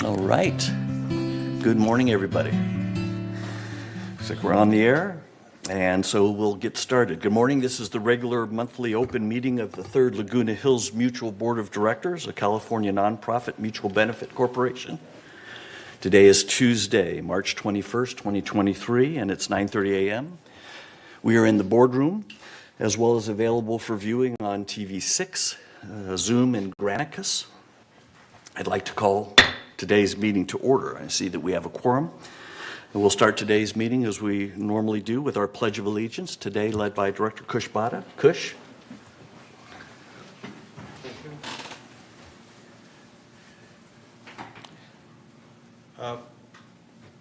All right. Good morning, everybody. Looks like we're on the air, and so we'll get started. Good morning. This is the regular monthly open meeting of the Third Laguna Hills Mutual Board of Directors, a California nonprofit mutual benefit corporation. Today is Tuesday, March 21st, 2023, and it's 9:30 a.m. We are in the boardroom, as well as available for viewing on TV6, Zoom, and Granicus. I'd like to call today's meeting to order. I see that we have a quorum. And we'll start today's meeting as we normally do with our Pledge of Allegiance, today led by Director Kush Bada. Kush.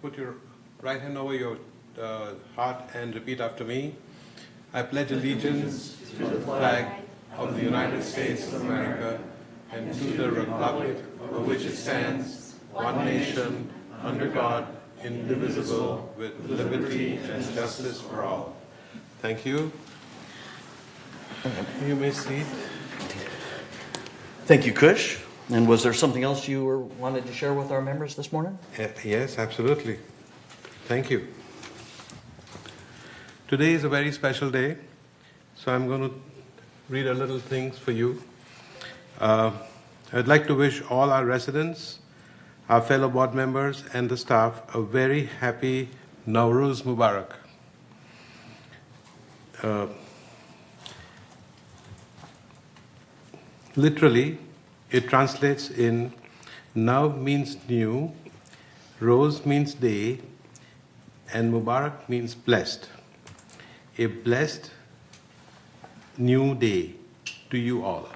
Put your right hand over your heart and repeat after me. I pledge allegiance to the flag of the United States of America and to the republic for which it stands, one nation, under God, indivisible, with liberty and justice for all. Thank you. You may sit. Thank you, Kush. And was there something else you wanted to share with our members this morning? Yes, absolutely. Thank you. Today is a very special day, so I'm going to read a little things for you. I'd like to wish all our residents, our fellow board members, and the staff a very happy Nowruz Mubarak. Literally, it translates in Nav means new, Rose means day, and Mubarak means blessed. A blessed new day to you all.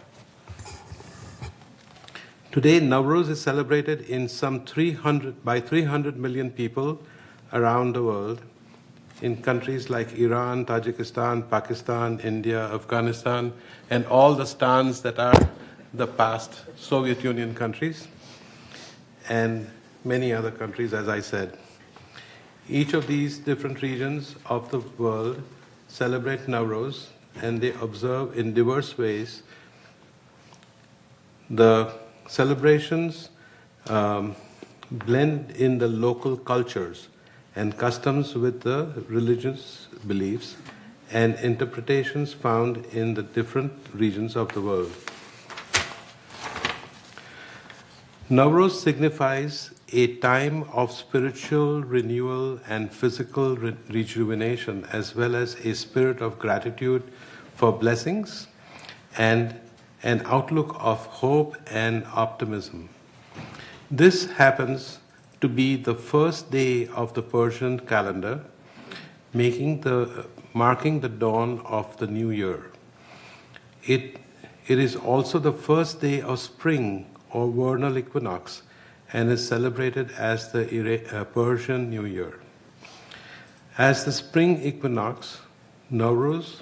Today, Nowruz is celebrated in by 300 million people around the world in countries like Iran, Tajikistan, Pakistan, India, Afghanistan, and all the stans that are the past Soviet Union countries, and many other countries, as I said. Each of these different regions of the world celebrate Nowruz, and they observe in diverse ways. The celebrations blend in the local cultures and customs with the religious beliefs and interpretations found in the different regions of the world. Nowruz signifies a time of spiritual renewal and physical rejuvenation, as well as a spirit of gratitude for blessings and an outlook of hope and optimism. This happens to be the first day of the Persian calendar, marking the dawn of the new year. It is also the first day of spring or vernal equinox, and is celebrated as the Persian New Year. As the spring equinox, Nowruz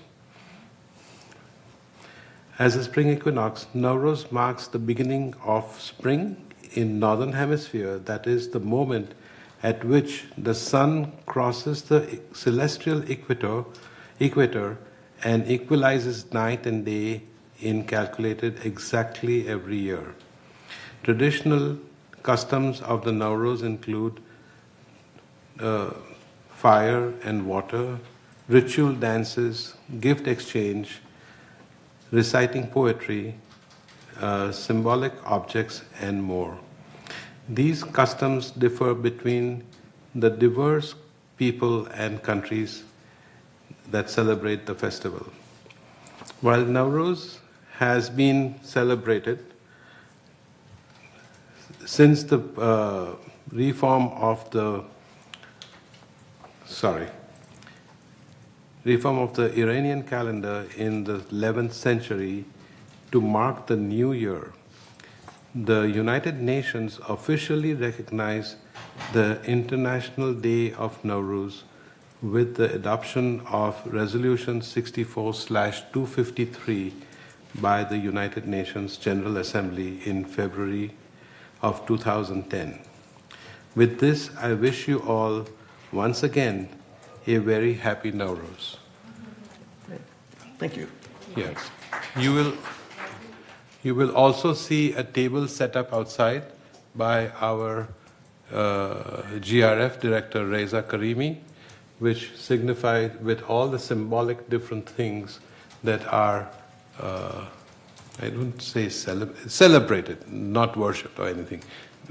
marks the beginning of spring in Northern Hemisphere, that is the moment at which the sun crosses the celestial equator and equalizes night and day calculated exactly every year. Traditional customs of the Nowruz include fire and water, ritual dances, gift exchange, reciting poetry, symbolic objects, and more. These customs differ between the diverse people and countries that celebrate the festival. While Nowruz has been celebrated since the reform of the Iranian calendar in the 11th century to mark the new year, the United Nations officially recognized the International Day of Nowruz with the adoption of Resolution 64/253 by the United Nations General Assembly in February of 2010. With this, I wish you all once again a very happy Nowruz. Thank you. Yes. You will also see a table set up outside by our GRF director, Reza Karimi, which signified with all the symbolic different things that are, I wouldn't say celebrated, not worshipped or anything,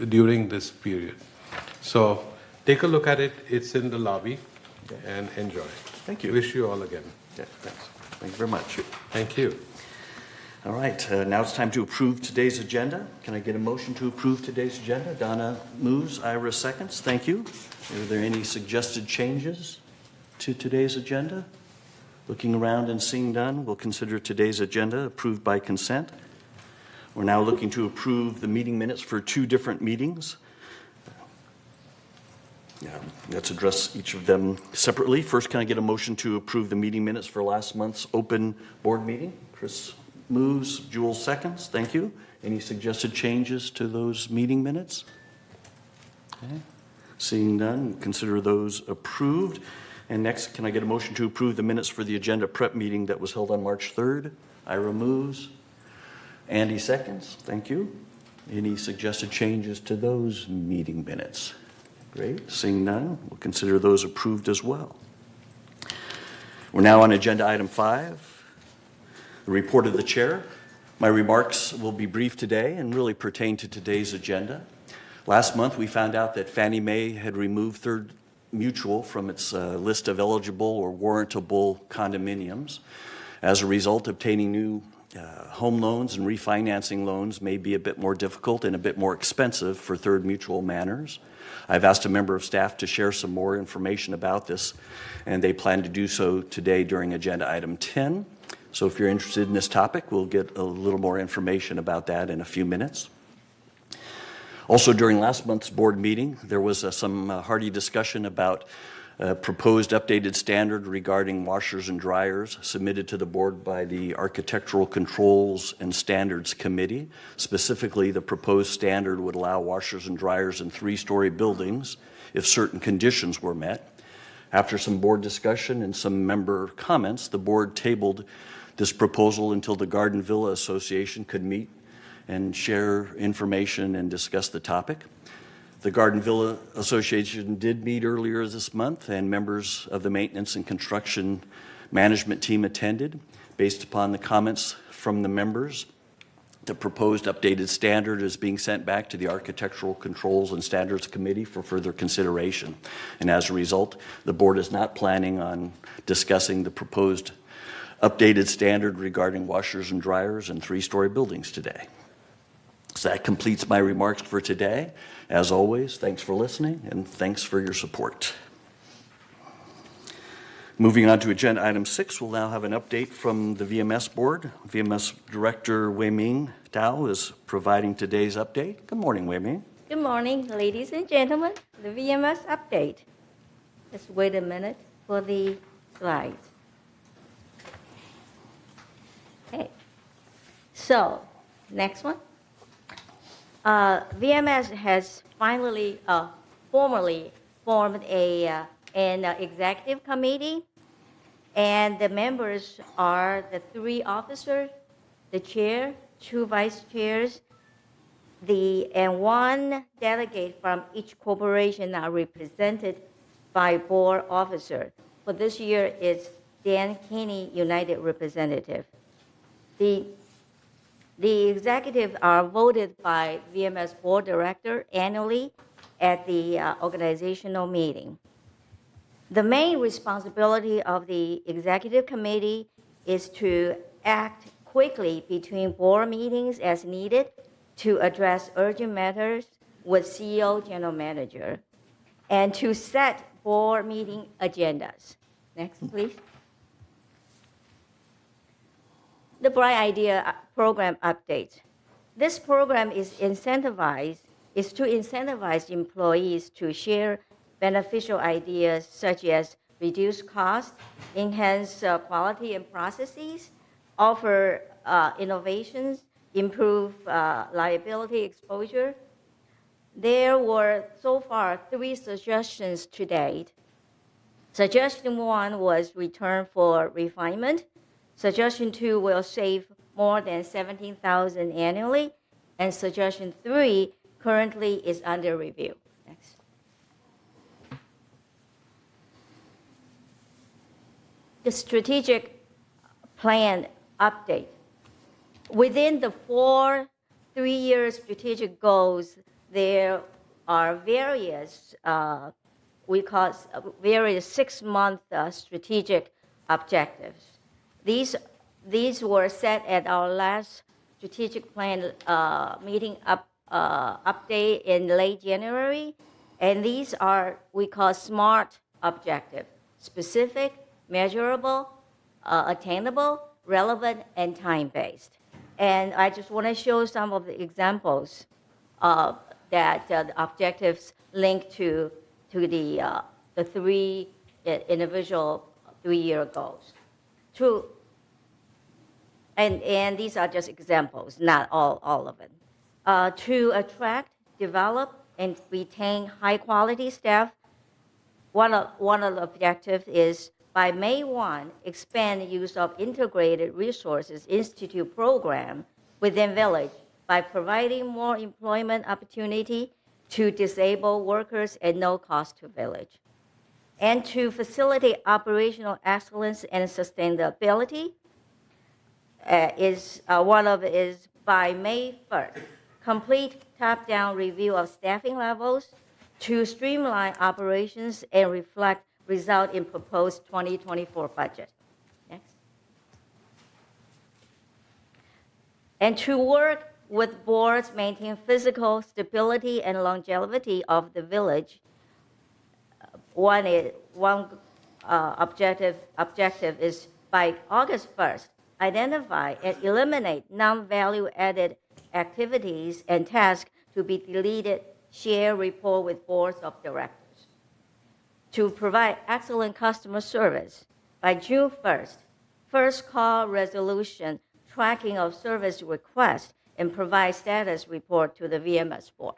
during this period. So take a look at it. It's in the lobby, and enjoy. Thank you. Wish you all again. Yeah, thanks. Thank you very much. Thank you. All right, now it's time to approve today's agenda. Can I get a motion to approve today's agenda? Donna moves, Ira seconds. Thank you. Are there any suggested changes to today's agenda? Looking around and seeing none, we'll consider today's agenda approved by consent. We're now looking to approve the meeting minutes for two different meetings. Let's address each of them separately. First, can I get a motion to approve the meeting minutes for last month's open board meeting? Chris moves, Jules seconds. Thank you. Any suggested changes to those meeting minutes? Okay. Seeing none, consider those approved. And next, can I get a motion to approve the minutes for the agenda prep meeting that was held on March 3rd? Ira moves. Andy seconds. Thank you. Any suggested changes to those meeting minutes? Great. Seeing none, we'll consider those approved as well. We're now on agenda item 5, the report of the chair. My remarks will be brief today and really pertain to today's agenda. Last month, we found out that Fannie Mae had removed Third Mutual from its list of eligible or warrantable condominiums. As a result, obtaining new home loans and refinancing loans may be a bit more difficult and a bit more expensive for Third Mutual Manors. I've asked a member of staff to share some more information about this, and they plan to do so today during agenda item 10. So if you're interested in this topic, we'll get a little more information about that in a few minutes. Also, during last month's board meeting, there was some hearty discussion about a proposed updated standard regarding washers and dryers submitted to the board by the Architectural Controls and Standards Committee. Specifically, the proposed standard would allow washers and dryers in 3-story buildings if certain conditions were met. After some board discussion and some member comments, the board tabled this proposal until the Garden Villa Association could meet and share information and discuss the topic. The Garden Villa Association did meet earlier this month, and members of the maintenance and construction management team attended. Based upon the comments from the members, the proposed updated standard is being sent back to the Architectural Controls and Standards Committee for further consideration. And as a result, the board is not planning on discussing the proposed updated standard regarding washers and dryers in 3-story buildings today. So that completes my remarks for today. As always, thanks for listening and thanks for your support. Moving on to agenda item 6, we'll now have an update from the VMS board. VMS Director Wei Ming Tao is providing today's update. Good morning, Wei Ming. Good morning, ladies and gentlemen. The VMS update. Just wait a minute for the slides. Okay. So, next one. VMS has finally formally formed an executive committee, and the members are the 3 officers, the chair, 2 vice chairs, and 1 delegate from each corporation are represented by board officer. For this year, it's Dan Kinney, United Representative. The executives are voted by VMS board director annually at the organizational meeting. The main responsibility of the executive committee is to act quickly between board meetings as needed to address urgent matters with CEO, general manager, and to set board meeting agendas. Next, please. The Bright Idea program update. This program is to incentivize employees to share beneficial ideas such as reduce cost, enhance quality and processes, offer innovations, improve liability exposure. There were so far 3 suggestions to date. Suggestion 1 was return for refinement. Suggestion 2 will save more than $17,000 annually, and suggestion 3 currently is under review. Next. The strategic plan update. Within the 4 3-year strategic goals, there are various, we call various 6-month strategic objectives. These were set at our last strategic plan meeting update in late January, and these are we call SMART objective: specific, measurable, attainable, relevant, and time-based. And I just want to show some of the examples that the objectives link to the 3 individual 3-year goals. And these are just examples, not all of them. To attract, develop, and retain high-quality staff, one of the objectives is by May 1, expand the use of Integrated Resources Institute program within Village by providing more employment opportunity to disabled workers at no cost to Village. And to facilitate operational excellence and sustainability, is by May 1st, complete top-down review of staffing levels to streamline operations and reflect result in proposed 2024 budget. Next. And to work with boards maintain physical stability and longevity of the Village, one objective is by August 1st, identify and eliminate non-value-added activities and tasks to be deleted, share report with boards of directors. To provide excellent customer service, by June 1st, first call resolution, tracking of service requests, and provide status report to the VMS board.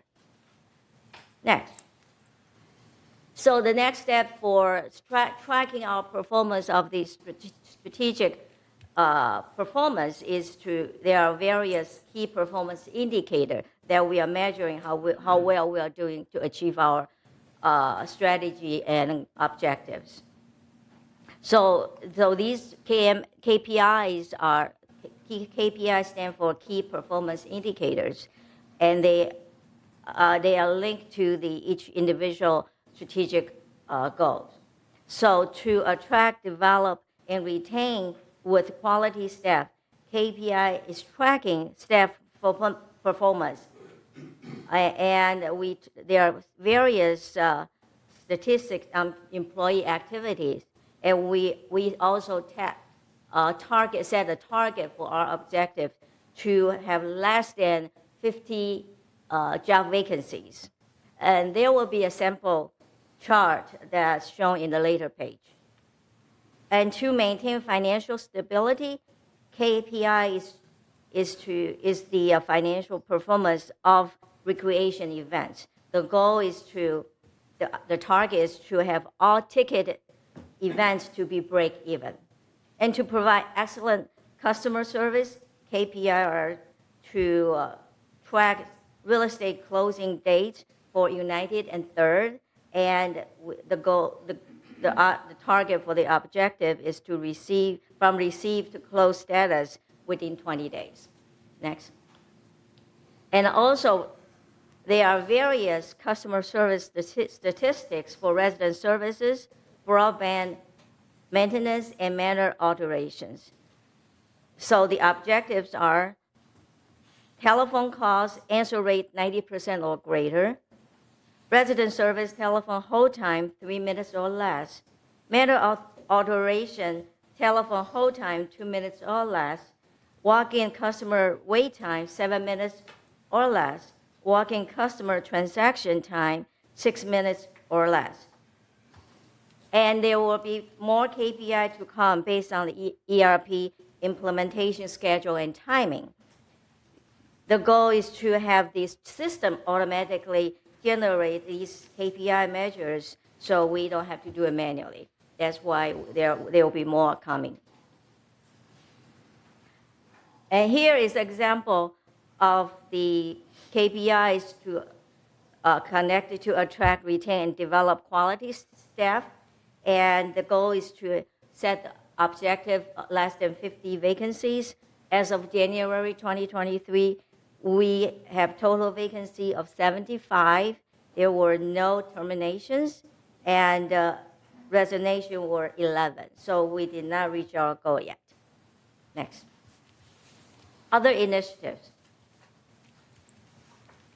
Next. So the next step for tracking our performance of the strategic performance is there are various key performance indicators that we are measuring how well we are doing to achieve our strategy and objectives. So these KPIs stand for key performance indicators, and they are linked to each individual strategic goals. So to attract, develop, and retain with quality staff, KPI is tracking staff performance. And there are various statistics on employee activities, and we also set a target for our objective to have less than 50 job vacancies. And there will be a sample chart that's shown in the later page. And to maintain financial stability, KPI is the financial performance of recreation events. The goal is the target is to have all ticketed events to be break even. And to provide excellent customer service, KPI are to track real estate closing dates for United and Third, and the target for the objective is to receive to close status within 20 days. Next. And also, there are various customer service statistics for resident services, broadband maintenance, and manor alterations. So the objectives are telephone calls, answer rate 90% or greater, resident service telephone hold time 3 minutes or less, manor alteration telephone hold time 2 minutes or less, walk-in customer wait time 7 minutes or less, walk-in customer transaction time 6 minutes or less. And there will be more KPI to come based on the ERP implementation schedule and timing. The goal is to have this system automatically generate these KPI measures so we don't have to do it manually. That's why there will be more coming. And here is an example of the KPIs connected to attract, retain, and develop quality staff. And the goal is to set objective less than 50 vacancies. As of January 2023, we have total vacancy of 75. There were no terminations, and resignation were 11. So we did not reach our goal yet. Next. Other initiatives.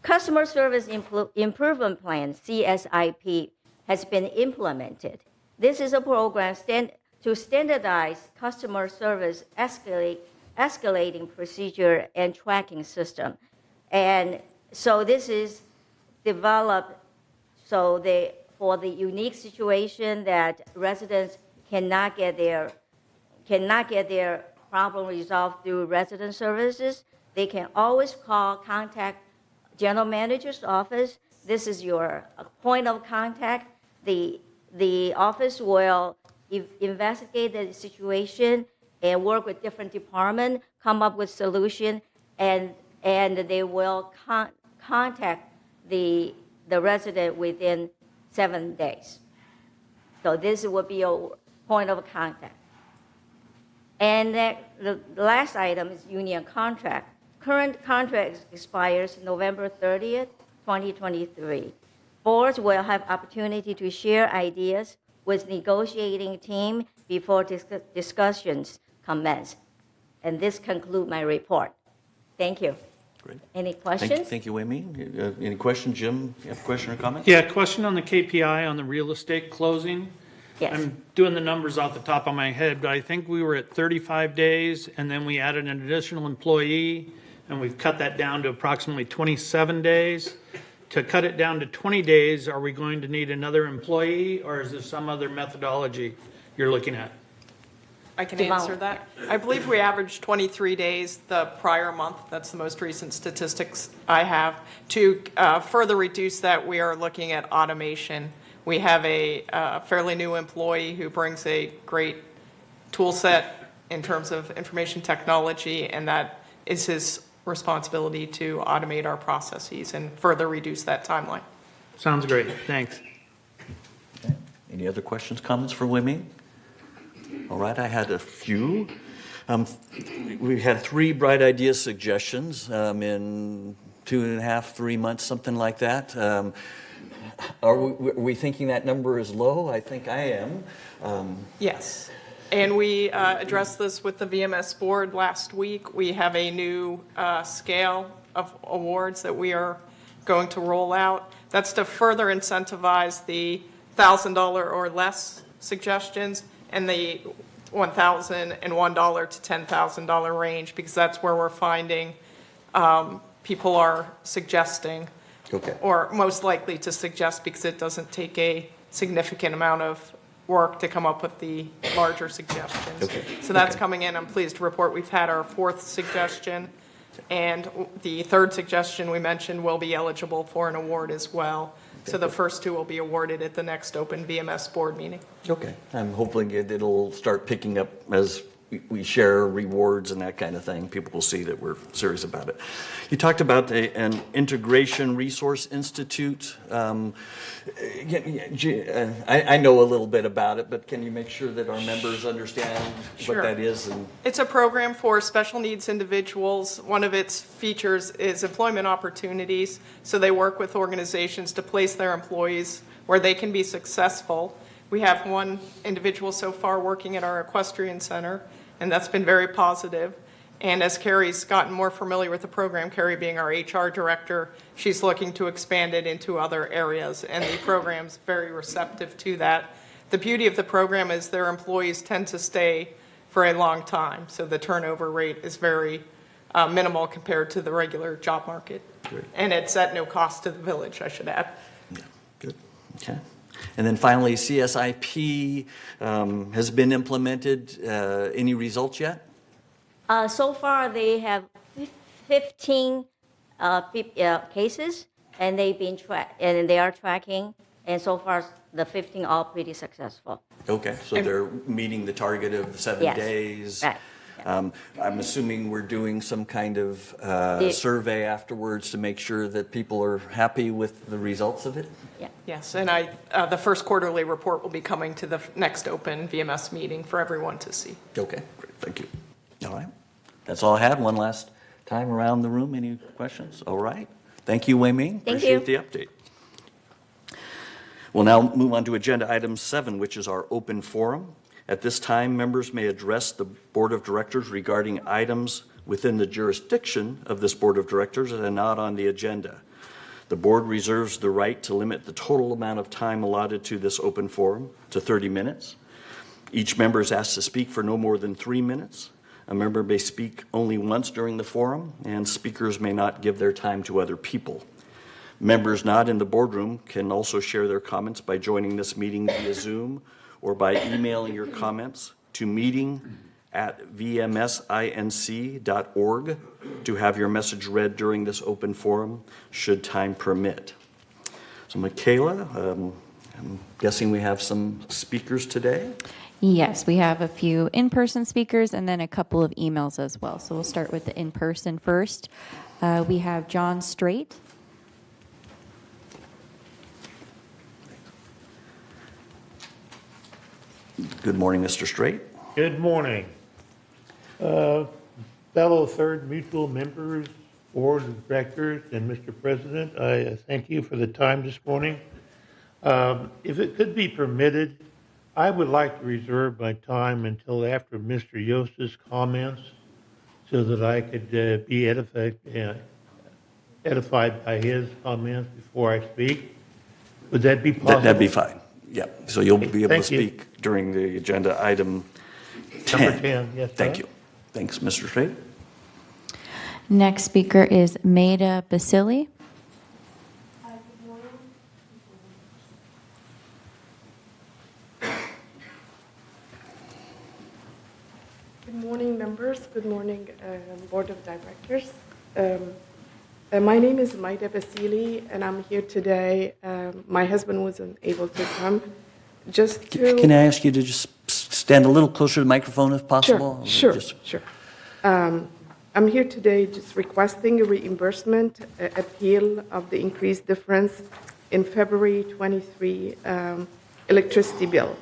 Customer Service Improvement Plan, CSIP, has been implemented. This is a program to standardize customer service escalating procedure and tracking system. And so this is developed for the unique situation that residents cannot get their problem resolved through resident services. They can always contact general manager's office. This is your point of contact. The office will investigate the situation and work with different departments, come up with solution, and they will contact the resident within 7 days. So this will be a point of contact. And the last item is union contract. Current contract expires November 30th, 2023. Boards will have opportunity to share ideas with negotiating team before discussions commence. And this concludes my report. Thank you. Great. Any questions? Thank you, Wei Ming. Any questions? Jim, you have a question or comment? Yeah, question on the KPI on the real estate closing. Yes. I'm doing the numbers off the top of my head, but I think we were at 35 days, and then we added an additional employee, and we've cut that down to approximately 27 days. To cut it down to 20 days, are we going to need another employee, or is there some other methodology you're looking at? I can answer that. I believe we averaged 23 days the prior month. That's the most recent statistics I have. To further reduce that, we are looking at automation. We have a fairly new employee who brings a great tool set in terms of information technology, and that is his responsibility to automate our processes and further reduce that timeline. Sounds great, thanks. Okay. Any other questions, comments for Wei Ming? All right, I had a few. We had 3 bright idea suggestions in 2.5, 3 months, something like that. Are we thinking that number is low? I think I am. Yes. And we addressed this with the VMS board last week. We have a new scale of awards that we are going to roll out. That's to further incentivize the $1,000 or less suggestions and the $1,001 to $10,000 range, because that's where we're finding people are suggesting. Okay. Or most likely to suggest, because it doesn't take a significant amount of work to come up with the larger suggestions. Okay. So that's Okay. coming in. I'm pleased to report we've had our 4th suggestion, and the 3rd suggestion we mentioned will be eligible for an award as well. So the first 2 will be awarded at the next open VMS board meeting. Okay. I'm hoping it'll start picking up as we share rewards and that kind of thing. People will see that we're serious about it. You talked about an Integration Resource Institute. I know a little bit about it, but can you make sure that our members understand Sure. what that is? And It's a program for special needs individuals. One of its features is employment opportunities. So they work with organizations to place their employees where they can be successful. We have one individual so far working at our equestrian center, and that's been very positive. And as Carrie's gotten more familiar with the program, Carrie being our HR director, she's looking to expand it into other areas, and the program's very receptive to that. The beauty of the program is their employees tend to stay for a long time, so the turnover rate is very minimal compared to the regular job market. Great. And it's at no cost to the village, I should add. yeah, good. Okay. And then finally, CSIP has been implemented. Any results yet? So far, they have 15 cases, and they've been and they are tracking. And so far, the 15 are pretty successful. Okay, so And- they're meeting the target of 7 Yes. days. Right. I'm assuming we're doing some kind of survey afterwards to make sure that people are happy with the results of it? Yeah. Yes, and the first quarterly report will be coming to the next open VMS meeting for everyone to see. Okay, great, thank you. All right, that's all I had. One last time around the room. Any questions? All right. Thank you, Wei Ming. Thank Appreciate you. the update. We'll now move on to agenda item 7, which is our open forum. At this time, members may address the Board of Directors regarding items within the jurisdiction of this Board of Directors and not on the agenda. The board reserves the right to limit the total amount of time allotted to this open forum to 30 minutes. Each member is asked to speak for no more than 3 minutes. A member may speak only once during the forum, and speakers may not give their time to other people. Members not in the boardroom can also share their comments by joining this meeting via Zoom or by emailing your comments to meeting@vmsinc.org to have your message read during this open forum, should time permit. So Michaela, I'm guessing we have some speakers today? Yes, we have a few in-person speakers and then a couple of emails as well. So we'll start with the in-person first. We have John Strait. Good morning, Mr. Strait. Good morning. Fellow Third Mutual members, Board of Directors, and Mr. President, I thank you for the time this morning. If it could be permitted, I would like to reserve my time until after Mr. Yost's comments so that I could be edified by his comments before I speak. Would that be possible? That'd be fine. Yeah, so you'll be able to Thank you. speak during the agenda item 10. Number 10, yes, Thank sir. you. Thanks, Mr. Strait. Next speaker is Maida Basili. Good morning, members. Good morning, Board of Directors. My name is Maida Basili, and I'm here today. My husband wasn't able to come. Just to... Can I ask you to just stand a little closer to the microphone if possible? Sure. Just- I'm here today just requesting a reimbursement appeal of the increased difference in February 23 electricity bill.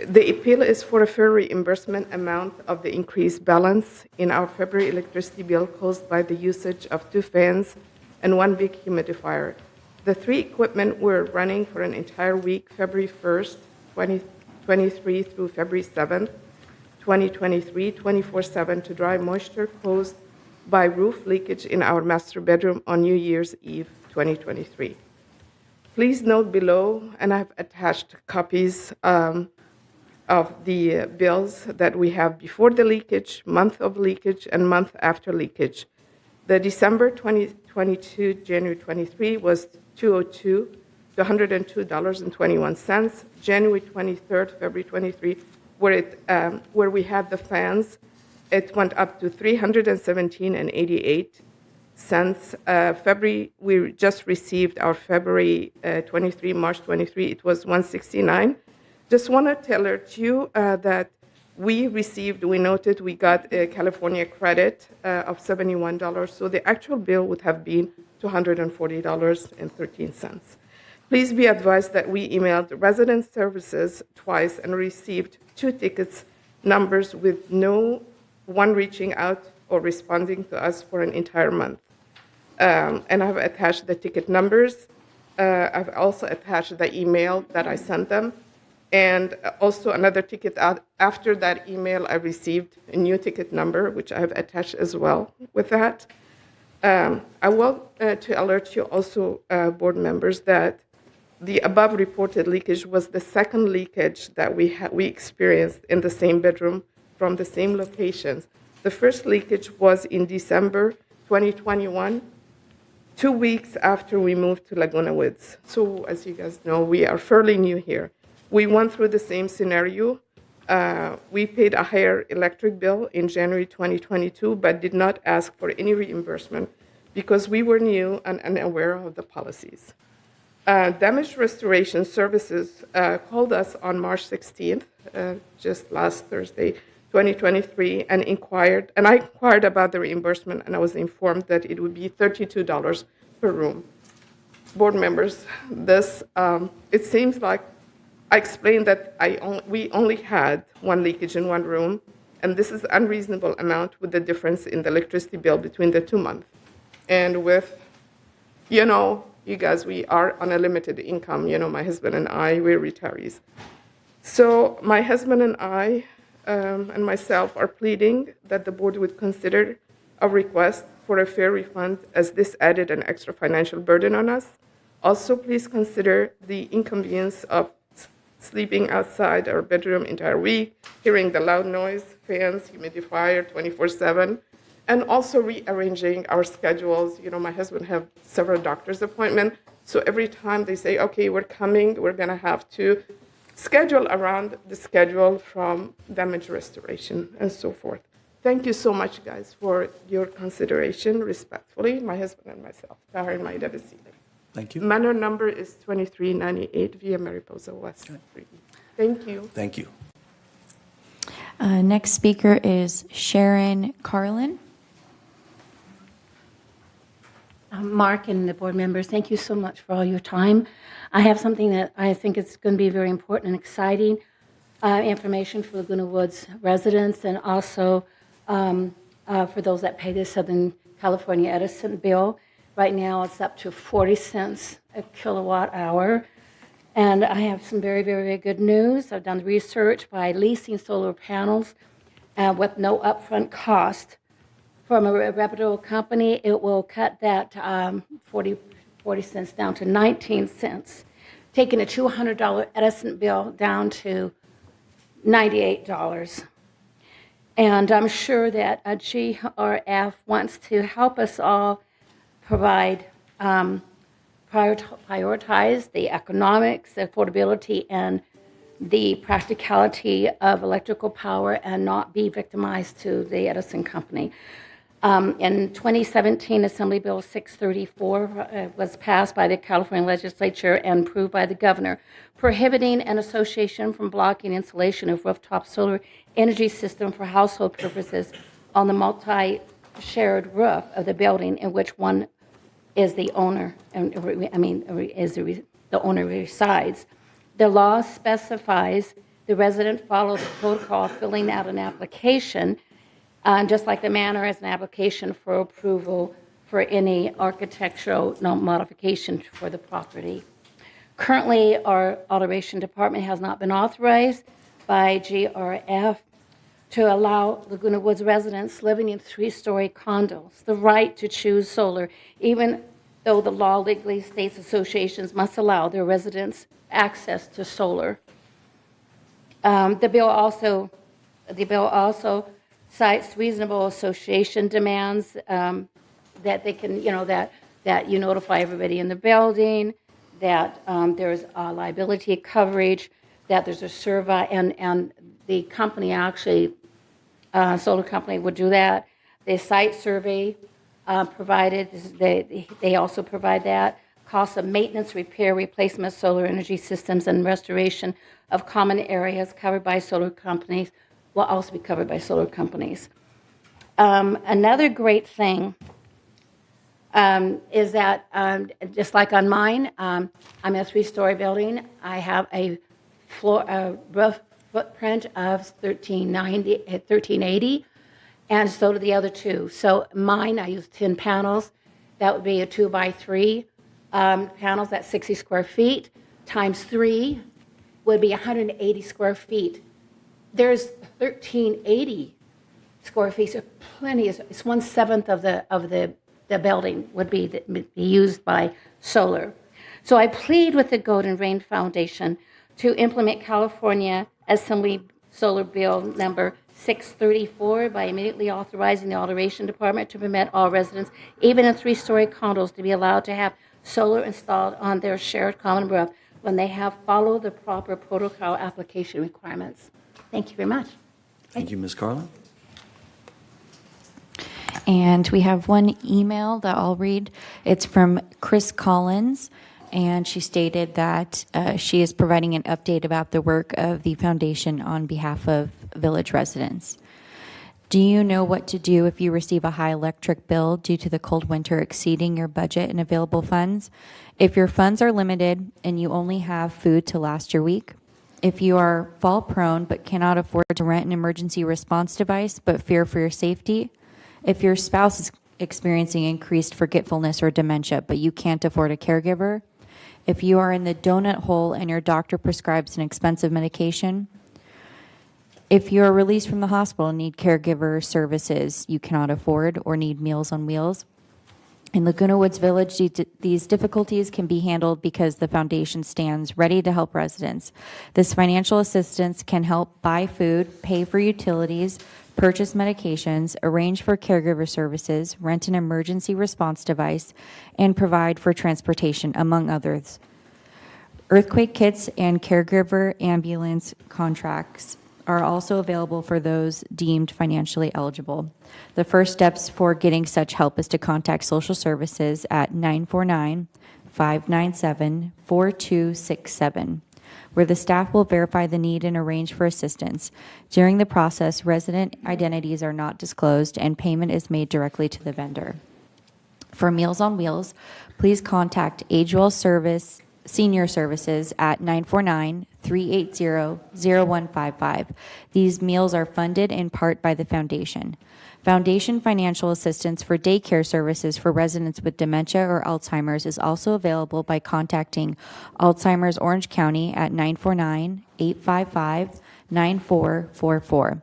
The appeal is for a fair reimbursement amount of the increased balance in our February electricity bill caused by the usage of 2 fans and 1 big humidifier. The 3 equipment were running for an entire week, February 1st, 2023 through February 7th, 2023, 24/7 to dry moisture caused by roof leakage in our master bedroom on New Year's Eve, 2023. Please note below, and I've attached copies of the bills that we have before the leakage, month of leakage, and month after leakage. The December 2022, January 23 was $202 to $102.21. January 23rd, February 23, where we had the fans, it went up to $317.88. February, we just received our February 23, March 23, it was $169. Just want to alert you that we noted we got a California credit of $71, so the actual bill would have been $240.13. Please be advised that we emailed resident services twice and received 2 tickets numbers with no one reaching out or responding to us for an entire month. And I've attached the ticket numbers. I've also attached the email that I sent them. And also another ticket after that email, I received a new ticket number, which I have attached as well with that. I want to alert you also, board members, that the above reported leakage was the second leakage that we experienced in the same bedroom from the same locations. The first leakage was in December 2021, 2 weeks after we moved to Laguna Woods. So as you guys know, we are fairly new here. We went through the same scenario. We paid a higher electric bill in January 2022, but did not ask for any reimbursement because we were new and unaware of the policies. Damage Restoration Services called us on March 16th, just last Thursday, 2023, and inquired, and I inquired about the reimbursement, and I was informed that it would be $32 per room. Board members, this, it seems like I explained that we only had one leakage in one room, and this is an unreasonable amount with the difference in the electricity bill between the 2 months. And with, you guys, we are on a limited income. My husband and I, we're retirees. So my husband and I and myself are pleading that the board would consider a request for a fair refund, as this added an extra financial burden on us. Also, please consider the inconvenience of sleeping outside our bedroom entire week, hearing the loud noise, fans, humidifier 24/7, and also rearranging our schedules. My husband have several doctor's appointments, so every time they say, okay, we're coming, we're going to have to schedule around the schedule from damage restoration and so forth. Thank you so much, guys, for your consideration. Respectfully, my husband and myself, Tahir and Maida Vasili. Thank you. Manor number is 2398 Via Mariposa West Street. Thank you. Thank you. Next speaker is Sharon Carlin. Mark and the board members, thank you so much for all your time. I have something that I think is going to be very important and exciting information for Laguna Woods residents, and also for those that pay the Southern California Edison bill. Right now, it's up to 40 cents a kilowatt hour. And I have some very, very, very good news. I've done research by leasing solar panels with no upfront cost from a reputable company. It will cut that 40 cents down to 19 cents, taking a $200 Edison bill down to $98. And I'm sure that GRF wants to help us all provide, prioritize the economics, the affordability, and the practicality of electrical power and not be victimized to the Edison company. In 2017, Assembly Bill 634 was passed by the California legislature and approved by the governor, prohibiting an association from blocking installation of rooftop solar energy system for household purposes on the multi-shared roof of the building in which one is the owner, the owner resides. The law specifies the resident follows the protocol of filling out an application, just like the manner as an application for approval for any architectural modification for the property. Currently, our alteration department has not been authorized by GRF to allow Laguna Woods residents living in 3-story condos the right to choose solar, even though the law legally states associations must allow their residents access to solar. The bill also cites reasonable association demands that they can, that you notify everybody in the building, that there's liability coverage, that there's a survey, and the company actually, solar company would do that. The site survey provided, they also provide that. Costs of maintenance, repair, replacement of solar energy systems, and restoration of common areas covered by solar companies will also be covered by solar companies. Another great thing is that, just like on mine, I'm in a 3-story building. I have a roof footprint of 1380, and so do the other two. So mine, I use 10 panels. That would be a 2x3 panels at 60 square feet, times 3 would be 180 square feet. There's 1380 square feet, so plenty. It's 1/7 of the building would be used by solar. So I plead with the Golden Rain Foundation to implement California Assembly Solar Bill number 634 by immediately authorizing the Alteration Department to permit all residents, even in 3-story condos, to be allowed to have solar installed on their shared common roof when they have followed the proper protocol application requirements. Thank you very much. Thank you, Ms. Carlin. And we have one email that I'll read. It's from Chris Collins, and she stated that she is providing an update about the work of the foundation on behalf of village residents. Do you know what to do if you receive a high electric bill due to the cold winter exceeding your budget and available funds? If your funds are limited and you only have food to last your week? If you are fall prone but cannot afford to rent an emergency response device but fear for your safety? If your spouse is experiencing increased forgetfulness or dementia but you can't afford a caregiver? If you are in the donut hole and your doctor prescribes an expensive medication? If you are released from the hospital and need caregiver services you cannot afford or need Meals on Wheels? In Laguna Woods Village, these difficulties can be handled because the foundation stands ready to help residents. This financial assistance can help buy food, pay for utilities, purchase medications, arrange for caregiver services, rent an emergency response device, and provide for transportation, among others. Earthquake kits and caregiver ambulance contracts are also available for those deemed financially eligible. The first steps for getting such help is to contact social services at 949-597-4267, where the staff will verify the need and arrange for assistance. During the process, resident identities are not disclosed and payment is made directly to the vendor. For Meals on Wheels, please contact AgeWell Senior Services at 949-380-0155. These meals are funded in part by the foundation. Foundation financial assistance for daycare services for residents with dementia or Alzheimer's is also available by contacting Alzheimer's Orange County at 949-855-9444.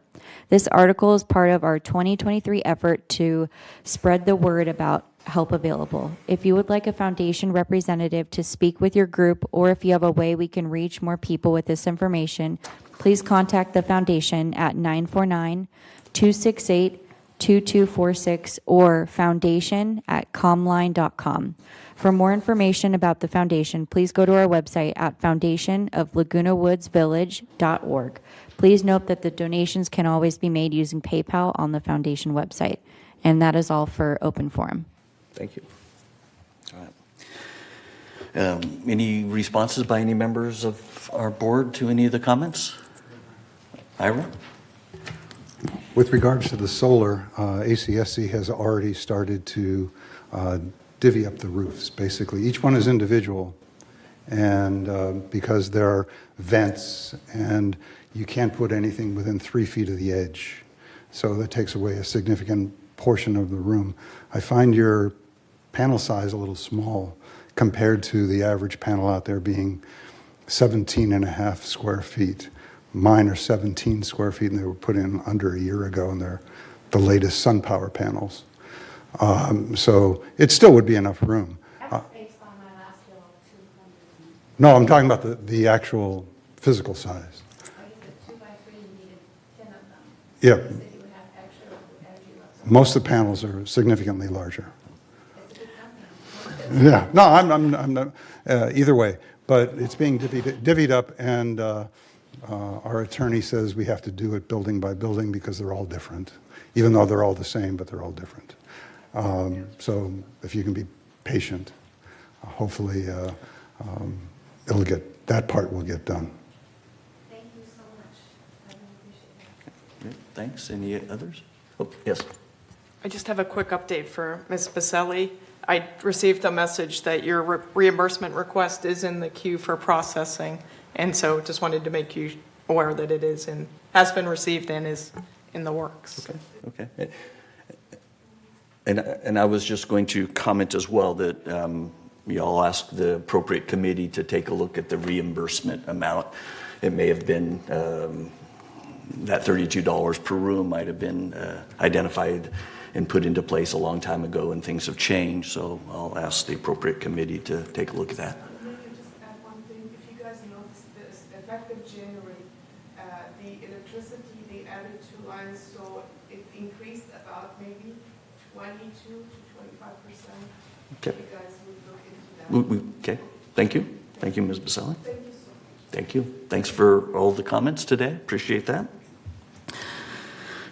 This article is part of our 2023 effort to spread the word about help available. If you would like a foundation representative to speak with your group, or if you have a way we can reach more people with this information, please contact the foundation at 949-268-2246 or foundation@comline.com. For more information about the foundation, please go to our website at foundationoflagunawoodsvillage.org. Please note that the donations can always be made using PayPal on the foundation website. And that is all for open forum. Thank you. All right. Any responses by any members of our board to any of the comments? Ira? With regards to the solar, ACSC has already started to divvy up the roofs. Basically, each one is individual, and because there are vents, and you can't put anything within 3 feet of the edge, so that takes away a significant portion of the room. I find your panel size a little small compared to the average panel out there being 17.5 square feet. Mine are 17 square feet, and they were put in under a year ago, and they're the latest SunPower panels. So it still would be enough room. That's based on my last bill of 200. No, I'm talking about the actual physical size. I used a 2x3, you needed 10 of them. Yeah, So you would have extra energy left. most of the panels are significantly larger. It's a good company. Yeah, no, I'm not, either way, but it's being divvied up, and our attorney says we have to do it building by building because they're all different, even though they're all the same, but they're all different. So if you can be patient, hopefully that part will get done. Thank you so much. I really appreciate it. Thanks. Any others? Oh, yes. I just have a quick update for Ms. Baselli. I received a message that your reimbursement request is in the queue for processing, and so just wanted to make you aware that it is and has been received and is in the works. Okay. And I was just going to comment as well that y'all asked the appropriate committee to take a look at the reimbursement amount. It may have been that $32 per room might have been identified and put into place a long time ago, and things have changed. So I'll ask the appropriate committee to take a look at that. Let me just add one thing. If you guys noticed this, effective January, the electricity, they added 2 lines, so it increased about maybe 22 to 25%. Okay. You guys would look into that. Okay. Thank you. Thank you, Ms. Baselli. Thank you so much. Thank you. Thanks for all the comments today. Appreciate that.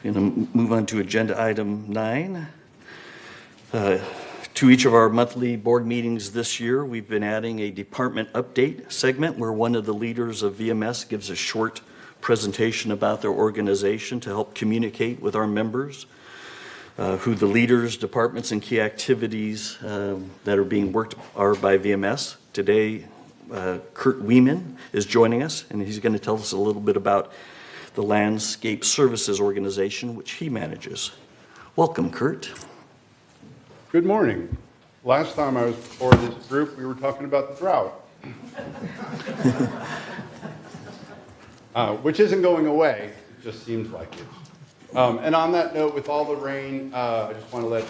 Going to move on to agenda item 9. To To each of our monthly board meetings this year, we've been adding a department update segment where one of the leaders of VMS gives a short presentation about their organization to help communicate with our members, who the leaders, departments, and key activities that are being worked are by VMS. Today, Kurt Wieman is joining us, and he's going to tell us a little bit about the Landscape Services Organization, which he manages. Welcome, Kurt. Good morning. Last time I was before this group, we were talking about the drought, which isn't going away. It just seems like it. And on that note, with all the rain, I just want to let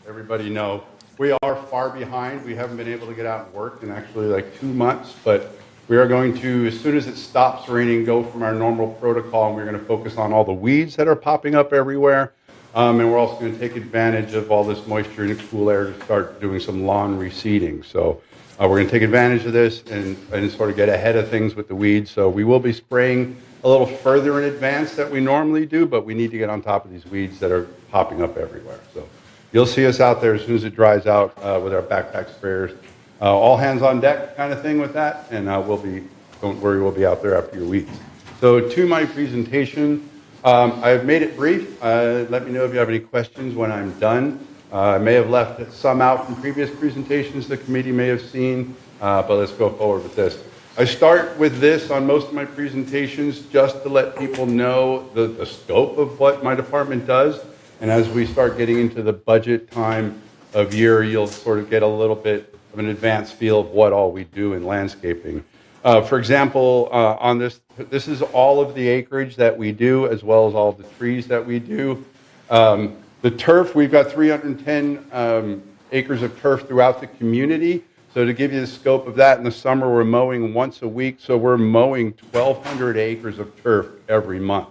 everybody know we are far behind. We haven't been able to get out and work in actually like 2 months, but we are going to, as soon as it stops raining, go from our normal protocol, and we're going to focus on all the weeds that are popping up everywhere. And we're also going to take advantage of all this moisture in the cool air to start doing some lawn reseeding. So we're going to take advantage of this and sort of get ahead of things with the weeds. So we will be spraying a little further in advance than we normally do, but we need to get on top of these weeds that are popping up everywhere. So you'll see us out there as soon as it dries out with our backpack sprayers. All hands on deck kind of thing with that, and don't worry, we'll be out there after your weeds. So to my presentation, I've made it brief. Let me know if you have any questions when I'm done. I may have left some out from previous presentations the committee may have seen, but let's go forward with this. I start with this on most of my presentations just to let people know the scope of what my department does. And as we start getting into the budget time of year, you'll sort of get a little bit of an advanced feel of what all we do in landscaping. For example, on this is all of the acreage that we do, as well as all the trees that we do. The turf, we've got 310 acres of turf throughout the community. So to give you the scope of that, in the summer we're mowing once a week, so we're mowing 1,200 acres of turf every month.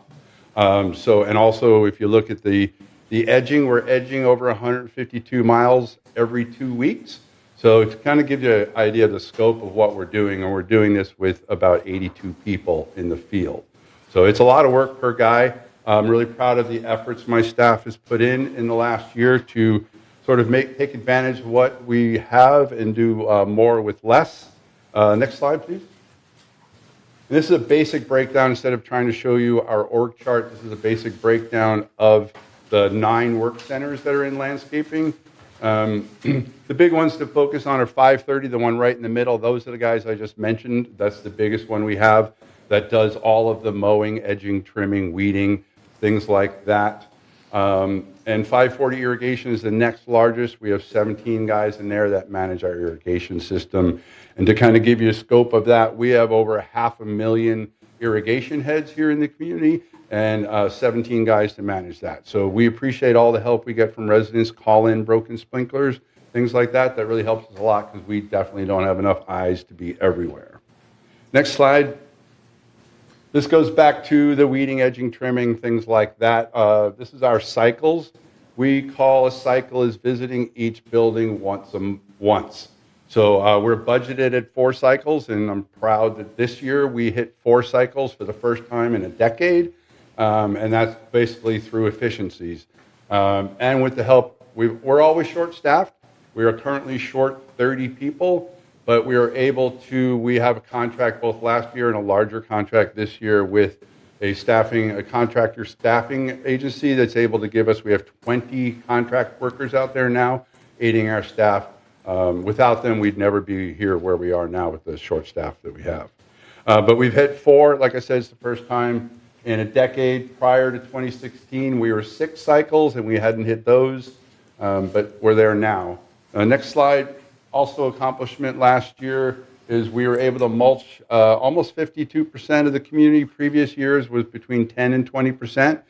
And also if you look at the edging, we're edging over 152 miles every 2 weeks. So to kind of give you an idea of the scope of what we're doing, and we're doing this with about 82 people in the field. So it's a lot of work per guy. I'm really proud of the efforts my staff has put in the last year to sort of take advantage of what we have and do more with less. Next slide, please. And this is a basic breakdown. Instead of trying to show you our org chart, this is a basic breakdown of the 9 work centers that are in landscaping. The big ones to focus on are 530, the one right in the middle. Those are the guys I just mentioned. That's the biggest one we have that does all of the mowing, edging, trimming, weeding, things like that. And 540 irrigation is the next largest. We have 17 guys in there that manage our irrigation system. And to kind of give you a scope of that, we have over 500,000 irrigation heads here in the community, and 17 guys to manage that. So we appreciate all the help we get from residents, call in broken sprinklers, things like that. That really helps us a lot because we definitely don't have enough eyes to be everywhere. Next slide. This goes back to the weeding, edging, trimming, things like that. This is our cycles. We call a cycle as visiting each building once. So we're budgeted at 4 cycles, and I'm proud that this year we hit 4 cycles for the first time in a decade. And that's basically through efficiencies. And with the help, we're always short-staffed. We are currently short 30 people, but we are able to, we have a contract both last year and a larger contract this year with a contractor staffing agency that's able to give us, we have 20 contract workers out there now aiding our staff. Without them, we'd never be here where we are now with the short staff that we have. But we've hit 4, like I said, it's the first time in a decade. Prior to 2016, we were 6 cycles, and we hadn't hit those, but we're there now. Next slide. Also accomplishment last year is we were able to mulch almost 52% of the community. Previous years was between 10 and 20%.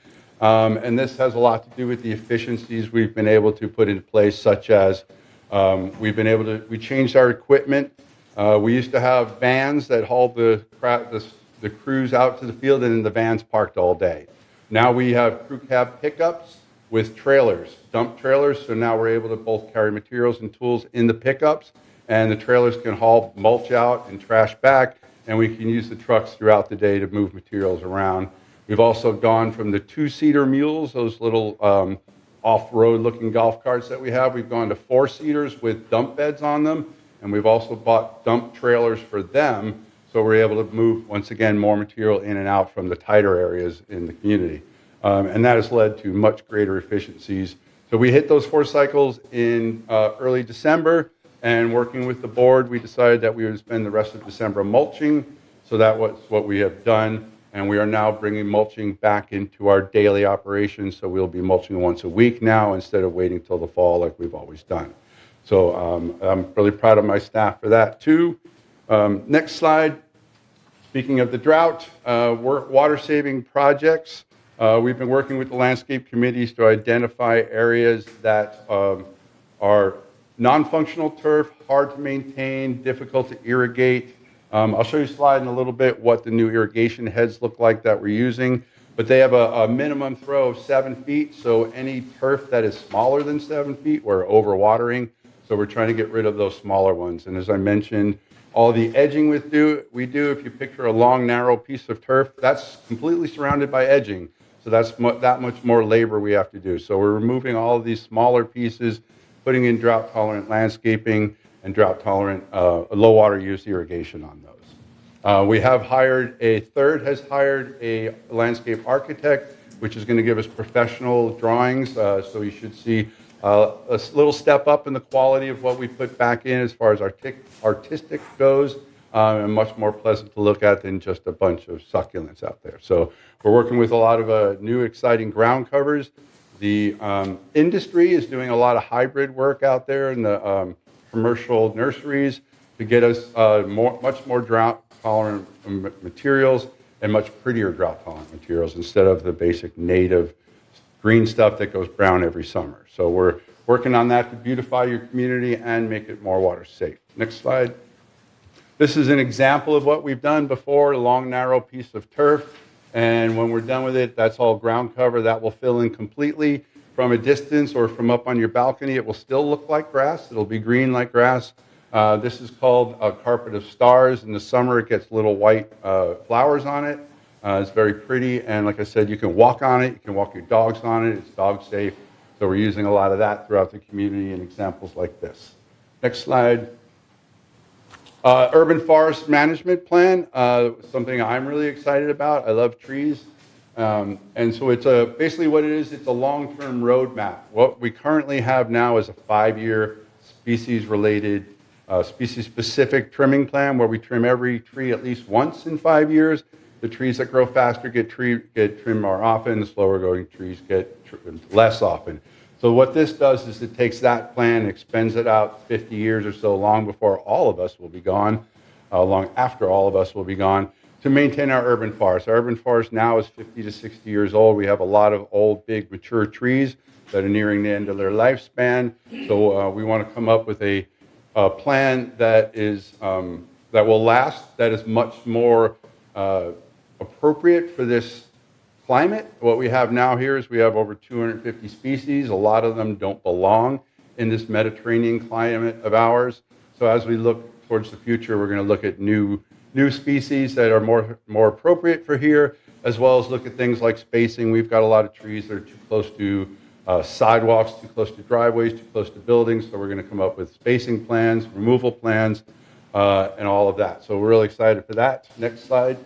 And this has a lot to do with the efficiencies we've been able to put into place, such as we changed our equipment. We used to have vans that hauled the crews out to the field, and then the vans parked all day. Now we have crew cab pickups with trailers, dump trailers, so now we're able to both carry materials and tools in the pickups, and the trailers can haul mulch out and trash back, and we can use the trucks throughout the day to move materials around. We've also gone from the 2-seater mules, those little off-road looking golf carts that we have. We've gone to 4-seaters with dump beds on them, and we've also bought dump trailers for them, so we're able to move, once again, more material in and out from the tighter areas in the community. And that has led to much greater efficiencies. So we hit those 4 cycles in early December, and working with the board, we decided that we would spend the rest of December mulching. So that was what we have done, and we are now bringing mulching back into our daily operations. So we'll be mulching once a week now instead of waiting till the fall like we've always done. So I'm really proud of my staff for that too. Next slide. Speaking of the drought, water saving projects. We've been working with the landscape committees to identify areas that are non-functional turf, hard to maintain, difficult to irrigate. I'll show you a slide in a little bit what the new irrigation heads look like that we're using, but they have a minimum throw of 7 feet, so any turf that is smaller than 7 feet, we're overwatering, so we're trying to get rid of those smaller ones. And as I mentioned, all the edging we do, if you picture a long, narrow piece of turf, that's completely surrounded by edging. So that's that much more labor we have to do. So we're removing all of these smaller pieces, putting in drought-tolerant landscaping and drought-tolerant low water use irrigation on those. We have hired Third has hired a landscape architect, which is going to give us professional drawings. So you should see a little step up in the quality of what we put back in as far as artistic goes, and much more pleasant to look at than just a bunch of succulents out there. So we're working with a lot of new exciting ground covers. The industry is doing a lot of hybrid work out there in the commercial nurseries to get us much more drought-tolerant materials and much prettier drought-tolerant materials instead of the basic native green stuff that goes brown every summer. So we're working on that to beautify your community and make it more water safe. Next slide. This is an example of what we've done before, a long, narrow piece of turf. And when we're done with it, that's all ground cover. That will fill in completely from a distance or from up on your balcony. It will still look like grass. It'll be green like grass. This is called a carpet of stars. In the summer, it gets little white flowers on it. It's very pretty. And like I said, you can walk on it. You can walk your dogs on it. It's dog safe. So we're using a lot of that throughout the community in examples like this. Next slide. Urban forest management plan, something I'm really excited about. I love trees. And so it's basically what it is, it's a long-term roadmap. What we currently have now is a 5-year species-related, species-specific trimming plan where we trim every tree at least once in 5 years. The trees that grow faster get trimmed more often. The slower-growing trees get trimmed less often. So what this does is it takes that plan and extends it out 50 years or so, long before all of us will be gone, long after all of us will be gone, to maintain our urban forest. Our urban forest now is 50 to 60 years old. We have a lot of old, big, mature trees that are nearing the end of their lifespan. So we want to come up with a plan that is that will last, that is much more appropriate for this climate. What we have now here is we have over 250 species. A lot of them don't belong in this Mediterranean climate of ours. So as we look towards the future, we're going to look at new species that are more appropriate for here, as well as look at things like spacing. We've got a lot of trees that are too close to sidewalks, too close to driveways, too close to buildings. So we're going to come up with spacing plans, removal plans, and all of that. So we're really excited for that. Next slide.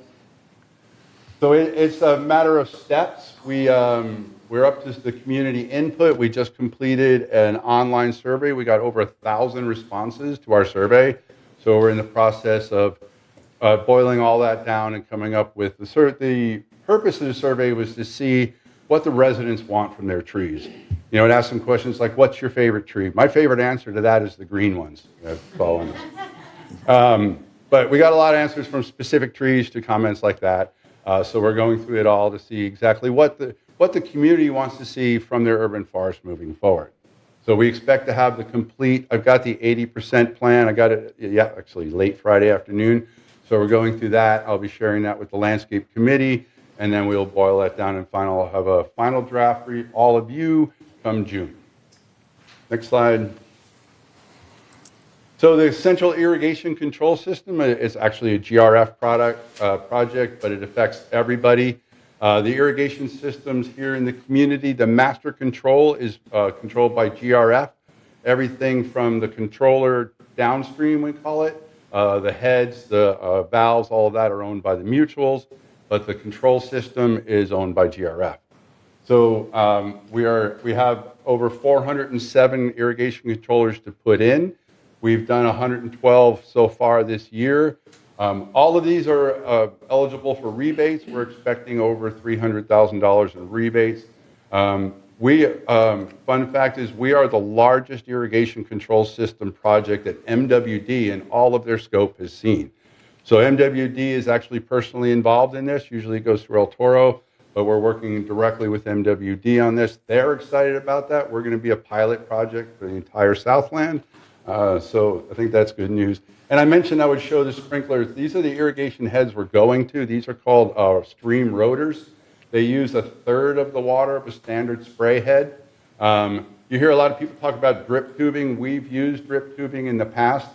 So it's a matter of steps. We're up to the community input. We just completed an online survey. We got over 1,000 responses to our survey. So we're in the process of boiling all that down and coming up with the purpose of the survey was to see what the residents want from their trees. You know, it asked some questions like, what's your favorite tree? My favorite answer to that is the green ones. But we got a lot of answers from specific trees to comments like that. So we're going through it all to see exactly what the community wants to see from their urban forest moving forward. So we expect to have the complete, I've got the 80% plan. I got it, actually late Friday afternoon. So we're going through that. I'll be sharing that with the landscape committee, and then we'll boil that down and I'll have a final draft for all of you come June. Next slide. So the central irrigation control system is actually a GRF project, but it affects everybody. The irrigation systems here in the community, the master control is controlled by GRF. Everything from the controller downstream, we call it, the heads, the valves, all of that are owned by the mutuals, but the control system is owned by GRF. So we have over 407 irrigation controllers to put in. We've done 112 so far this year. All of these are eligible for rebates. We're expecting over $300,000 in rebates. Fun fact is we are the largest irrigation control system project that MWD in all of their scope has seen. So MWD is actually personally involved in this. Usually it goes through El Toro, but we're working directly with MWD on this. They're excited about that. We're going to be a pilot project for the entire Southland. So I think that's good news. And I mentioned I would show the sprinklers. These are the irrigation heads we're going to. These are called stream rotors. They use a third of the water of a standard spray head. You hear a lot of people talk about drip tubing. We've used drip tubing in the past.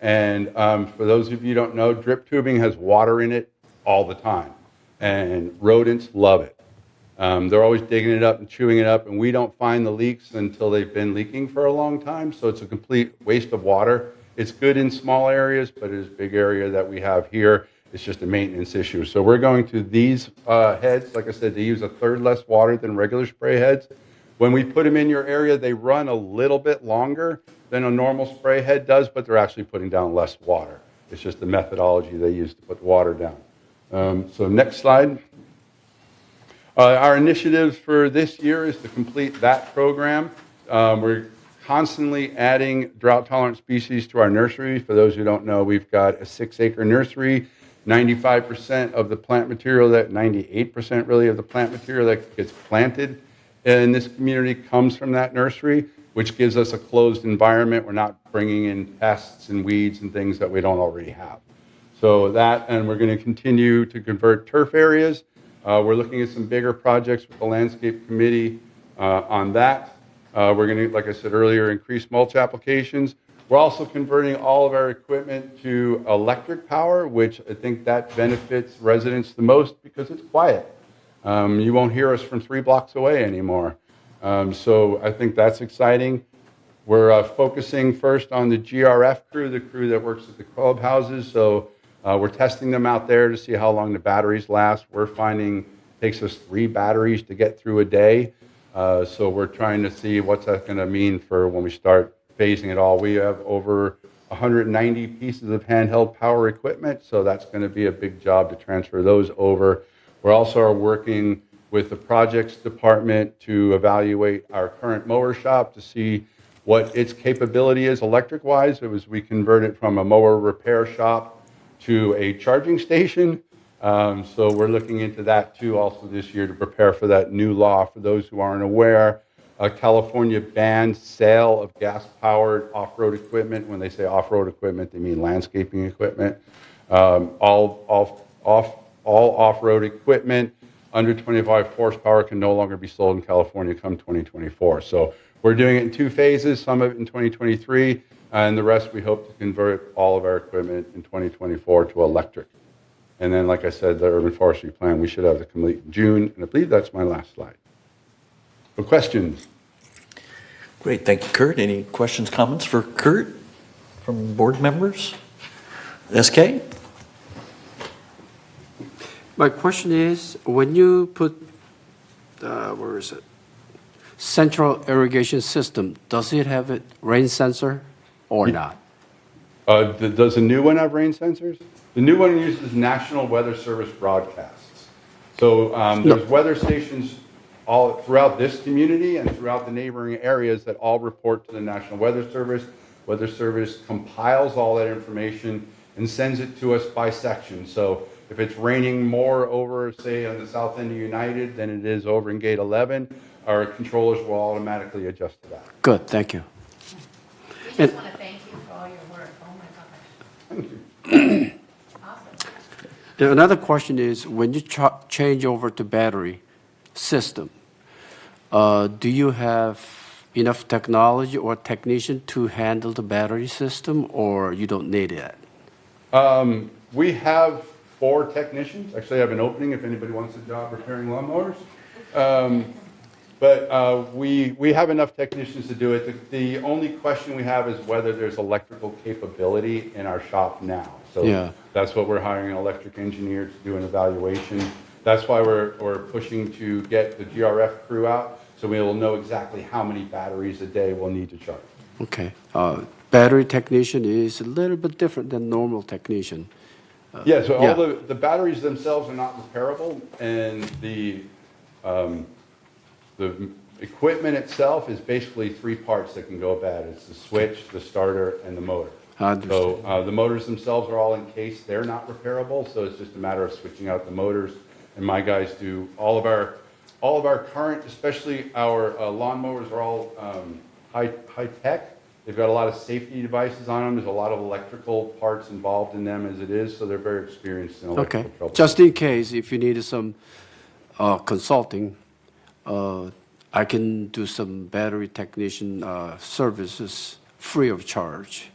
And for those of you who don't know, drip tubing has water in it all the time. And rodents love it. They're always digging it up and chewing it up, and we don't find the leaks until they've been leaking for a long time, so it's a complete waste of water. It's good in small areas, but it is a big area that we have here. It's just a maintenance issue. So we're going to these heads. Like I said, they use a third less water than regular spray heads. When we put them in your area, they run a little bit longer than a normal spray head does, but they're actually putting down less water. It's just the methodology they use to put the water down. So next slide. Our initiatives for this year is to complete that program. We're constantly adding drought-tolerant species to our nursery. For those who don't know, we've got a 6-acre nursery. 95% of the plant material, 98% really of the plant material that gets planted in this community comes from that nursery, which gives us a closed environment. We're not bringing in pests and weeds and things that we don't already have. So that, and we're going to continue to convert turf areas. We're looking at some bigger projects with the landscape committee on that. We're going to, like I said earlier, increase mulch applications. We're also converting all of our equipment to electric power, which I think that benefits residents the most because it's quiet. You won't hear us from 3 blocks away anymore. So I think that's exciting. We're focusing first on the GRF crew, the crew that works at the clubhouses. So we're testing them out there to see how long the batteries last. We're finding it takes us 3 batteries to get through a day. So we're trying to see what's that going to mean for when we start phasing it all. We have over 190 pieces of handheld power equipment, so that's going to be a big job to transfer those over. We're also working with the projects department to evaluate our current mower shop to see what its capability is electric-wise. We converted from a mower repair shop to a charging station. So we're looking into that too also this year to prepare for that new law. For those who aren't aware, California banned sale of gas-powered off-road equipment. When they say off-road equipment, they mean landscaping equipment. All off-road equipment under 25 horsepower can no longer be sold in California come 2024. So we're doing it in 2 phases, some of it in 2023, and the rest we hope to convert all of our equipment in 2024 to electric. And then, like I said, the urban forestry plan, we should have it complete in June, and I believe that's my last slide. So questions? Great, thank you, Kurt. Any questions, comments for Kurt from board members? SK? My question is, when you put, where is it? Central irrigation system, does it have a rain sensor or not? Does the new one have rain sensors? The new one uses National Weather Service broadcasts. So there's weather stations all throughout this community and throughout the neighboring areas that all report to the National Weather Service. Weather Service compiles all that information and sends it to us by section. So if it's raining more over, say, on the south end of United than it is over in Gate 11, our controllers will automatically adjust to that. Good, thank you. We just want to thank you for all your work. Oh, my gosh. Thank you. Awesome. Another question is, when you change over to battery system, do you have enough technology or technician to handle the battery system, or you don't need it? We have 4 technicians. Actually, I have an opening if anybody wants a job repairing lawnmowers. But we have enough technicians to do it. The only question we have is whether there's electrical capability in our shop now. So Yeah. that's what we're hiring an electric engineer to do an evaluation. That's why we're pushing to get the GRF crew out, so we will know exactly how many batteries a day we'll need to charge. Okay. Battery technician is a little bit different than normal technician. Yeah, so yeah. all the batteries themselves are not repairable, and the equipment itself is basically 3 parts that can go bad. It's the switch, the starter, and the motor. I understand. So the motors themselves are all encased. They're not repairable, so it's just a matter of switching out the motors. And my guys do all of our current, especially our lawnmowers are all high tech. They've got a lot of safety devices on them. There's a lot of electrical parts involved in them as it is, so they're very experienced in electrical Okay. trouble. Just in case, if you need some consulting, I can do some battery technician services free of charge.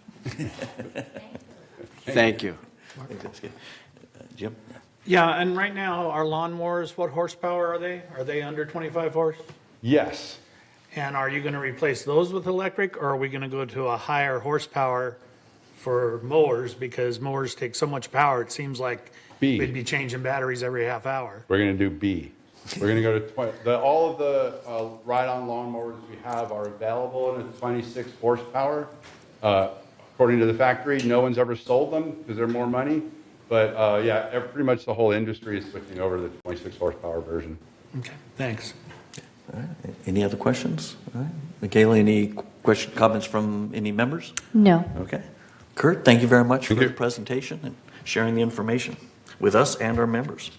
Thank you. I think that's good. Jim? Yeah, and right now, our lawnmowers, what horsepower are they? Are they under 25 horse? Yes. And are you going to replace those with electric, or are we going to go to a higher horsepower for mowers? Because mowers take so much power, it seems like B. we'd be changing batteries every half hour. We're going to do B. We're going to go to 20. All of the ride-on lawnmowers we have are available in a 26 horsepower. According to the factory, no one's ever sold them because they're more money. But yeah, pretty much the whole industry is switching over to the 26 horsepower version. Okay, thanks. All right. Any other questions? All right. Michaela, any comments from any members? No. Okay. Kurt, thank you very much for the presentation and sharing the information with us and our members.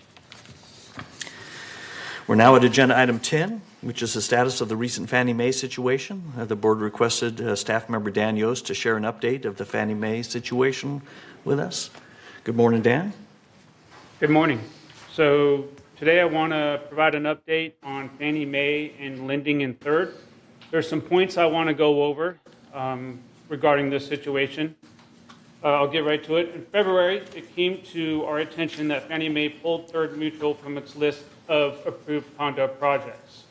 We're now at agenda item 10, which is the status of the recent Fannie Mae situation. The board requested staff member Dan Yost to share an update of the Fannie Mae situation with us. Good morning, Dan. Good morning. So today I want to provide an update on Fannie Mae and lending in Third. There's some points I want to go over regarding this situation. I'll get right to it. In February, it came to our attention that Fannie Mae pulled Third Mutual from its list of approved condo projects.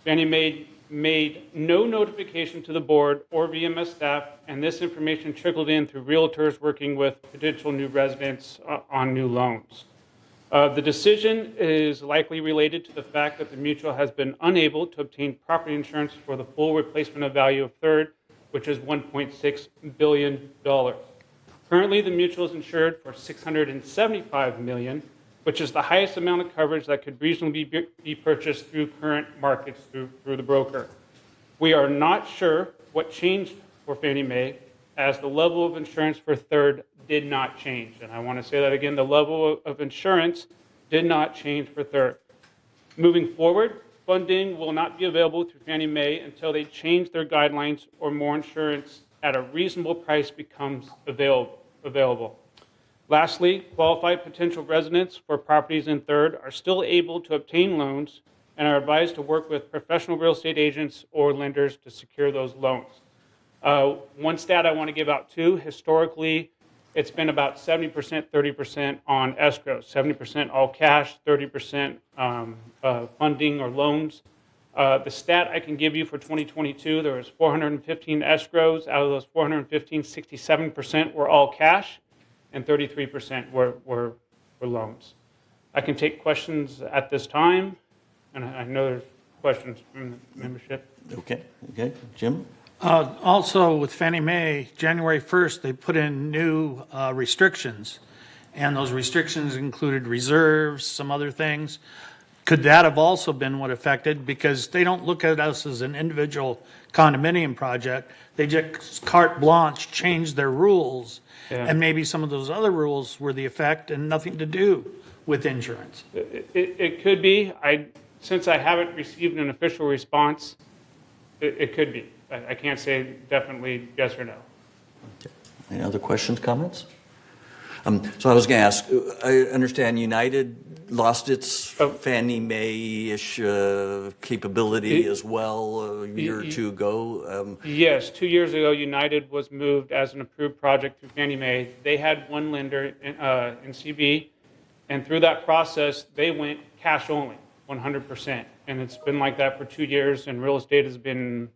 Fannie Mae made no notification to the board or VMS staff, and this information trickled in through realtors working with potential new residents on new loans. The decision is likely related to the fact that the mutual has been unable to obtain property insurance for the full replacement of value of Third, which is $1.6 billion. Currently, the mutual is insured for $675 million, which is the highest amount of coverage that could reasonably be purchased through current markets through the broker. We are not sure what changed for Fannie Mae, as the level of insurance for Third did not change. And I want to say that again, the level of insurance did not change for Third. Moving forward, funding will not be available through Fannie Mae until they change their guidelines or more insurance at a reasonable price becomes available. Lastly, qualified potential residents for properties in Third are still able to obtain loans and are advised to work with professional real estate agents or lenders to secure those loans. One stat I want to give out too, historically, it's been about 70%, 30% on escrow, 70% all cash, 30% funding or loans. The stat I can give you for 2022, there was 415 escrows. Out of those 415, 67% were all cash, and 33% were loans. I can take questions at this time, and I know there's questions from the membership. Okay. Jim? Also, with Fannie Mae, January 1st, they put in new restrictions, and those restrictions included reserves, some other things. Could that have also been what affected? Because they don't look at us as an individual condominium project. They just carte blanche changed their rules, and maybe some of those other rules were the effect and nothing to do with insurance. It could be. Since I haven't received an official response, it could be. I can't say definitely yes or no. Okay. Any other questions, comments? So I was going to ask, I understand United lost its Fannie Mae-ish capability as well a year or two ago. Yes, 2 years ago, United was moved as an approved project through Fannie Mae. They had one lender in CB, And through that process, they went cash only, 100%. And it's been like that for 2 years, and real estate has been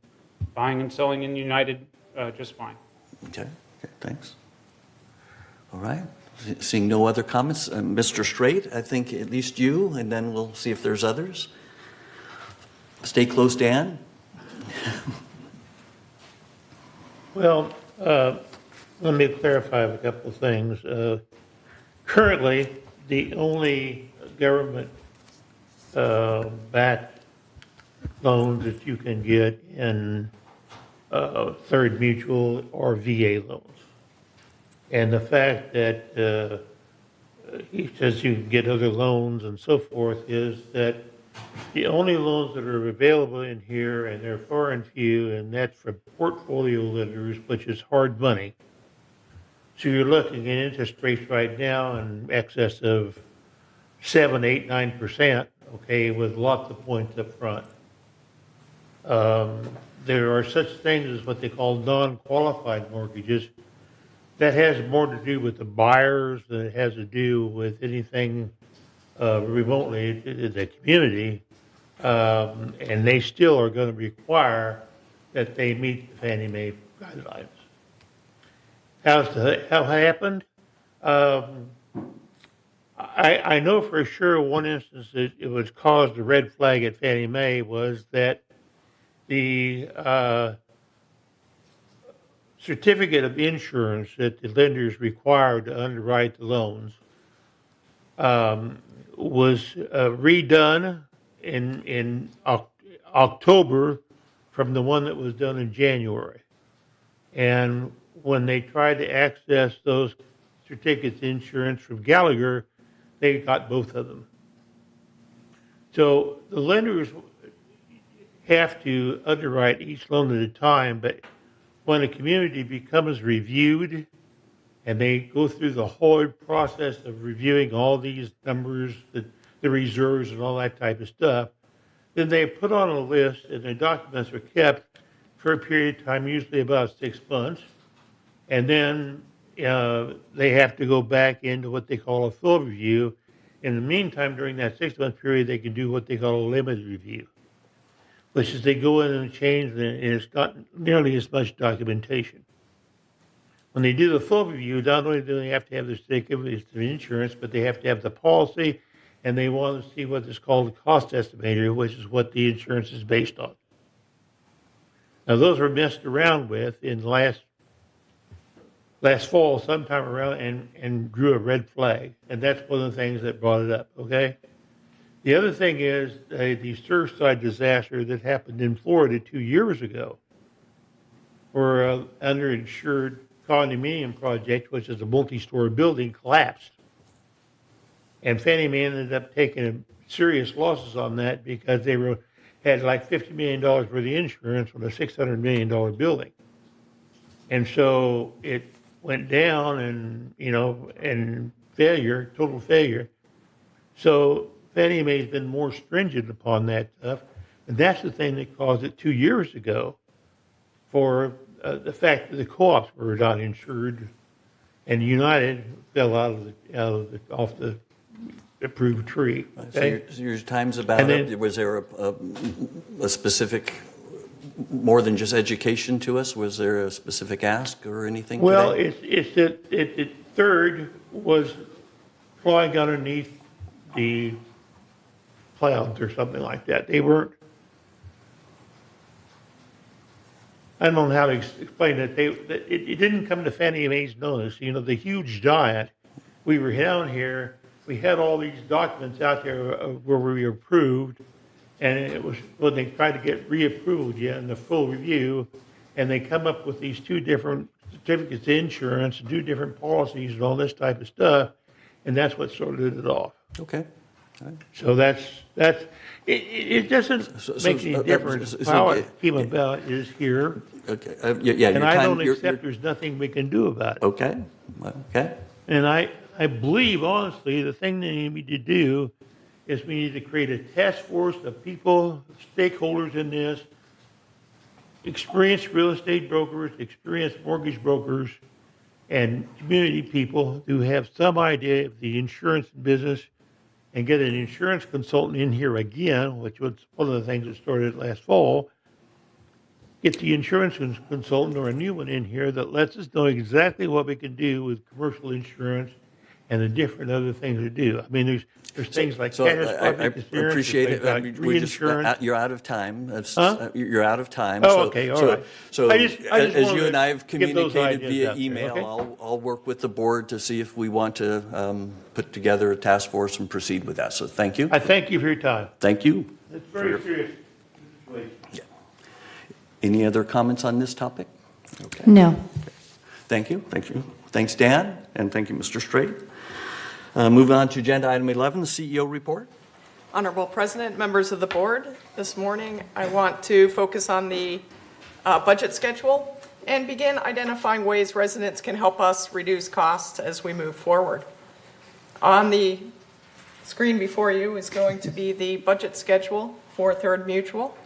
buying and selling in United just fine. Okay, thanks. All right. Seeing no other comments, Mr. Straight, I think at least you, and then we'll see if there's others. Stay close, Dan. Well, let me clarify a couple of things. Currently, the only government backed loans that you can get in Third Mutual are VA loans. And the fact that he says you can get other loans and so forth is that the only loans that are available in here, and they're far and few, and that's for portfolio lenders, which is hard money. So you're looking at interest rates right now in excess of 7, 8, 9%, okay, with lots of points up front. There are such things as what they call non-qualified mortgages. That has more to do with the buyers than it has to do with anything remotely the community, and they still are going to require that they meet the Fannie Mae guidelines. How it happened? I know for sure one instance that it was caused a red flag at Fannie Mae was that the certificate of insurance that the lenders required to underwrite the loans was redone in October from the one that was done in January. And when they tried to access those certificates of insurance from Gallagher, they got both of them. So the lenders have to underwrite each loan at a time, but when a community becomes reviewed and they go through the whole process of reviewing all these numbers, the reserves and all that type of stuff, then they put on a list and the documents are kept for a period of time, usually about 6 months. And then they have to go back into what they call a full review. In the meantime, during that 6-month period, they can do what they call a limited review, which is they go in and change, and it's not nearly as much documentation. When they do the full review, not only do they have to have the certificate of insurance, but they have to have the policy, and they want to see what is called a cost estimator, which is what the insurance is based on. Now, those were messed around with in last fall, sometime around, and drew a red flag, and that's one of the things that brought it up, okay? The other thing is the Surfside disaster that happened in Florida 2 years ago, where an underinsured condominium project, which is a multi-story building, collapsed. And Fannie Mae ended up taking serious losses on that because they had like $50 million worth of insurance on a $600 million building. And so it went down and failure, total failure. So Fannie Mae's been more stringent upon that stuff, and that's the thing that caused it 2 years ago for the fact that the co-ops were not insured, and United fell off the approved tree. Okay? So your time's about up. Was there a specific, more than just education to us? Was there a specific ask or anything? Well, today? it's that Third was flying underneath the clouds or something like that. They weren't, I don't know how to explain it. It didn't come to Fannie Mae's notice. You know, the huge giant, we were down here, we had all these documents out there where we were approved, and it was when they tried to get reapproved, in the full review, and they come up with these two different certificates of insurance, 2 different policies and all this type of stuff, and that's what started it off. Okay. So it doesn't make any difference. How it came about is here. Okay. Yeah. And I don't accept there's nothing we can do about it. Okay. Okay. And I believe, honestly, the thing that we need to do is we need to create a task force of people, stakeholders in this, experienced real estate brokers, experienced mortgage brokers, and community people who have some idea of the insurance business and get an insurance consultant in here again, which was one of the things that started last fall, get the insurance consultant or a new one in here that lets us know exactly what we can do with commercial insurance and the different other things we do. I mean, there's things like So I catastrophic insurance, appreciate there's it. things I like mean, we just, reinsurance. you're out of time. That's- Huh? You're out of time. Oh, So- okay, all so- right. So I just as wanted you and to I have get those communicated ideas via out there, email, okay? I'll work with the board to see if we want to put together a task force and proceed with that. So thank you. I thank you for your time. Thank you. It's very serious. Any other comments on this topic? Okay. No. Thank you. Thank you. Thanks, Dan, and thank you, Mr. Straight. Moving on to agenda item 11, the CEO report. Honorable President, members of the board, this morning I want to focus on the budget schedule and begin identifying ways residents can help us reduce costs as we move forward. On the screen before you is going to be the budget schedule for Third Mutual.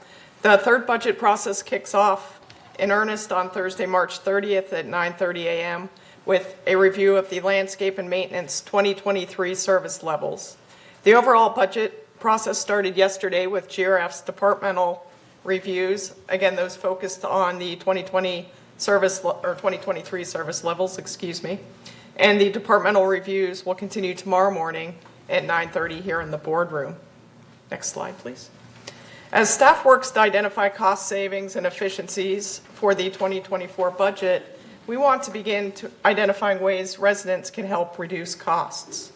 The third budget process kicks off in earnest on Thursday, March 30th at 9:30 a.m. with a review of the landscape and maintenance 2023 service levels. The overall budget process started yesterday with GRF's departmental reviews. Again, those focused on the 2023 service levels, And the departmental reviews will continue tomorrow morning at 9:30 here in the boardroom. Next slide, please. As staff works to identify cost savings and efficiencies for the 2024 budget, we want to begin to identifying ways residents can help reduce costs.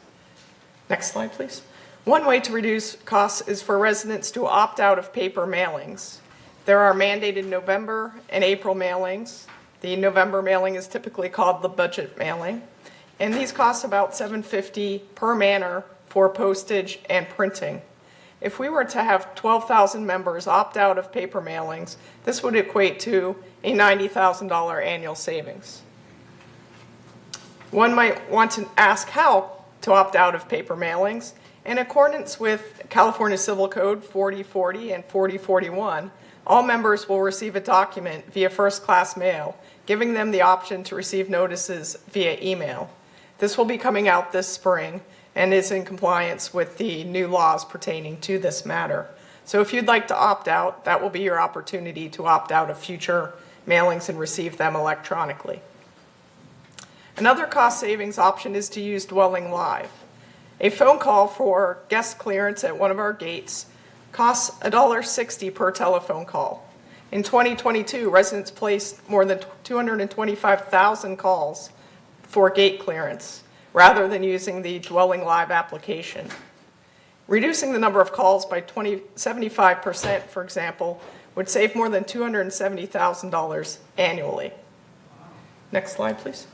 Next slide, please. One way to reduce costs is for residents to opt out of paper mailings. There are mandated November and April mailings. The November mailing is typically called the budget mailing, and these cost about $7.50 per manner for postage and printing. If we were to have 12,000 members opt out of paper mailings, this would equate to a $90,000 annual savings. One might want to ask how to opt out of paper mailings. In accordance with California Civil Code 4040 and 4041, all members will receive a document via first-class mail, giving them the option to receive notices via email. This will be coming out this spring and is in compliance with the new laws pertaining to this matter. So if you'd like to opt out, that will be your opportunity to opt out of future mailings and receive them electronically. Another cost savings option is to use Dwelling Live. A phone call for guest clearance at one of our gates costs $1.60 per telephone call. In 2022, residents placed more than 225,000 calls for gate clearance, rather than using the Dwelling Live application. Reducing the number of calls by 75%, for example, would save more than $270,000 annually. Next slide, please.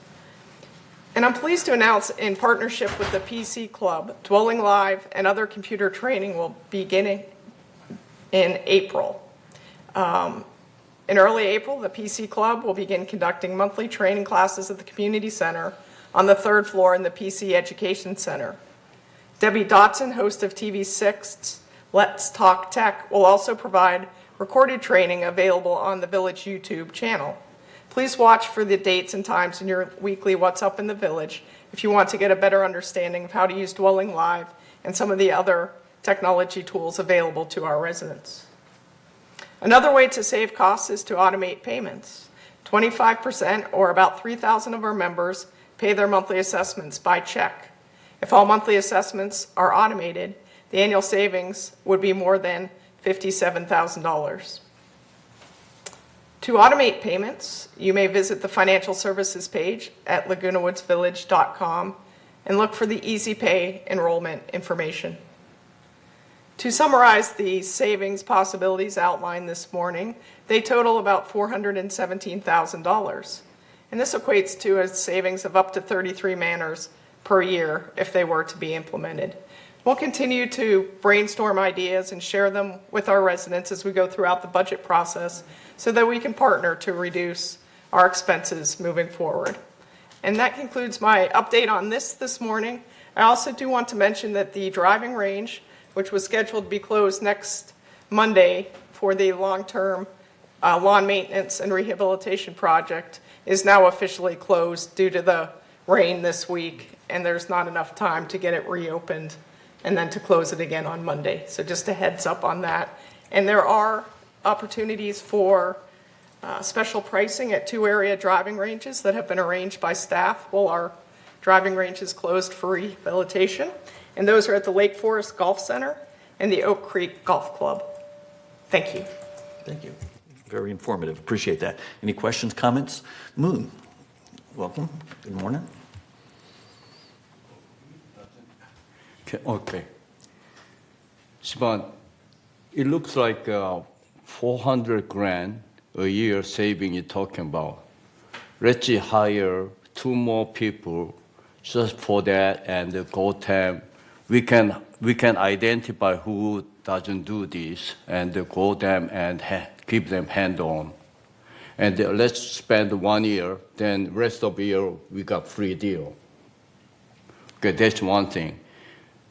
And I'm pleased to announce, in partnership with the PC Club, Dwelling Live and other computer training will be beginning in April. In early April, the PC Club will begin conducting monthly training classes at the community center on the third floor in the PC Education Center. Debbie Dotson, host of TV6's Let's Talk Tech, will also provide recorded training available on the Village YouTube channel. Please watch for the dates and times in your weekly What's Up in the Village if you want to get a better understanding of how to use Dwelling Live and some of the other technology tools available to our residents. Another way to save costs is to automate payments. 25%, or about 3,000 of our members, pay their monthly assessments by check. If all monthly assessments are automated, the annual savings would be more than $57,000. To automate payments, you may visit the financial services page at lagunawoodsvillage.com and look for the Easy Pay enrollment information. To summarize the savings possibilities outlined this morning, they total about $417,000. And this equates to a savings of up to 33 manners per year if they were to be implemented. We'll continue to brainstorm ideas and share them with our residents as we go throughout the budget process so that we can partner to reduce our expenses moving forward. And that concludes my update on this morning. I also do want to mention that the driving range, which was scheduled to be closed next Monday for the long-term lawn maintenance and rehabilitation project, is now officially closed due to the rain this week, and there's not enough time to get it reopened and then to close it again on Monday. So just a heads up on that. And there are opportunities for special pricing at 2 area driving ranges that have been arranged by staff while our driving range is closed for rehabilitation. And those are at the Lake Forest Golf Center and the Oak Creek Golf Club. Thank you. Thank you. Very informative. Appreciate that. Any questions, comments? Moon, welcome. Good morning. Okay. Sivan, it looks like 400 grand a year saving you're talking about. Let's hire 2 more people just for that, and the GoTam, we can identify who doesn't do this and go them and keep them hand-on. And let's spend 1 year, then rest of the year we got free deal. Okay, that's one thing.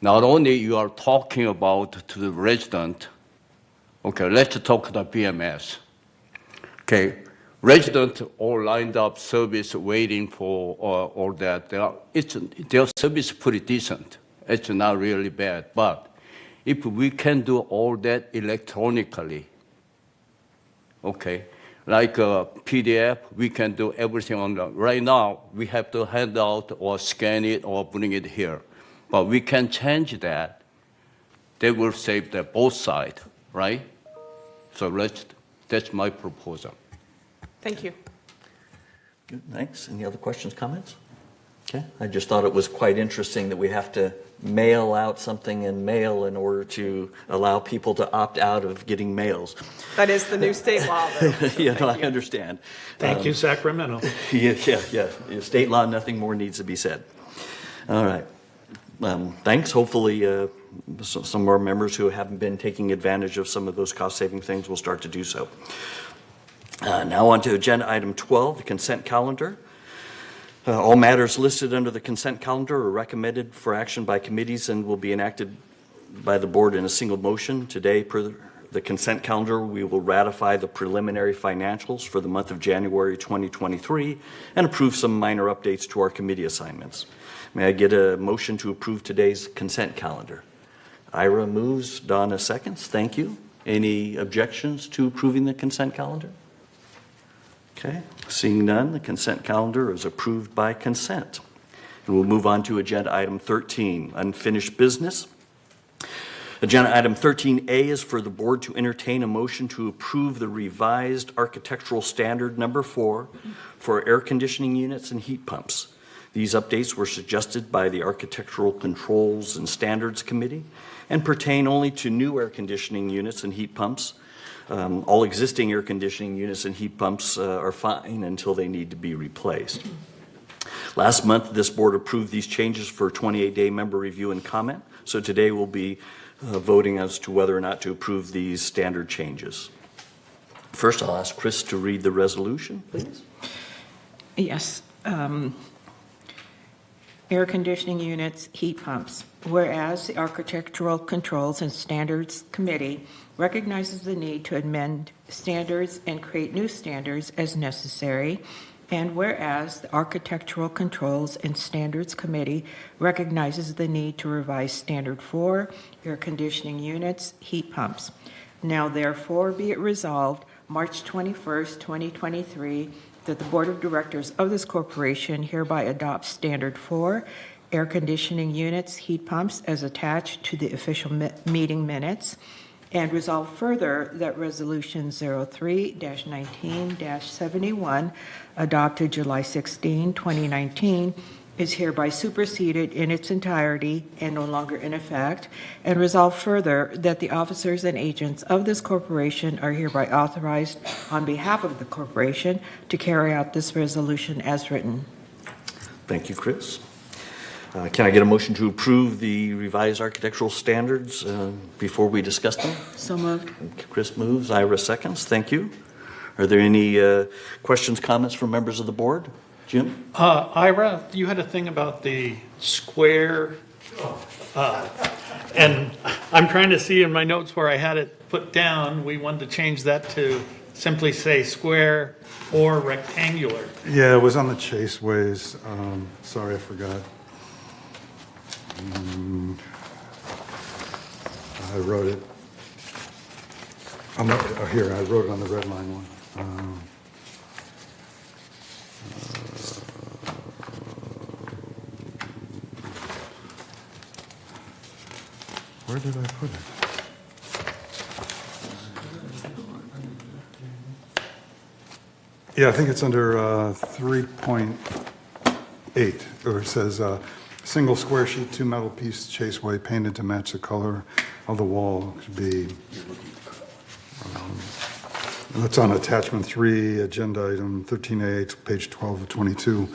Not only you are talking about to the resident, okay, let's talk to the BMS. Okay, residents all lined up service waiting for all that. Their service is pretty decent. It's not really bad, but if we can do all that electronically, okay, like a PDF, we can do everything on the, right now, we have to hand out or scan it or bring it here. But we can change that. They will save both sides, right? So that's my proposal. Thank you. Good, thanks. Any other questions, comments? Okay, I just thought it was quite interesting that we have to mail out something in mail in order to allow people to opt out of getting mails. That is the new state law, though. Yeah, no, I understand. Thank you, Sacramento. Yeah. State law, nothing more needs to be said. All right. Thanks. Hopefully, some of our members who haven't been taking advantage of some of those cost-saving things will start to do so. Now on to agenda item 12, the consent calendar. All matters listed under the consent calendar are recommended for action by committees and will be enacted by the board in a single motion. Today, per the consent calendar, we will ratify the preliminary financials for the month of January 2023 and approve some minor updates to our committee assignments. May I get a motion to approve today's consent calendar? Ira moves, Donna seconds. Thank you. Any objections to approving the consent calendar? Okay, seeing none, the consent calendar is approved by consent. And we'll move on to agenda item 13, unfinished business. Agenda item 13A is for the board to entertain a motion to approve the revised architectural standard number 4 for air conditioning units and heat pumps. These updates were suggested by the Architectural Controls and Standards Committee and pertain only to new air conditioning units and heat pumps. All existing air conditioning units and heat pumps are fine until they need to be replaced. Last month, this board approved these changes for 28-day member review and comment. So today we'll be voting as to whether or not to approve these standard changes. First, I'll ask Chris to read the resolution, please. Yes. Air conditioning units, heat pumps. Whereas the Architectural Controls and Standards Committee recognizes the need to amend standards and create new standards as necessary, and whereas the Architectural Controls and Standards Committee recognizes the need to revise Standard 4, air conditioning units, heat pumps. Now therefore be it resolved, March 21st, 2023, that the Board of Directors of this corporation hereby adopts Standard 4, air conditioning units, heat pumps, as attached to the official meeting minutes, and resolve further that Resolution 03-19-71, adopted July 16, 2019, is hereby superseded in its entirety and no longer in effect, and resolve further that the officers and agents of this corporation are hereby authorized on behalf of the corporation to carry out this resolution as written. Thank you, Chris. Can I get a motion to approve the revised architectural standards before we discuss them? So moved. Chris moves, Ira seconds. Thank you. Are there any questions, comments from members of the board? Jim? Ira, you had a thing about the square, and I'm trying to see in my notes where I had it put down. We wanted to change that to simply say square or rectangular. Yeah, it was on the Chaseways. Sorry, I forgot. I wrote it. Here, I wrote it on the red line one. Where did I put it? Yeah, I think it's under 3.8, or it says, single square sheet, 2 metal piece Chaseway painted to match the color of the wall. Should be, that's on attachment 3, agenda item 13A, it's page 12 of 22.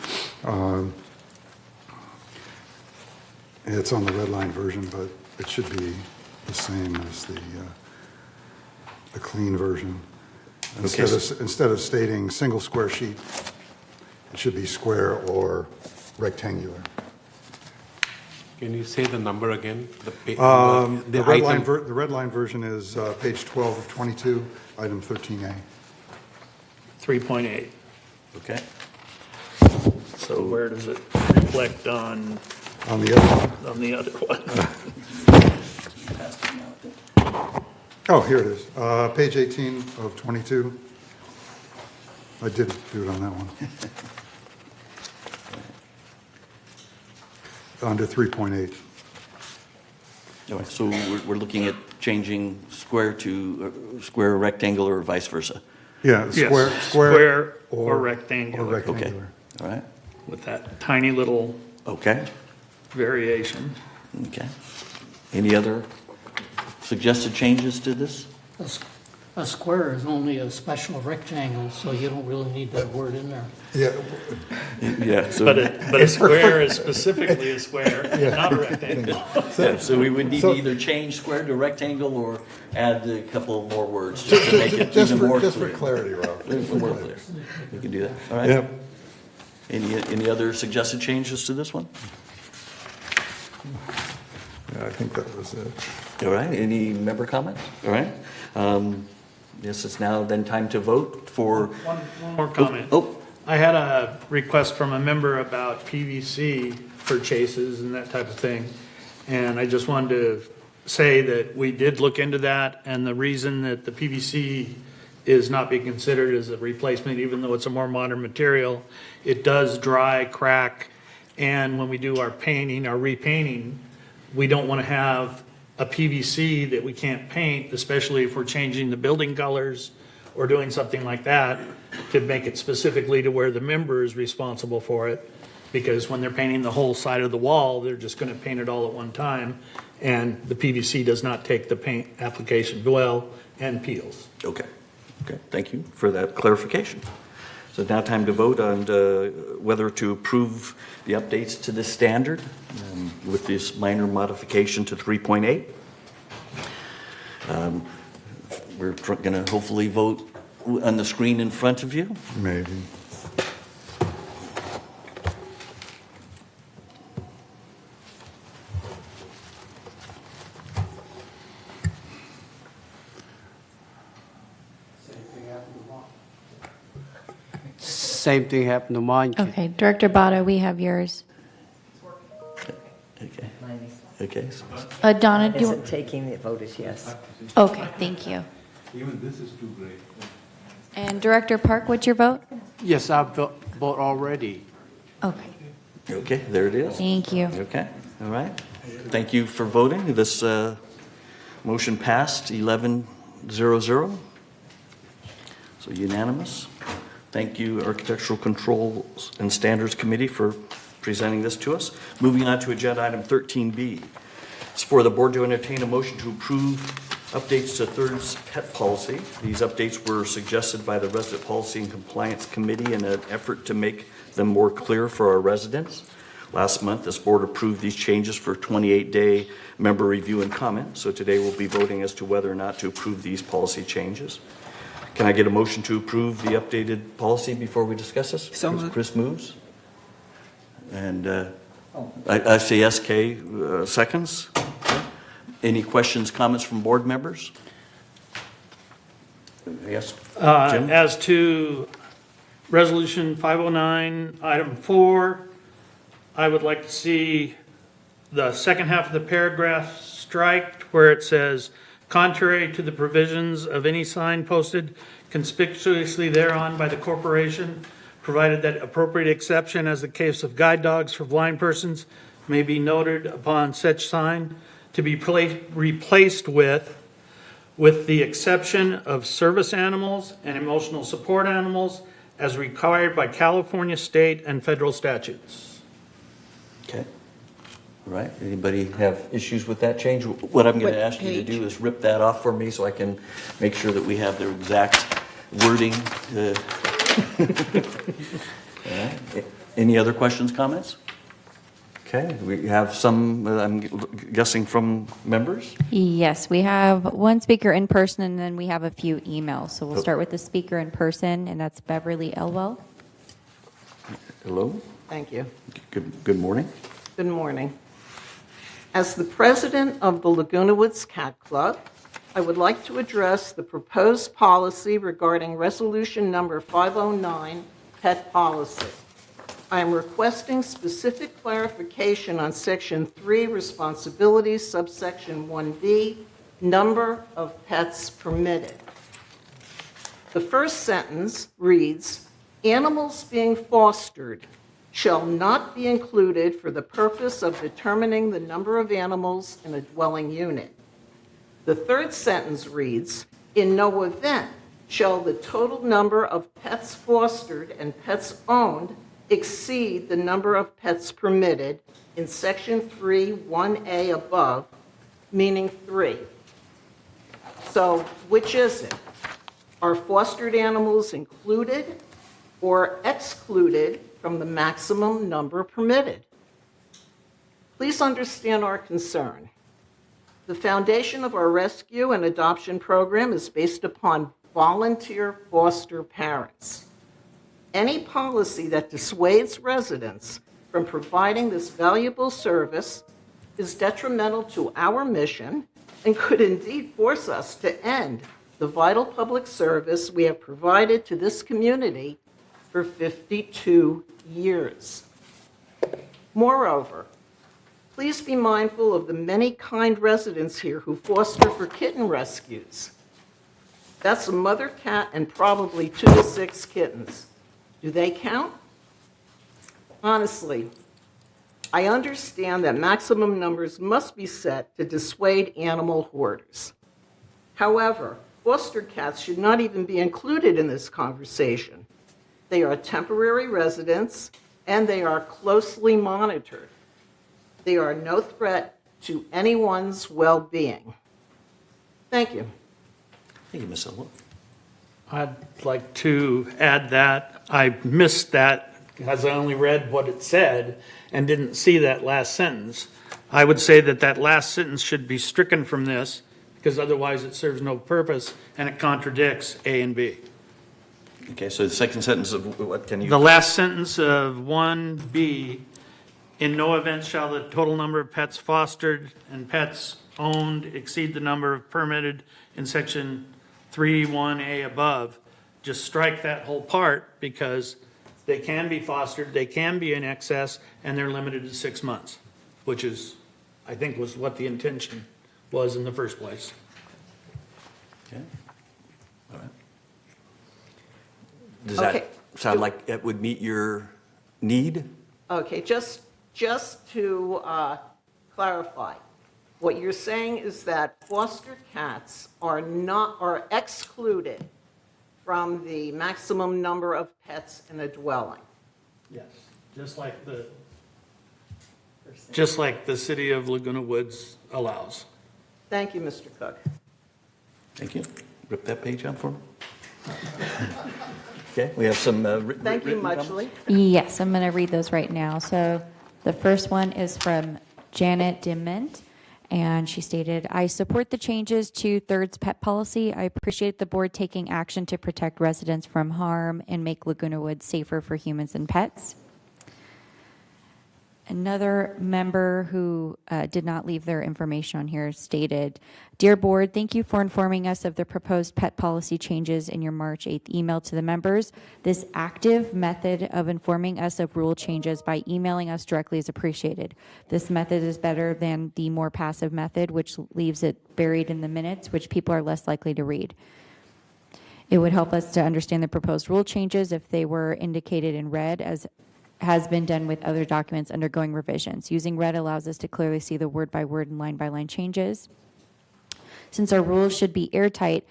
It's on the red line version, but it should be the same as the clean version. Instead of stating single square sheet, it should be square or rectangular. Can you say the number again? The red line item? the red line version is page 12 of 22, item 13A. 3.8. Okay. So where does it reflect on On the other one. the other one? Oh, here it is. Page 18 of 22. I did do it on that one. Under 3.8. All right, so we're looking at changing square to square, rectangular, or vice versa. Yeah, Yes, square or rectangular. Or rectangular. Okay, all right, With that tiny little okay, variation. okay. Any other suggested changes to this? A square is only a special rectangle, so you don't really need that word in there. Yeah, Yeah, so. But a square is specifically a square, not a rectangle. Yeah, so we would need to either change square to rectangle or add a couple more words just to make it even more clear. just for clarity, Rob. More clear. We can do that, all right? Yep. Any other suggested changes to this one? Yeah, I think that was it. All right, any member comments? All right. Yes, it's now then time to vote for. One more comment. Oh, I had a request from a member about PVC for chases and that type of thing. And I just wanted to say that we did look into that, and the reason that the PVC is not being considered as a replacement, even though it's a more modern material, it does dry, crack, and when we do our painting, our repainting, we don't want to have a PVC that we can't paint, especially if we're changing the building colors or doing something like that, to make it specifically to where the member is responsible for it. Because when they're painting the whole side of the wall, they're just going to paint it all at one time, and the PVC does not take the paint application well and peels. okay. Okay, thank you for that clarification. So now time to vote on whether to approve the updates to this standard with this minor modification to 3.8. We're going to hopefully vote on the screen in front of you. Maybe. Same thing happened to mine. Okay, Director Bada, we have yours. Okay. Okay. So Donna, do you? Isn't taking the vote is yes. Okay, thank you. Even this is too great. And Director Park, what's your vote? Yes, I vote already. Okay, okay, there it is. thank you. Okay, all right. Thank you for voting. This motion passed 11-0-0. So unanimous. Thank you, Architectural Controls and Standards Committee, for presenting this to us. Moving on to agenda item 13B. It's for the board to entertain a motion to approve updates to Third's pet policy. These updates were suggested by the Resident Policy and Compliance Committee in an effort to make them more clear for our residents. Last month, this board approved these changes for 28-day member review and comment. So today we'll be voting as to whether or not to approve these policy changes. Can I get a motion to approve the updated policy before we discuss this? So moved. Chris moves. And I say SK seconds. Any questions, comments from board members? Yes, Uh, Jim? As to Resolution 509, Item 4, I would like to see the second half of the paragraph striked where it says, contrary to the provisions of any sign posted conspicuously thereon by the corporation, provided that appropriate exception as the case of guide dogs for blind persons may be noted upon such sign to be replaced with the exception of service animals and emotional support animals as required by California state and federal statutes. Okay. All right, anybody have issues with that change? What I'm going to ask you to do is rip that off for me so I can make sure that we have the exact wording. All right. Any other questions, comments? Okay, we have some, I'm guessing from members? Yes, we have one speaker in person, and then we have a few emails. So we'll start with the speaker in person, and that's Beverly Elwell. Hello? Thank you. Good morning. Good morning. As the president of the Laguna Woods Cat Club, I would like to address the proposed policy regarding resolution number 509, pet policy. I am requesting specific clarification on section 3, responsibilities, subsection 1B, number of pets permitted. The first sentence reads, animals being fostered shall not be included for the purpose of determining the number of animals in a dwelling unit. The third sentence reads, in no event shall the total number of pets fostered and pets owned exceed the number of pets permitted in section 3, 1A above, meaning 3. So which is it? Are fostered animals included or excluded from the maximum number permitted? Please understand our concern. The foundation of our rescue and adoption program is based upon volunteer foster parents. Any policy that dissuades residents from providing this valuable service is detrimental to our mission and could indeed force us to end the vital public service we have provided to this community for 52 years. Moreover, please be mindful of the many kind residents here who foster for kitten rescues. That's a mother cat and probably 2 to 6 kittens. Do they count? Honestly, I understand that maximum numbers must be set to dissuade animal hoarders. However, foster cats should not even be included in this conversation. They are temporary residents, and they are closely monitored. They are no threat to anyone's well-being. Thank you. Thank you, Ms. Elwell. I'd like to add that I missed that because I only read what it said and didn't see that last sentence. I would say that that last sentence should be stricken from this because otherwise it serves no purpose and it contradicts A and B. Okay, so the second sentence of what can you? The last sentence of 1B, in no event shall the total number of pets fostered and pets owned exceed the number of permitted in section 3(1)A above. Just strike that whole part because they can be fostered, they can be in excess, and they're limited to 6 months, which is, I think, was what the intention was in the first place. Okay. All right. Does that sound like it would meet your need? Okay, just to clarify, what you're saying is that foster cats are excluded from the maximum number of pets in a dwelling. Yes, just like the city of Laguna Woods allows. Thank you, Mr. Cook. Thank you. Rip that page out for me. Okay, we have some Thank you, written comments? Muchley. Yes, I'm going to read those right now. So the first one is from Janet Diment, and she stated, I support the changes to Third's pet policy. I appreciate the board taking action to protect residents from harm and make Laguna Woods safer for humans and pets. Another member who did not leave their information on here stated, "Dear Board, thank you for informing us of the proposed pet policy changes in your March 8th email to the members. This active method of informing us of rule changes by emailing us directly is appreciated. This method is better than the more passive method, which leaves it buried in the minutes, which people are less likely to read. It would help us to understand the proposed rule changes if they were indicated in red, as has been done with other documents undergoing revisions. Using red allows us to clearly see the word-by-word and line-by-line changes. Since our rules should be airtight,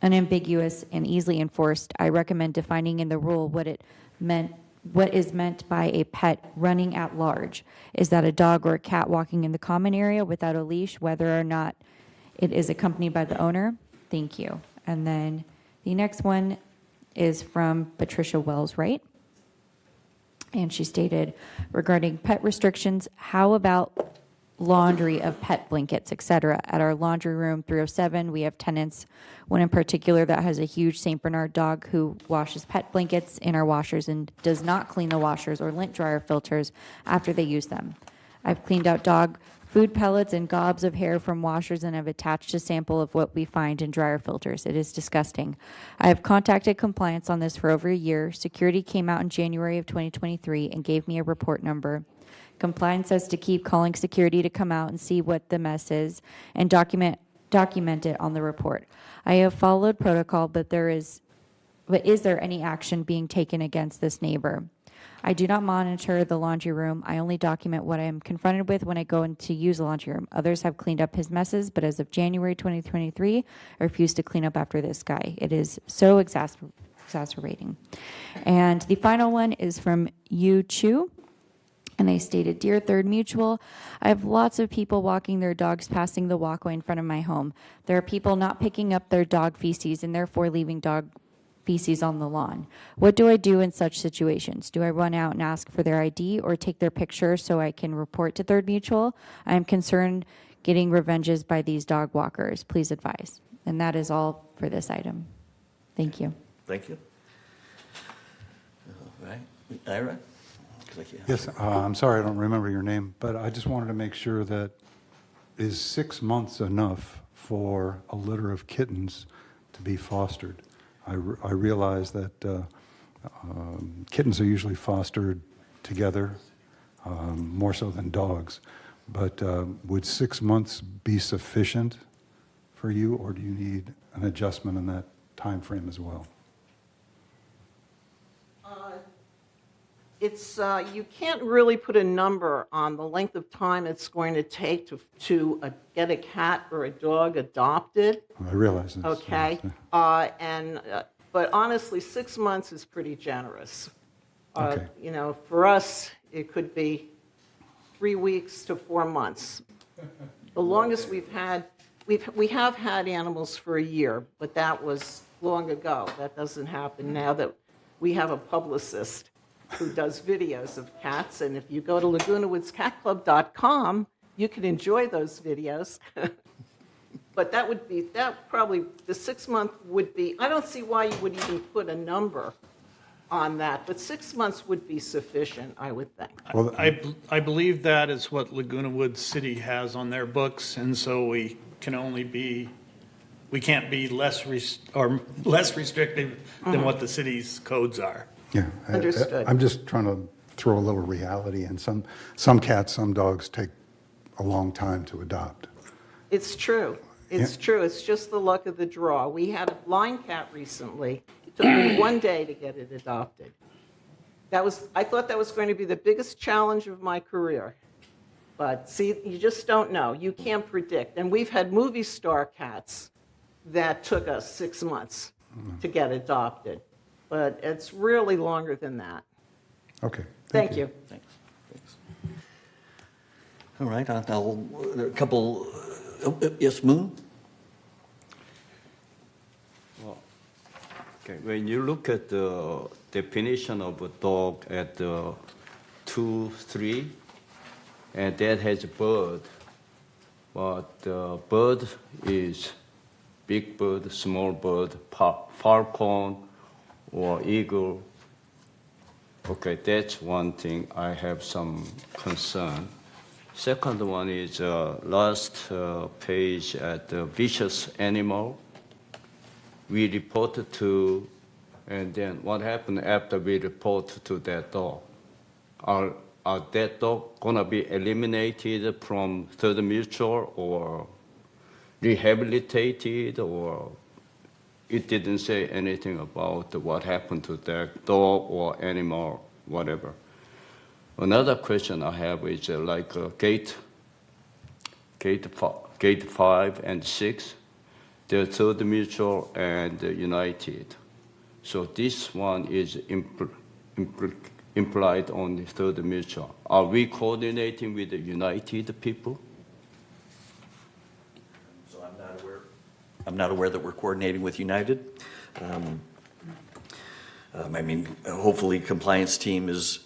unambiguous, and easily enforced, I recommend defining in the rule what is meant by a pet running at large. Is that a dog or a cat walking in the common area without a leash, whether or not it is accompanied by the owner? Thank you." And then the next one is from Patricia Wells Wright. And she stated, regarding pet restrictions, how about laundry of pet blankets, etc.? At our laundry room 307, we have tenants, one in particular that has a huge St. Bernard dog who washes pet blankets in our washers and does not clean the washers or lint dryer filters after they use them. I've cleaned out dog food pellets and gobs of hair from washers and have attached a sample of what we find in dryer filters. It is disgusting. I have contacted compliance on this for over a year. Security came out in January of 2023 and gave me a report number. Compliance says to keep calling security to come out and see what the mess is and document it on the report. I have followed protocol, but is there any action being taken against this neighbor? I do not monitor the laundry room. I only document what I am confronted with when I go in to use the laundry room. Others have cleaned up his messes, but as of January 2023, I refuse to clean up after this guy. It is so exacerbating. And the final one is from Yu Chu. And they stated, "Dear Third Mutual, I have lots of people walking their dogs passing the walkway in front of my home. There are people not picking up their dog feces and therefore leaving dog feces on the lawn. What do I do in such situations? Do I run out and ask for their ID or take their picture so I can report to Third Mutual? I am concerned getting revenges by these dog walkers. Please advise." And that is all for this item. Thank you. Thank you. All right. Ira? Yes, I'm sorry, I don't remember your name, but I just wanted to make sure that is 6 months enough for a litter of kittens to be fostered? I realize that kittens are usually fostered together, more so than dogs, but would 6 months be sufficient for you, or do you need an adjustment in that time frame as well? It's, you can't really put a number on the length of time it's going to take to get a cat or a dog adopted. I realize this. Okay. But honestly, 6 months is pretty generous. Okay. You know, for us, it could be 3 weeks to 4 months. The longest we've had, we have had animals for a year, but that was long ago. That doesn't happen now that we have a publicist who does videos of cats, and if you go to LagunaWoodsCatClub.com, you can enjoy those videos. But that probably, the 6 month would be, I don't see why you would even put a number on that, but 6 months would be sufficient, I would think. Well, I believe that is what Laguna Woods City has on their books, and so we can't be less restrictive than what the city's codes are. Yeah. Understood. I'm just trying to throw a little reality in. Some cats, some dogs take a long time to adopt. It's true. It's true. It's just the luck of the draw. We had a blind cat recently. It took me 1 day to get it adopted. I thought that was going to be the biggest challenge of my career. But see, you just don't know. You can't predict. And we've had movie star cats that took us 6 months to get adopted. But it's really longer than that. Okay. Thank you. Thanks. All right, there are a couple, yes, Moon? Well, okay, when you look at the definition of a dog at 2.3, and that has a bird, but the bird is big bird, small bird, falcon, or eagle. Okay, that's one thing I have some concern. Second one is last page at the vicious animal. We reported to, and then what happened after we report to that dog? Are that dog gonna be eliminated from Third Mutual or rehabilitated, or it didn't say anything about what happened to that dog or animal, whatever. Another question I have is gate 5 and 6, the Third Mutual and United. So this one is implied on the Third Mutual. Are we coordinating with the United people? So I'm not aware that we're coordinating with United. I mean, hopefully compliance team is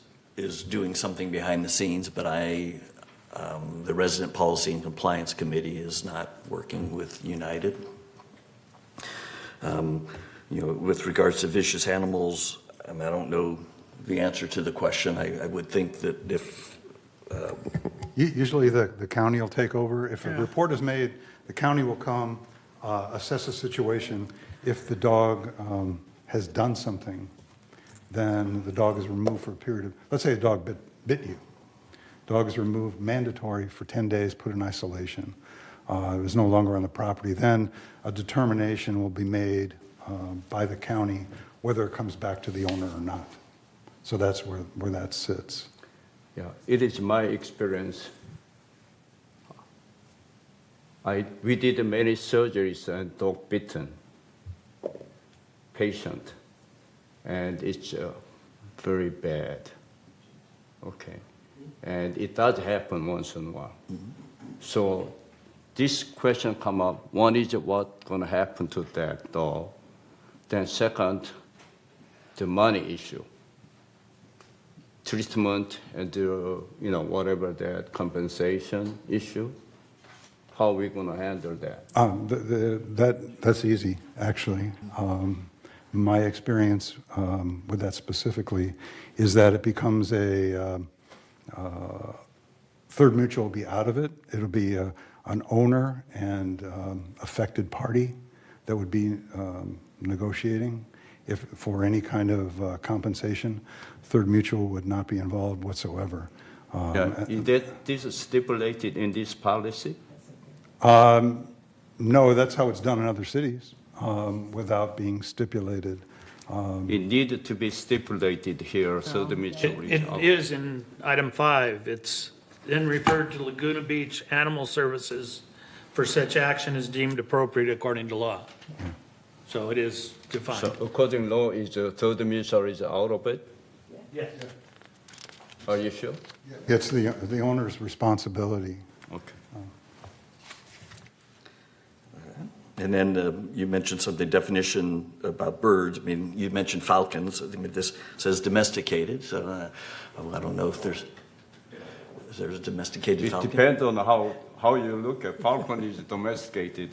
doing something behind the scenes, but the Resident Policy and Compliance Committee is not working with United. With regards to vicious animals, I don't know the answer to the question. I would think that if... Usually the county will take over. If a report is made, the county will come, assess the situation. If the dog has done something, then the dog is removed for a period of, let's say a dog bit you. Dog is removed mandatory for 10 days, put in isolation. It was no longer on the property. Then a determination will be made by the county whether it comes back to the owner or not. So that's where that sits. Yeah, it is my experience. We did many surgeries on dog bitten patient, and it's very bad. Okay, and it does happen once in a while. So this question come up. One is what's going to happen to that dog. Then second, the money issue. Treatment and whatever that compensation issue. How are we going to handle that? That's easy, actually. My experience with that specifically is that it becomes a Third Mutual will be out of it. It'll be an owner and affected party that would be negotiating if for any kind of compensation. Third Mutual would not be involved whatsoever. Is this stipulated in this policy? No, that's how it's done in other cities without being stipulated. It needed to be stipulated here, so the mutual It is in item 5. It's then referred to Laguna Beach Animal Services for such action as deemed appropriate according to law. So it is defined. So according to law, is the Third Mutual is out of it? Yes. Are you sure? It's the owner's responsibility. Okay. And then you mentioned something, definition about birds. I mean, you mentioned falcons. I mean, this says domesticated, so I don't know if there's a domesticated falcon. It depends on how you look at falcon is domesticated.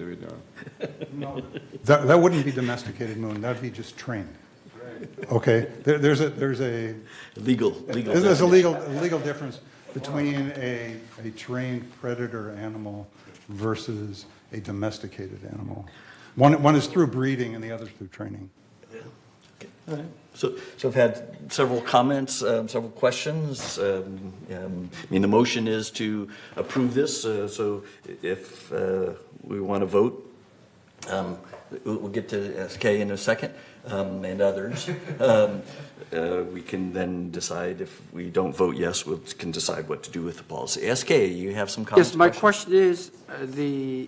No, that wouldn't be domesticated, Moon. That'd be just trained. Okay, there's a legal difference between a trained predator animal versus a domesticated animal. One is through breeding and the other is through training. Okay. All right. So I've had several comments, several questions. I mean, the motion is to approve this. So if we want to vote, we'll get to SK in a second, and others. We can then decide if we don't vote yes, we can decide what to do with the policy. SK, you have some comments? Yes, my question is,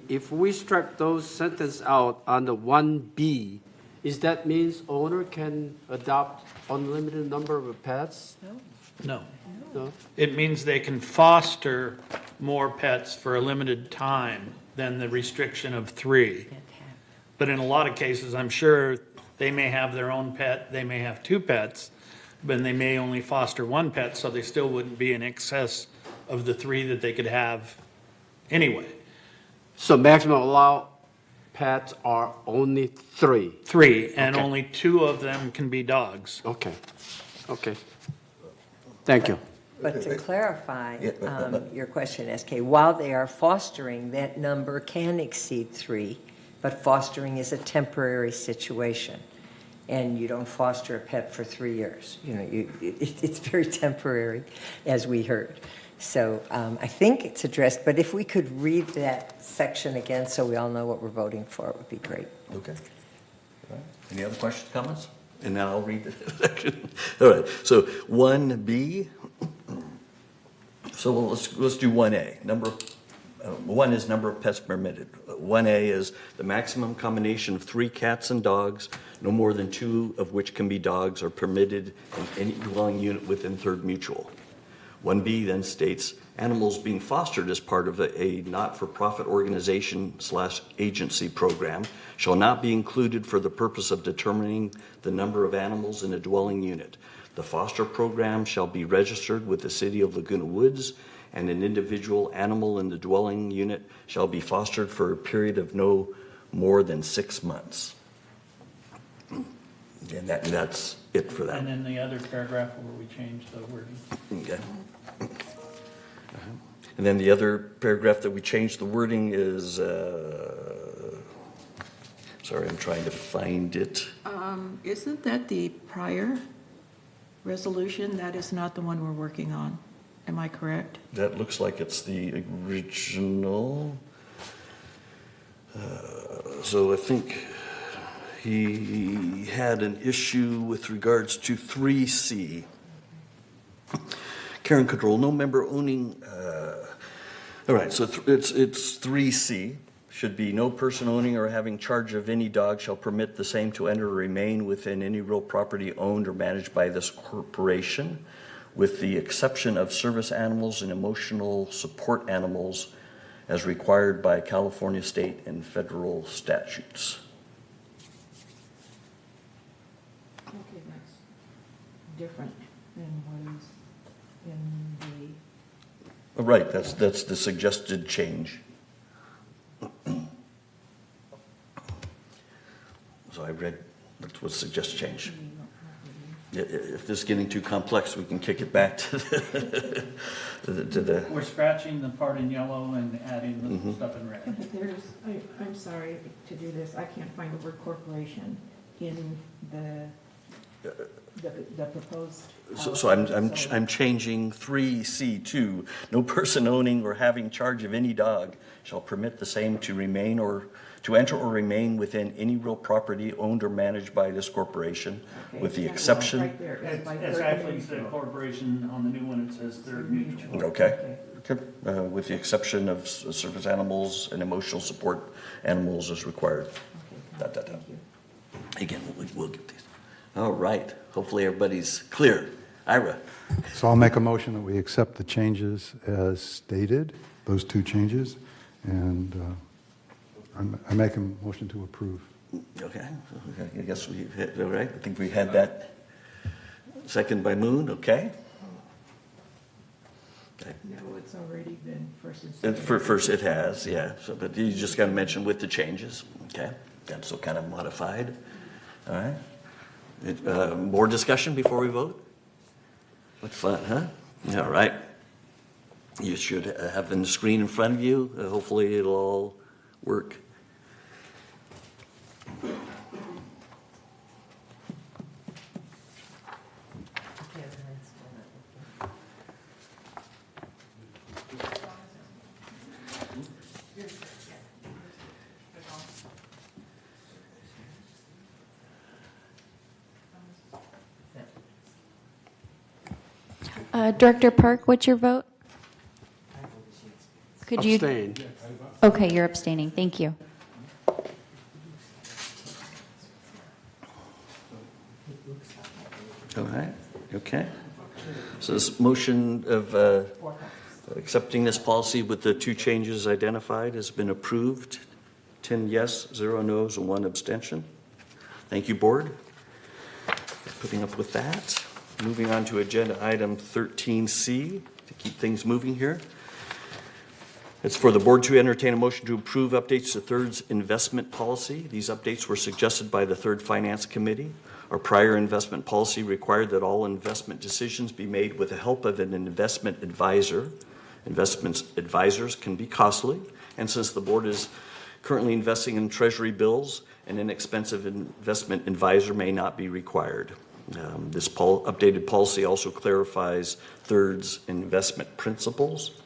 if we strike those sentences out on the 1B, is that means owner can adopt unlimited number of pets? No. No? It means they can foster more pets for a limited time than the restriction of 3. But in a lot of cases, I'm sure they may have their own pet, they may have 2 pets, but they may only foster 1 pet, so they still wouldn't be in excess of the 3 that they could have anyway. So maximum allowed pets are only 3? 3, and Okay. only 2 of them can be dogs. Okay. Okay. Thank you. But to clarify Yeah, but- your question, SK, while they are fostering, that number can exceed 3, but fostering is a temporary situation. And you don't foster a pet for 3 years. You know, it's very temporary, as we heard. So I think it's addressed, but if we could read that section again so we all know what we're voting for, it would be great. Okay. All right. Any other questions, comments? And now I'll read the section. All right, so 1B. So let's do 1A. One is number of pets permitted. 1A is the maximum combination of 3 cats and dogs, no more than 2 of which can be dogs, are permitted in any dwelling unit within Third Mutual. 1B then states, animals being fostered as part of a not-for-profit organization/agency program shall not be included for the purpose of determining the number of animals in a dwelling unit. The foster program shall be registered with the City of Laguna Woods, and an individual animal in the dwelling unit shall be fostered for a period of no more than 6 months. And that's it for that. And then the other paragraph where we changed the wording. Okay. And then the other paragraph that we changed the wording is, sorry, I'm trying to find it. Isn't that the prior resolution? That is not the one we're working on. Am I correct? That looks like it's the original. So I think he had an issue with regards to 3C. Care and control, no member owning, all right, so it's 3C. Should be no person owning or having charge of any dog shall permit the same to enter or remain within any real property owned or managed by this corporation, with the exception of service animals and emotional support animals as required by California state and federal statutes. Okay, that's different than what is in the... Right, that's the suggested change. So I read what was suggested change. If this is getting too complex, we can kick it back to the We're scratching the part in yellow and adding the stuff in red. I'm sorry to do this, I can't find the word corporation in the proposed. So I'm changing 3C to no person owning or having charge of any dog shall permit the same to remain or to enter or remain within any real property owned or managed by this corporation, with the exception. Right there, It's actually said corporation, on the new one it says Third Mutual. Okay. With the exception of service animals and emotional support animals as required. Again, we'll get these. All right. Hopefully everybody's clear. Ira. So I'll make a motion that we accept the changes as stated, those 2 changes, and I make a motion to approve. Okay. I guess we hit, all right. I think we had that. Second by Moon. Okay. No, it's already been first and second. For first, it has, yeah. So, but you just got to mention with the changes. Okay. That's so kind of modified. All right. More discussion before we vote? What fun, huh? All right. You should have the screen in front of you. Hopefully it'll all work. Director Park, what's your vote? Could you? Abstain. Okay, you're abstaining. Thank you. All right, okay. So this motion of accepting this policy with the 2 changes identified has been approved. 10 yes, 0 no's, and 1 abstention. Thank you, board, for putting up with that. Moving on to agenda item 13C, to keep things moving here. It's for the board to entertain a motion to approve updates to Third's investment policy. These updates were suggested by the Third Finance Committee. Our prior investment policy required that all investment decisions be made with the help of an investment advisor. Investment advisors can be costly, and since the board is currently investing in treasury bills, an inexpensive investment advisor may not be required. This updated policy also clarifies Third's investment principles.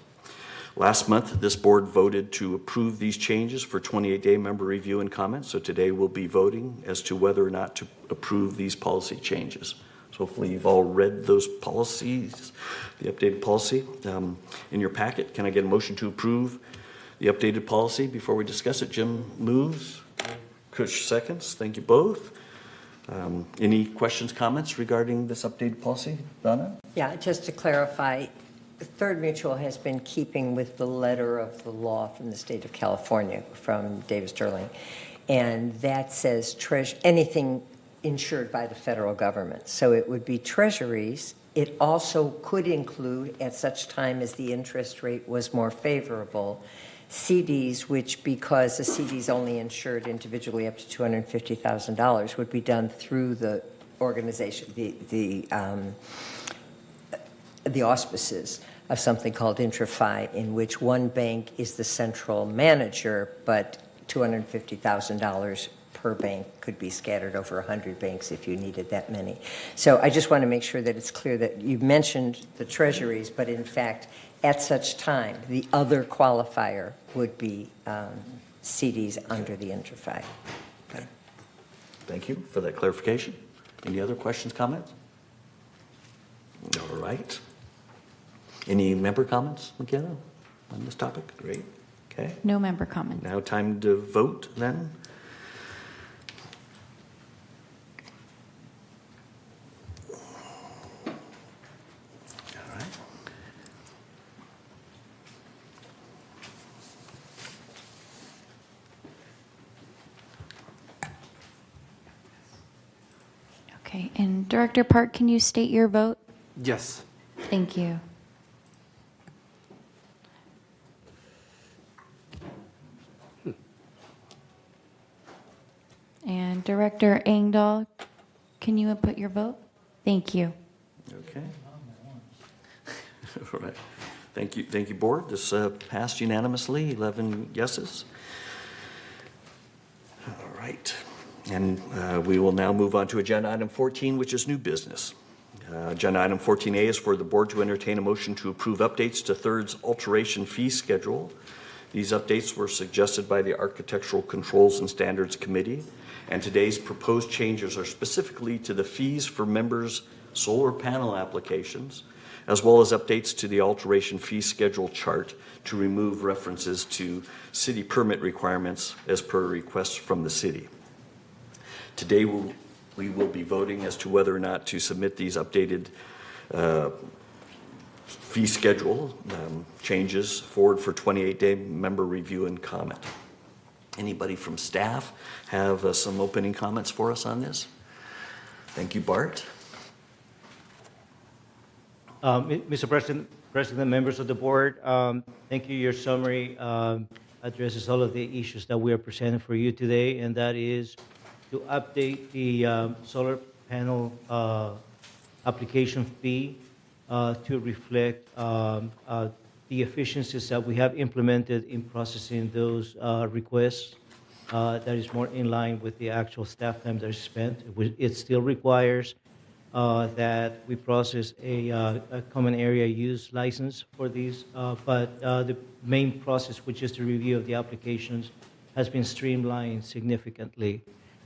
Last month, this board voted to approve these changes for 28-day member review and comment, so today we'll be voting as to whether or not to approve these policy changes. So hopefully you've all read those policies, the updated policy. In your packet, can I get a motion to approve the updated policy before we discuss it? Jim moves, Kush seconds. Thank you both. Any questions, comments regarding this updated policy? Donna? Yeah, just to clarify, Third Mutual has been keeping with the letter of the law from the state of California, from David Sterling, and that says anything insured by the federal government. So it would be treasuries. It also could include, at such time as the interest rate was more favorable, CDs, which, because the CDs only insured individually up to $250,000, would be done through the organization, the auspices of something called IntraFi, in which one bank is the central manager, but $250,000 per bank could be scattered over 100 banks if you needed that many. So I just want to make sure that it's clear that you mentioned the treasuries, but in fact, at such time, the other qualifier would be CDs under the IntraFi. Okay. Thank you for that clarification. Any other questions, comments? All right. Any member comments, McKenna, on this topic? Great. Okay. No member comment. Now time to vote then. All right. Okay, and Director Park, can you state your vote? Yes. Thank you. And Director Engdahl, can you input your vote? Thank you. Okay. All right. Thank you, board. This passed unanimously, 11 yeses. All right. And we will now move on to agenda item 14, which is new business. Agenda item 14A is for the board to entertain a motion to approve updates to Third's alteration fee schedule. These updates were suggested by the Architectural Controls and Standards Committee, and today's proposed changes are specifically to the fees for members' solar panel applications, as well as updates to the alteration fee schedule chart to remove references to city permit requirements as per request from the city. Today, we will be voting as to whether or not to submit these updated fee schedule changes forward for 28-day member review and comment. Anybody from staff have some opening comments for us on this? Thank you, Bart. Mr. President, members of the board, thank you. Your summary addresses all of the issues that we are presenting for you today, and that is to update the solar panel application fee to reflect the efficiencies that we have implemented in processing those requests. That is more in line with the actual staff time that is spent. It still requires that we process a common area use license for these, but the main process, which is the review of the applications, has been streamlined significantly.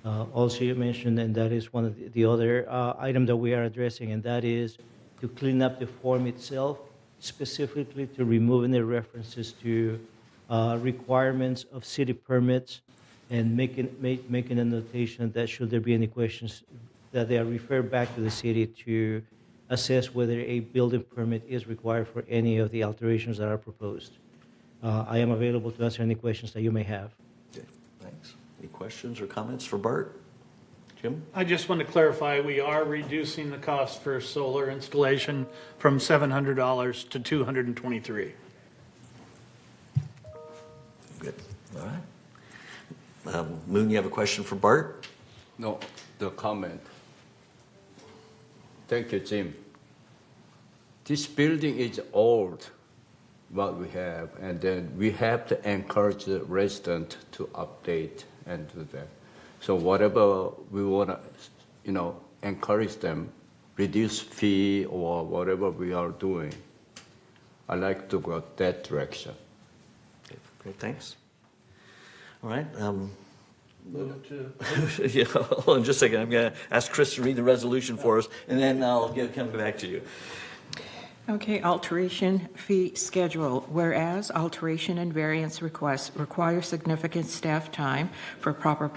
Also, you mentioned, and that is one of the other item that we are addressing, and that is to clean up the form itself, specifically to removing the references to requirements of city permits, and making a notation that should there be any questions, that they are referred back to the city to assess whether a building permit is required for any of the alterations that are proposed. I am available to answer any questions that you may have. Okay, thanks. Any questions or comments for Bart? Jim? I just want to clarify, we are reducing the cost for solar installation from $700 to $223. Good, all right. Moon, you have a question for Bart? No, the comment. Thank you, Jim. This building is old, what we have, and then we have to encourage the resident to update and do that. So whatever we want to, encourage them, reduce fee or whatever we are doing, I like to go that direction. Okay, great, thanks. All right. Move to Yeah, hold on just a second. I'm going to ask Chris to read the resolution for us, and then I'll come back to you. Okay, alteration fee schedule. Whereas alteration and variance requests require significant staff time for proper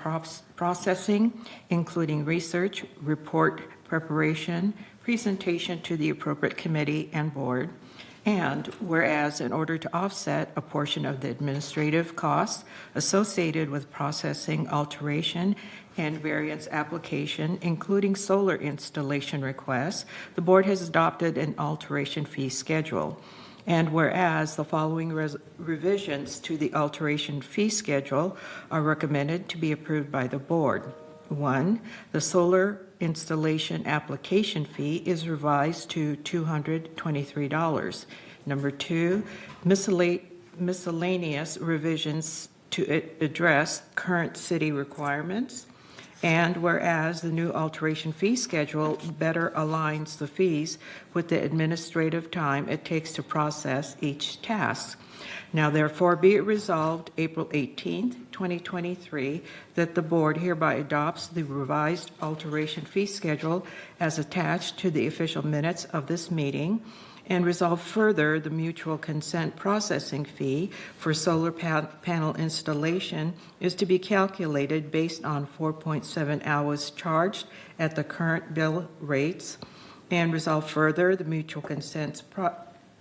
processing, including research, report preparation, presentation to the appropriate committee and board. And whereas in order to offset a portion of the administrative costs associated with processing alteration and variance application, including solar installation requests, the board has adopted an alteration fee schedule. And whereas the following revisions to the alteration fee schedule are recommended to be approved by the board. 1, the solar installation application fee is revised to $223. Number 2, miscellaneous revisions to address current city requirements. And whereas the new alteration fee schedule better aligns the fees with the administrative time it takes to process each task. Now therefore be it resolved April 18th, 2023, that the board hereby adopts the revised alteration fee schedule as attached to the official minutes of this meeting, and resolve further the mutual consent processing fee for solar panel installation is to be calculated based on 4.7 hours charged at the current bill rates, and resolve further the mutual consent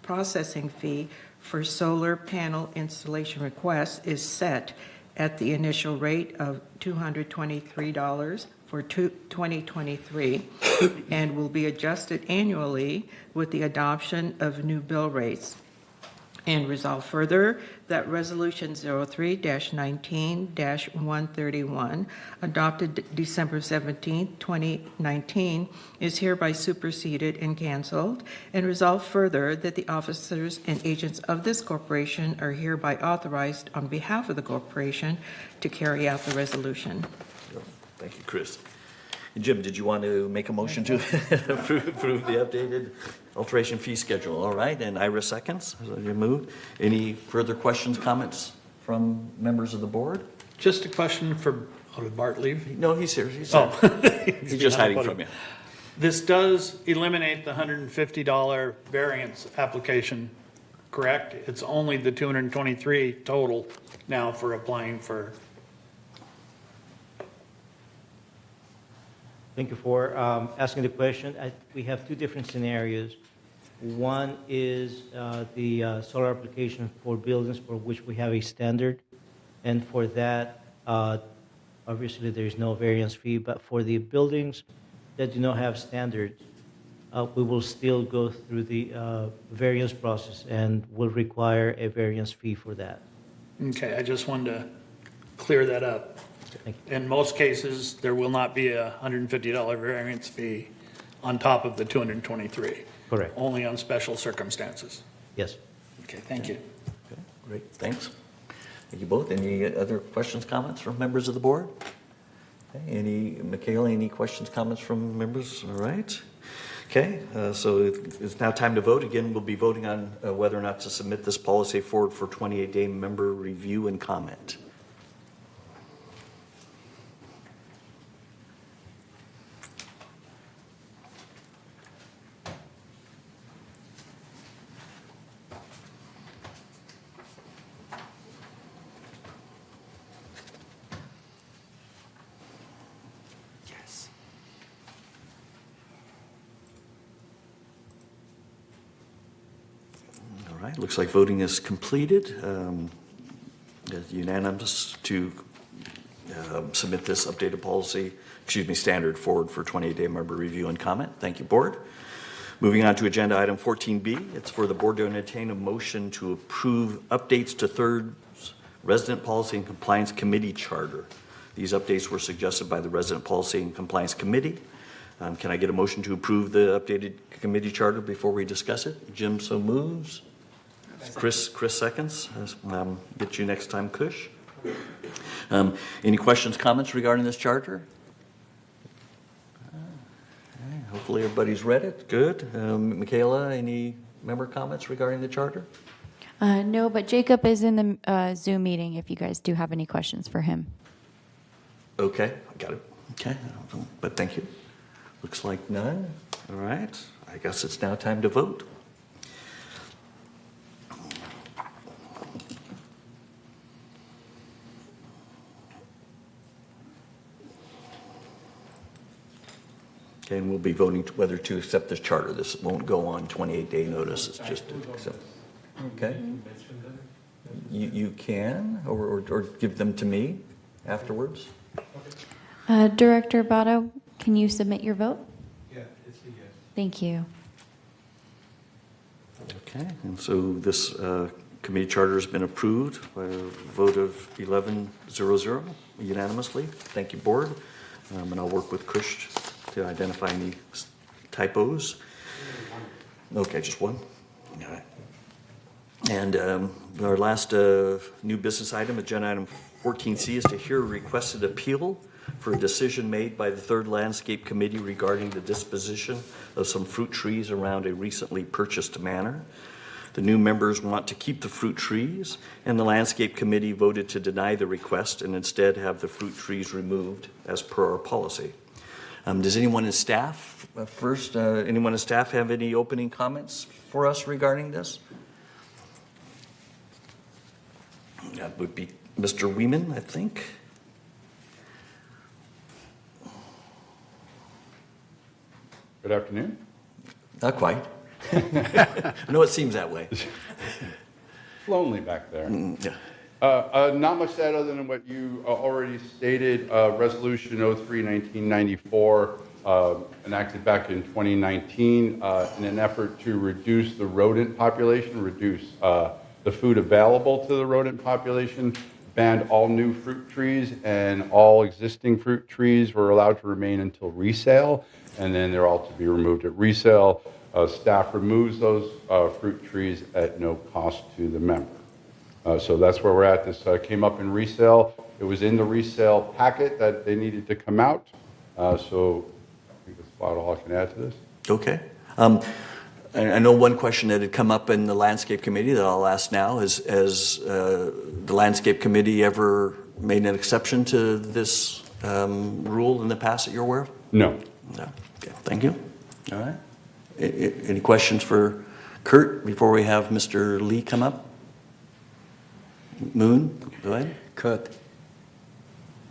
processing fee for solar panel installation requests is set at the initial rate of $223 for 2023 and will be adjusted annually with the adoption of new bill rates. And resolve further that Resolution 03-19-131, adopted December 17, 2019, is hereby superseded and canceled. And resolve further that the officers and agents of this corporation are hereby authorized on behalf of the corporation to carry out the resolution. Thank you, Chris. And Jim, did you want to make a motion to approve the updated alteration fee schedule? All right, and Ira seconds. So you moved. Any further questions, comments from members of the board? Just a question for, did Bart leave? No, he's here. He's just hiding from you. This does eliminate the $150 variance application, correct? It's only the $223 total now for applying for. Thank you for asking the question. We have two different scenarios. One is the solar application for buildings for which we have a standard. And for that, obviously, there is no variance fee. But for the buildings that do not have standards, we will still go through the variance process and will require a variance fee for that. Okay, I just wanted to clear that up. In most cases, there will not be a $150 variance fee on top of the $223. Correct. Only on special circumstances. Yes. Okay, thank you. Okay, great, thanks. Thank you both. Any other questions, comments from members of the board? Okay, Michaela, any questions, comments from members? All right. Okay, so it's now time to vote. Again, we'll be voting on whether or not to submit this policy forward for 28-day member review and comment. All right, looks like voting is completed. It's unanimous to submit this updated policy, standard forward for 28-day member review and comment. Thank you, board. Moving on to agenda item 14B, it's for the board to entertain a motion to approve updates to third Resident Policy and Compliance Committee Charter. These updates were suggested by the Resident Policy and Compliance Committee. Can I get a motion to approve the updated committee charter before we discuss it? Jim so moves. Chris seconds. Get you next time, Kush. Any questions, comments regarding this charter? Hopefully everybody's read it. Good. Michaela, any member comments regarding the charter? No, but Jacob is in the Zoom meeting if you guys do have any questions for him. Okay, I got it. Okay, but thank you. Looks like none. All right, I guess it's now time to vote. Okay, and we'll be voting whether to accept this charter. This won't go on 28-day notice. It's just to accept. Okay. You can, or give them to me afterwards. Director Botto, can you submit your vote? Yeah, it's a yes. Thank you. Okay, and so this committee charter has been approved by a vote of 11-0-0 unanimously. Thank you, board. And I'll work with Kush to identify any typos. Okay, just one. All right. And our last new business item, agenda item 14C, is to hear a requested appeal for a decision made by the Third Landscape Committee regarding the disposition of some fruit trees around a recently purchased manor. The new members want to keep the fruit trees, and the Landscape Committee voted to deny the request and instead have the fruit trees removed as per our policy. Does anyone in staff, anyone in staff have any opening comments for us regarding this? That would be Mr. Weeman, I think. Good afternoon. Not quite. No, it seems that way. Lonely back there. Yeah. Not much to add other than what you already stated. Resolution 03-1994 enacted back in 2019 in an effort to reduce the rodent population, reduce the food available to the rodent population, banned all new fruit trees, and all existing fruit trees were allowed to remain until resale, and then they're all to be removed at resale. Staff removes those fruit trees at no cost to the member. So that's where we're at. This came up in resale. It was in the resale packet that they needed to come out. So I think that's about all I can add to this. Okay. I know one question that had come up in the Landscape Committee that I'll ask now is, has the Landscape Committee ever made an exception to this rule in the past that you're aware of? No. No. Okay, thank you. All right. Any questions for Kurt before we have Mr. Lee come up? Moon, go ahead. Kurt,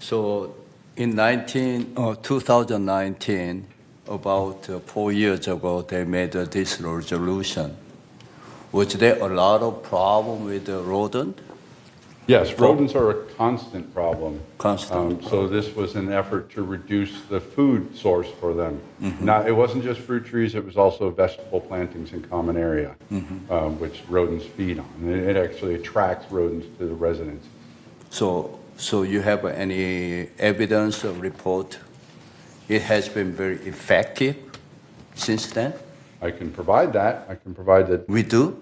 so in 2019, about 4 years ago, they made this resolution. Was there a lot of problem with the rodent? Yes, rodents are a constant problem. Constant. So this was an effort to reduce the food source for them. Now, it wasn't just fruit trees, it was also vegetable plantings in common area, which rodents feed on. And it actually attracts rodents to the residences. So you have any evidence or report? It has been very effective since then? I can provide that. I can provide that. We do?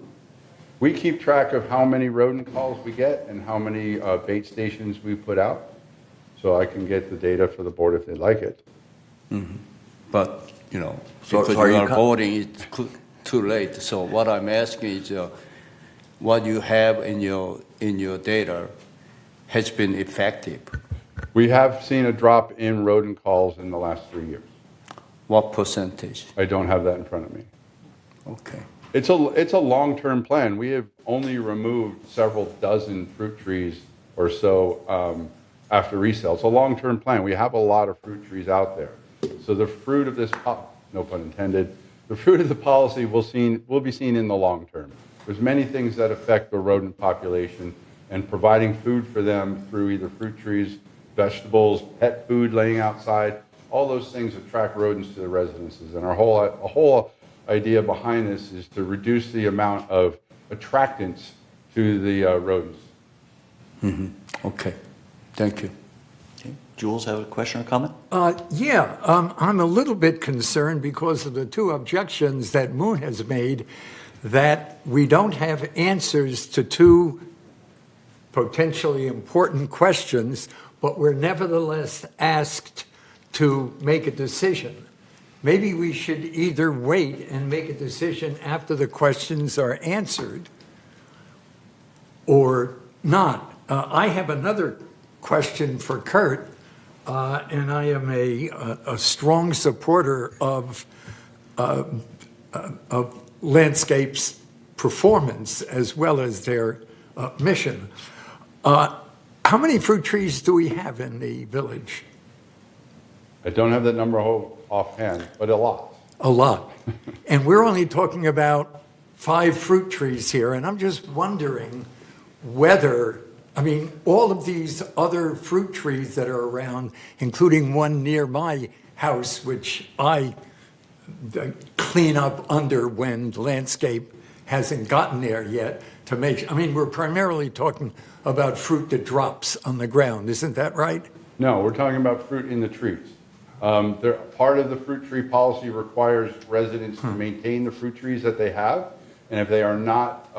We keep track of how many rodent calls we get and how many bait stations we put out. So I can get the data for the board if they'd like it. But, you know, So because are you you are voting, it's too late. So what I'm asking is what you have in your data has been effective. We have seen a drop in rodent calls in the last 3 years. What percentage? I don't have that in front of me. Okay. It's a long-term plan. We have only removed several dozen fruit trees or so after resale. It's a long-term plan. We have a lot of fruit trees out there. So the fruit of this, no pun intended, the fruit of the policy will be seen in the long term. There's many things that affect the rodent population, and providing food for them through either fruit trees, vegetables, pet food laying outside, all those things attract rodents to the residences. And our whole idea behind this is to reduce the amount of attractants to the rodents. Okay, thank you. Okay. Jules, have a question or comment? Yeah, I'm a little bit concerned because of the two objections that Moon has made that we don't have answers to two potentially important questions, but we're nevertheless asked to make a decision. Maybe we should either wait and make a decision after the questions are answered or not. I have another question for Kurt, and I am a strong supporter of Landscape's performance as well as their mission. How many fruit trees do we have in the village? I don't have that number offhand, but a lot. A lot. And we're only talking about 5 fruit trees here, and I'm just wondering whether, I mean, all of these other fruit trees that are around, including one near my house, which I clean up under when Landscape hasn't gotten there yet to make, I mean, we're primarily talking about fruit that drops on the ground, isn't that right? No, we're talking about fruit in the trees. Part of the fruit tree policy requires residents to maintain the fruit trees that they have, and if they are not,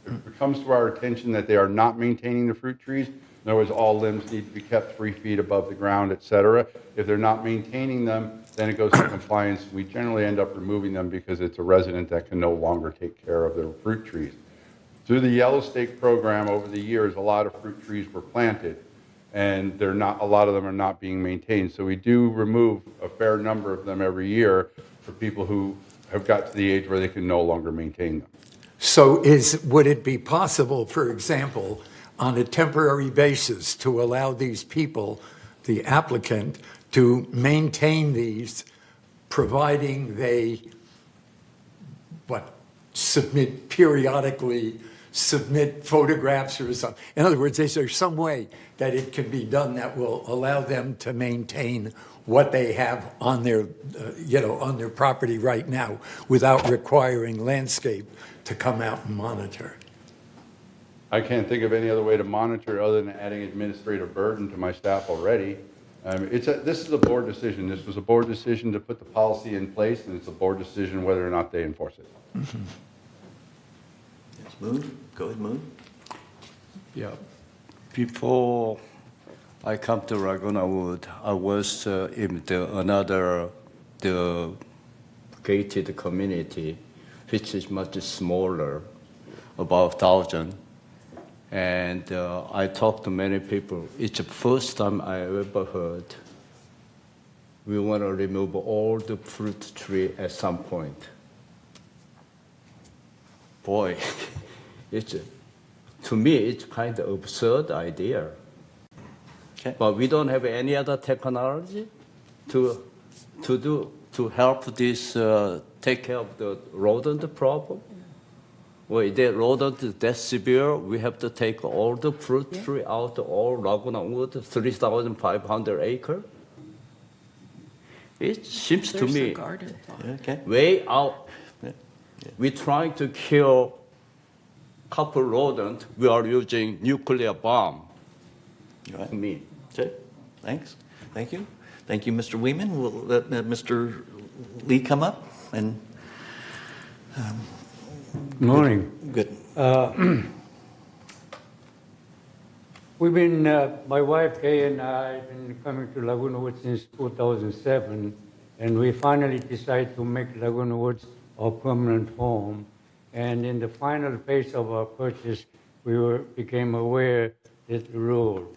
if it comes to our attention that they are not maintaining the fruit trees, in other words, all limbs need to be kept 3 feet above the ground, et cetera. If they're not maintaining them, then it goes to compliance. We generally end up removing them because it's a resident that can no longer take care of their fruit trees. Through the Yellow Stake program over the years, a lot of fruit trees were planted, and a lot of them are not being maintained. So we do remove a fair number of them every year for people who have got to the age where they can no longer maintain them. So would it be possible, for example, on a temporary basis to allow these people, the applicant, to maintain these, providing they, periodically submit photographs or something? In other words, is there some way that it can be done that will allow them to maintain what they have on their, on their property right now without requiring Landscape to come out and monitor? I can't think of any other way to monitor other than adding administrative burden to my staff already. This is a board decision. This was a board decision to put the policy in place, and it's a board decision whether or not they enforce it. Mm-hmm. Yes, Moon? Go ahead, Moon. Yeah. Before I come to Laguna Wood, I was in the gated community, which is much smaller, about 1,000. And I talked to many people. It's the first time I ever heard we want to remove all the fruit tree at some point. Boy, to me, it's kind of absurd idea. Okay. But we don't have any other technology to help this take care of the rodent problem. Well, the rodent is that severe, we have to take all the fruit tree out of all Laguna Wood, 3,500 acres. It seems to There's me a garden plot. way out. We're trying to kill couple rodent. We are using nuclear bomb. Right. To me. Okay, thanks. Thank you. Thank you, Mr. Weeman. We'll let Mr. Lee come up and. Good morning. Good. We've been, my wife Kay and I have been coming to Laguna Woods since 2007, and we finally decided to make Laguna Woods our permanent home. And in the final phase of our purchase, we became aware that the rule.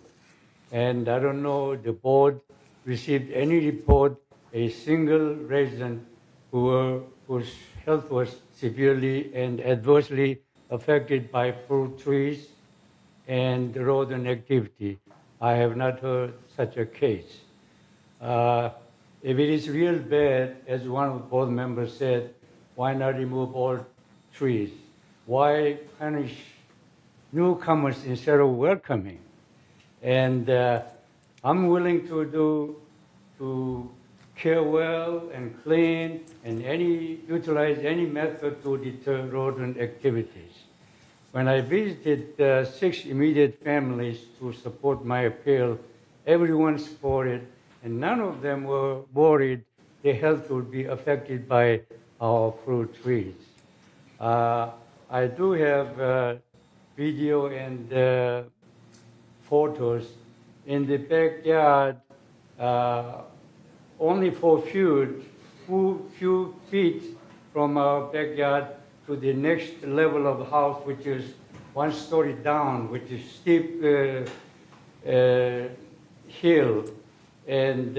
And I don't know, the board received any report, a single resident whose health was severely and adversely affected by fruit trees and rodent activity. I have not heard such a case. If it is real bad, as one of the board members said, why not remove all trees? Why punish newcomers instead of welcoming? And I'm willing to care well and clean and utilize any method to deter rodent activities. When I visited 6 immediate families to support my appeal, everyone supported, and none of them were worried their health would be affected by our fruit trees. I do have video and photos in the backyard, only for few feet from our backyard to the next level of the house, which is 1 story down, which is steep hill. And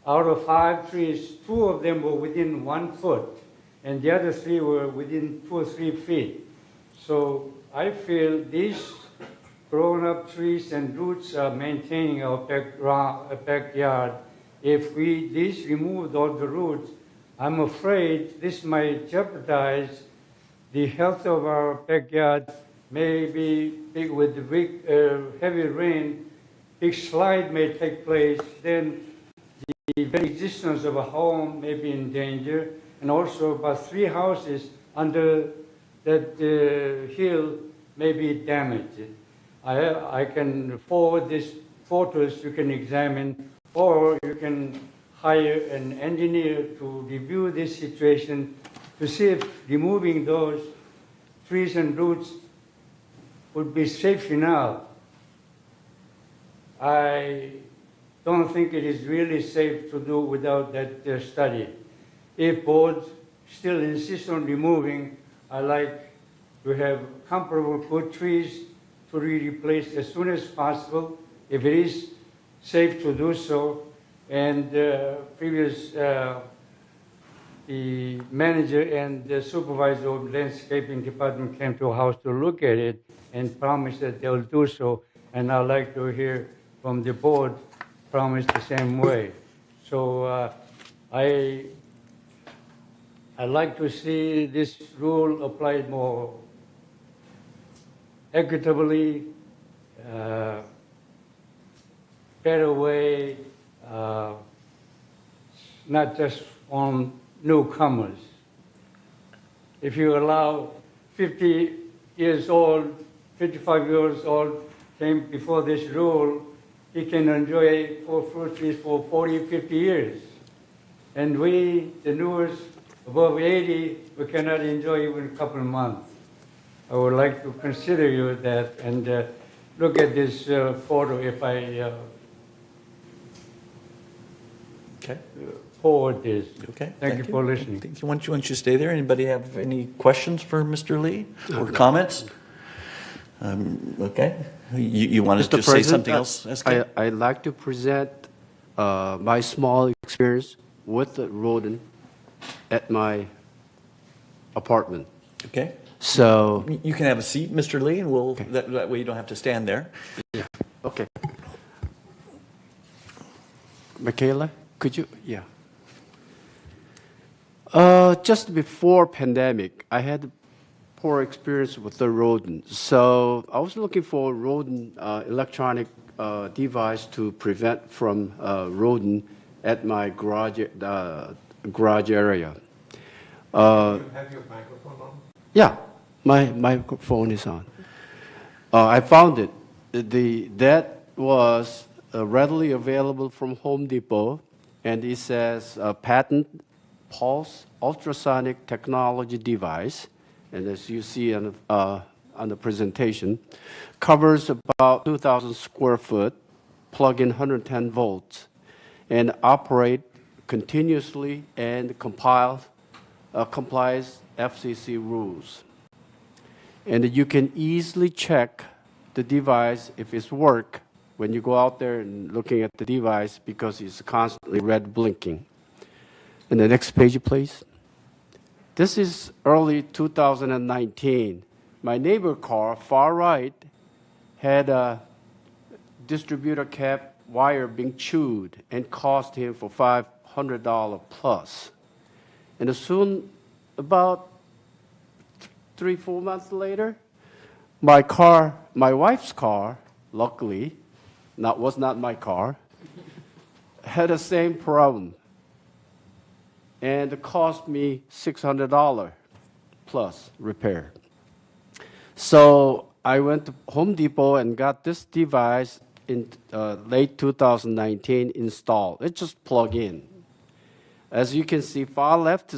out of 5 trees, 2 of them were within 1 foot, and the other 3 were within 2 or 3 feet. So I feel these grown-up trees and roots are maintaining our backyard. If we removed all the roots, I'm afraid this might jeopardize the health of our backyard. Maybe with the big, heavy rain, big slide may take place, then the very existence of a home may be in danger, and also about 3 houses under that hill may be damaged. I can forward these photos you can examine, or you can hire an engineer to review this situation to see if removing those trees and roots would be safe enough. I don't think it is really safe to do without that study. If boards still insist on removing, I like to have comparable good trees to be replaced as soon as possible, if it is safe to do so. And the manager and the supervisor of the landscaping department came to our house to look at it and promised that they'll do so. And I'd like to hear from the board promise the same way. So I'd like to see this rule applied more equitably, better way, not just on newcomers. If you allow 50 years old, 55 years old, came before this rule, he can enjoy 4 fruit trees for 40, 50 years. And we, the newest, above 80, we cannot enjoy even a couple of months. I would like to consider you that and look at this photo if I forward this. Okay. Thank you for listening. Thank you. Why don't you stay there? Anybody have any questions for Mr. Lee or comments? Okay. You wanted to say something else? I'd like to present my small experience with the rodent at my apartment. Okay. So you can have a seat, Mr. Lee, and we'll that way you don't have to stand there. Yeah. Okay. Michaela, could you? Yeah. Just before pandemic, I had poor experience with the rodent. So I was looking for a rodent electronic device to prevent from rodent at my garage area. You have your microphone on? Yeah, my microphone is on. I found it. That was readily available from Home Depot, and it says patent pulse ultrasonic technology device, and as you see on the presentation, covers about 2,000 square foot, plug in 110 volts, and operate continuously and complies FCC rules. And you can easily check the device if it's work when you go out there and looking at the device because it's constantly red blinking. And the next page, please. This is early 2019. My neighbor car, far right, had a distributor cap wire being chewed and cost him for $500 plus. And soon, about 3-4 months later, my wife's car, luckily, was not my car, had the same problem. And it cost me $600 plus repair. So I went to Home Depot and got this device in late 2019 installed. It just plug in. As you can see, far left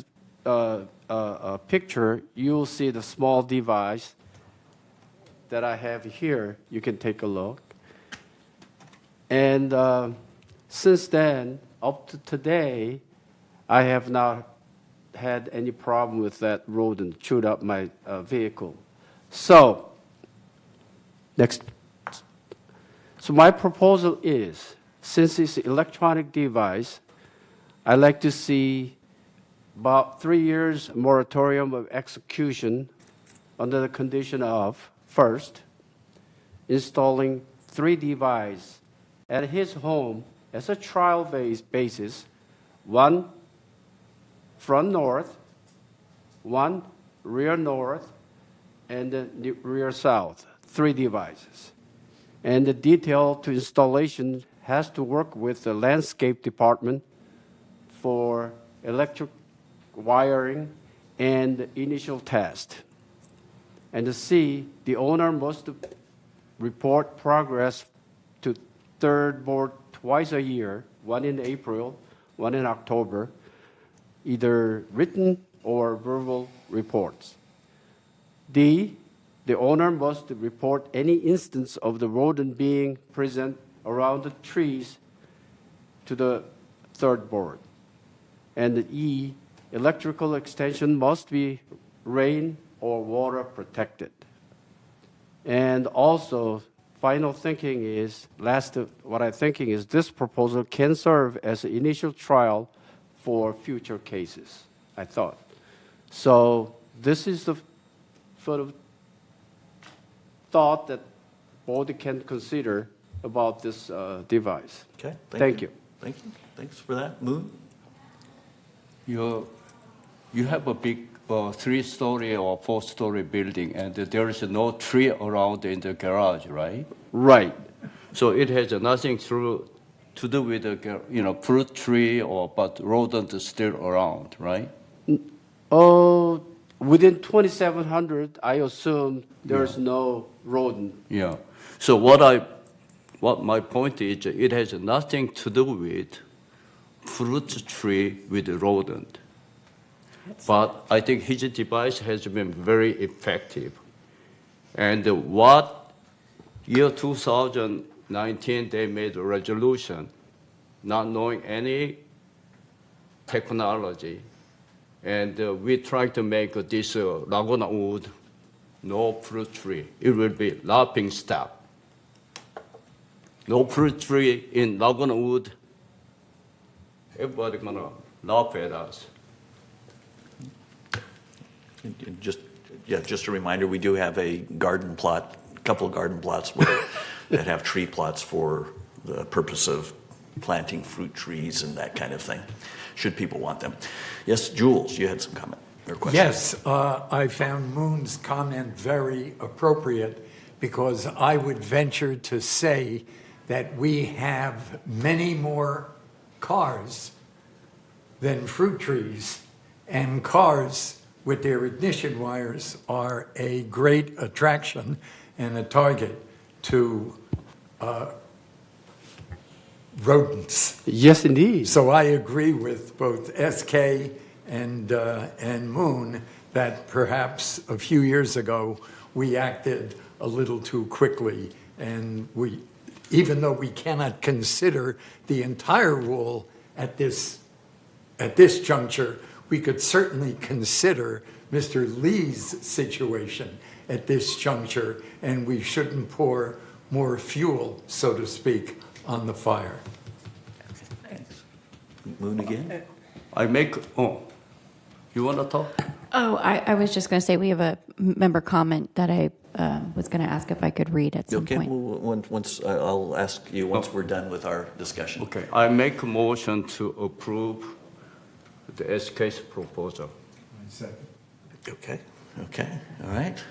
picture, you'll see the small device that I have here. You can take a look. And since then, up to today, I have not had any problem with that rodent chewed up my vehicle. So, next. So my proposal is, since it's an electronic device, I'd like to see about 3 years moratorium of execution under the condition of, first, installing 3 devices at his home as a trial basis, 1 front north, 1 rear north, and the rear south, 3 devices. And the detail to installation has to work with the landscape department for electric wiring and the initial test. And to C, the owner must report progress to third board twice a year, 1 in April, 1 in October, either written or verbal reports. D, the owner must report any instance of the rodent being present around the trees to the third board. And the E, electrical extension must be rain or water protected. And also, final thinking is, what I'm thinking is this proposal can serve as an initial trial for future cases, I thought. So this is the sort of thought that board can consider about this device. Okay, Thank you. Thank you. Thanks for that. Moon? You have a big 3-story or 4-story building, and there is no tree around in the garage, right? Right. So it has nothing to do with the fruit tree, but rodent is still around, right? Oh, within 2,700, I assume there's no rodent. Yeah. So what my point is, it has nothing to do with fruit tree with rodent. But I think his device has been very effective. And what year 2019, they made a resolution, not knowing any technology. And we tried to make this Laguna Wood no fruit tree. It will be laughing stock. No fruit tree in Laguna Wood. Everybody gonna laugh at us. Just a reminder, we do have a garden plot, a couple of garden plots that have tree plots for the purpose of planting fruit trees and that kind of thing, should people want them. Yes, Jules, you had some comment or question. Yes, I found Moon's comment very appropriate because I would venture to say that we have many more cars than fruit trees, and cars with their ignition wires are a great attraction and a target to rodents. Yes, indeed. So I agree with both SK and Moon that perhaps a few years ago we acted a little too quickly, and even though we cannot consider the entire rule at this juncture, we could certainly consider Mr. Lee's situation at this juncture, and we shouldn't pour more fuel, so to speak, on the fire. Thanks. Moon again? You want to talk? Oh, I was just going to say we have a member comment that I was going to ask if I could read at some Okay, point. well, I'll ask you once we're done with our discussion. Okay, I make a motion to approve the SK's proposal. Okay, all right.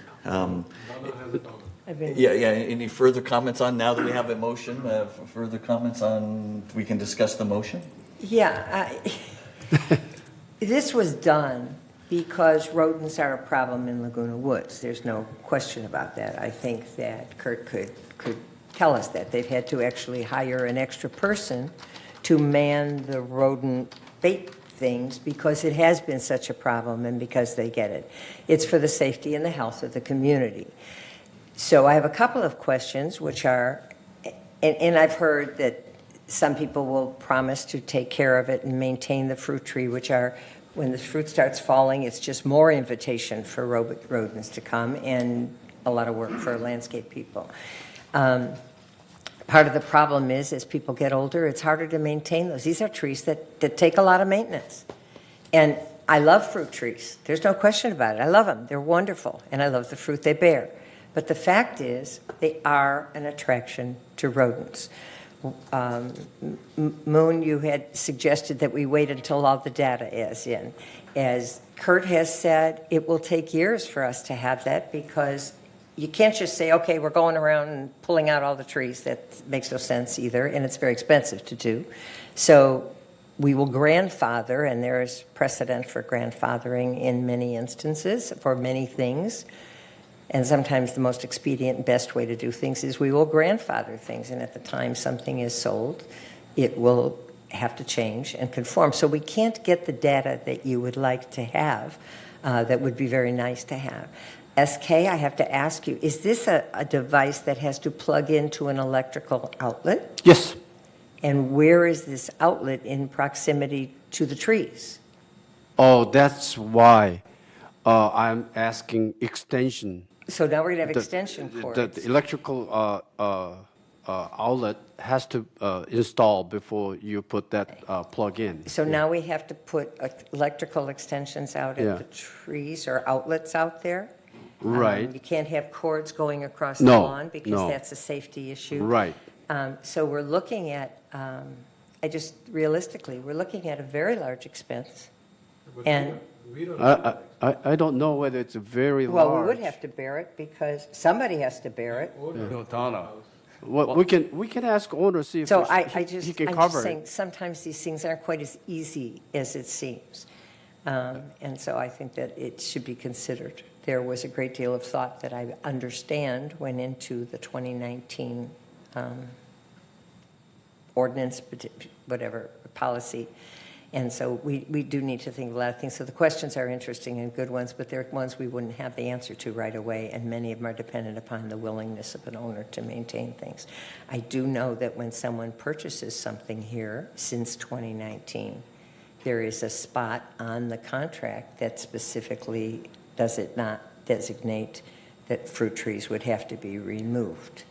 Any further comments on, now that we have a motion, further comments on, we can discuss the motion? Yeah, this was done Because rodents are a problem in Laguna Woods. There's no question about that. I think that Kurt could tell us that. They've had to actually hire an extra person to man the rodent bait things because it has been such a problem and because they get it. It's for the safety and the health of the community. So I have a couple of questions, which are, and I've heard that some people will promise to take care of it and maintain the fruit tree, which are, when the fruit starts falling, it's just more invitation for rodents to come and a lot of work for landscape people. Part of the problem is, as people get older, it's harder to maintain those. These are trees that take a lot of maintenance. And I love fruit trees. There's no question about it. I love them. They're wonderful. And I love the fruit they bear. But the fact is, they are an attraction to rodents. Moon, you had suggested that we wait until all the data is in. As Kurt has said, it will take years for us to have that because you can't just say, okay, we're going around and pulling out all the trees. That makes no sense either, and it's very expensive to do. So we will grandfather, and there is precedent for grandfathering in many instances for many things. And sometimes the most expedient and best way to do things is we will grandfather things, and at the time something is sold, it will have to change and conform. So we can't get the data that you would like to have that would be very nice to have. SK, I have to ask you, is this a device that has to plug into an electrical outlet? Yes. And where is this outlet in proximity to the trees? Oh, that's why I'm asking extension. So now we're going to have extension cords. The electrical outlet has to install before you put that plug in. So now we have to put electrical extensions out at the trees or outlets out there? Right. You can't have cords going across No, the lawn because no. that's a safety issue. Right. So we're looking at, realistically, we're looking at a very large expense. And, I don't know whether it's a very large. well, we would have to bear it because somebody has to bear it. Donna. Well, we can ask owner, see if So he can I'm cover just saying, it. sometimes these things aren't quite as easy as it seems. And so I think that it should be considered. There was a great deal of thought that I understand went into the 2019 ordinance, whatever, policy. And so we do need to think of a lot of things. So the questions are interesting and good ones, but they're ones we wouldn't have the answer to right away, and many of them are dependent upon the willingness of an owner to maintain things. I do know that when someone purchases something here since 2019, there is a spot on the contract that specifically does it not designate that fruit trees would have to be removed.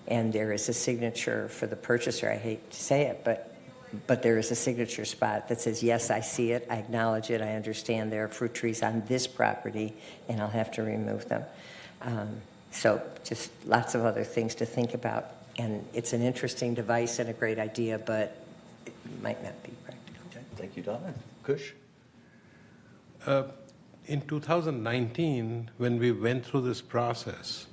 And there is a signature for the purchaser, I hate to say it, but there is a signature spot that says, yes, I see it, I acknowledge it, I understand there are fruit trees on this property, and I'll have to remove them. So just lots of other things to think about. And it's an interesting device and a great idea, but it might not be practical. Okay, thank you, Donna. Kush? In 2019, when we went through this process,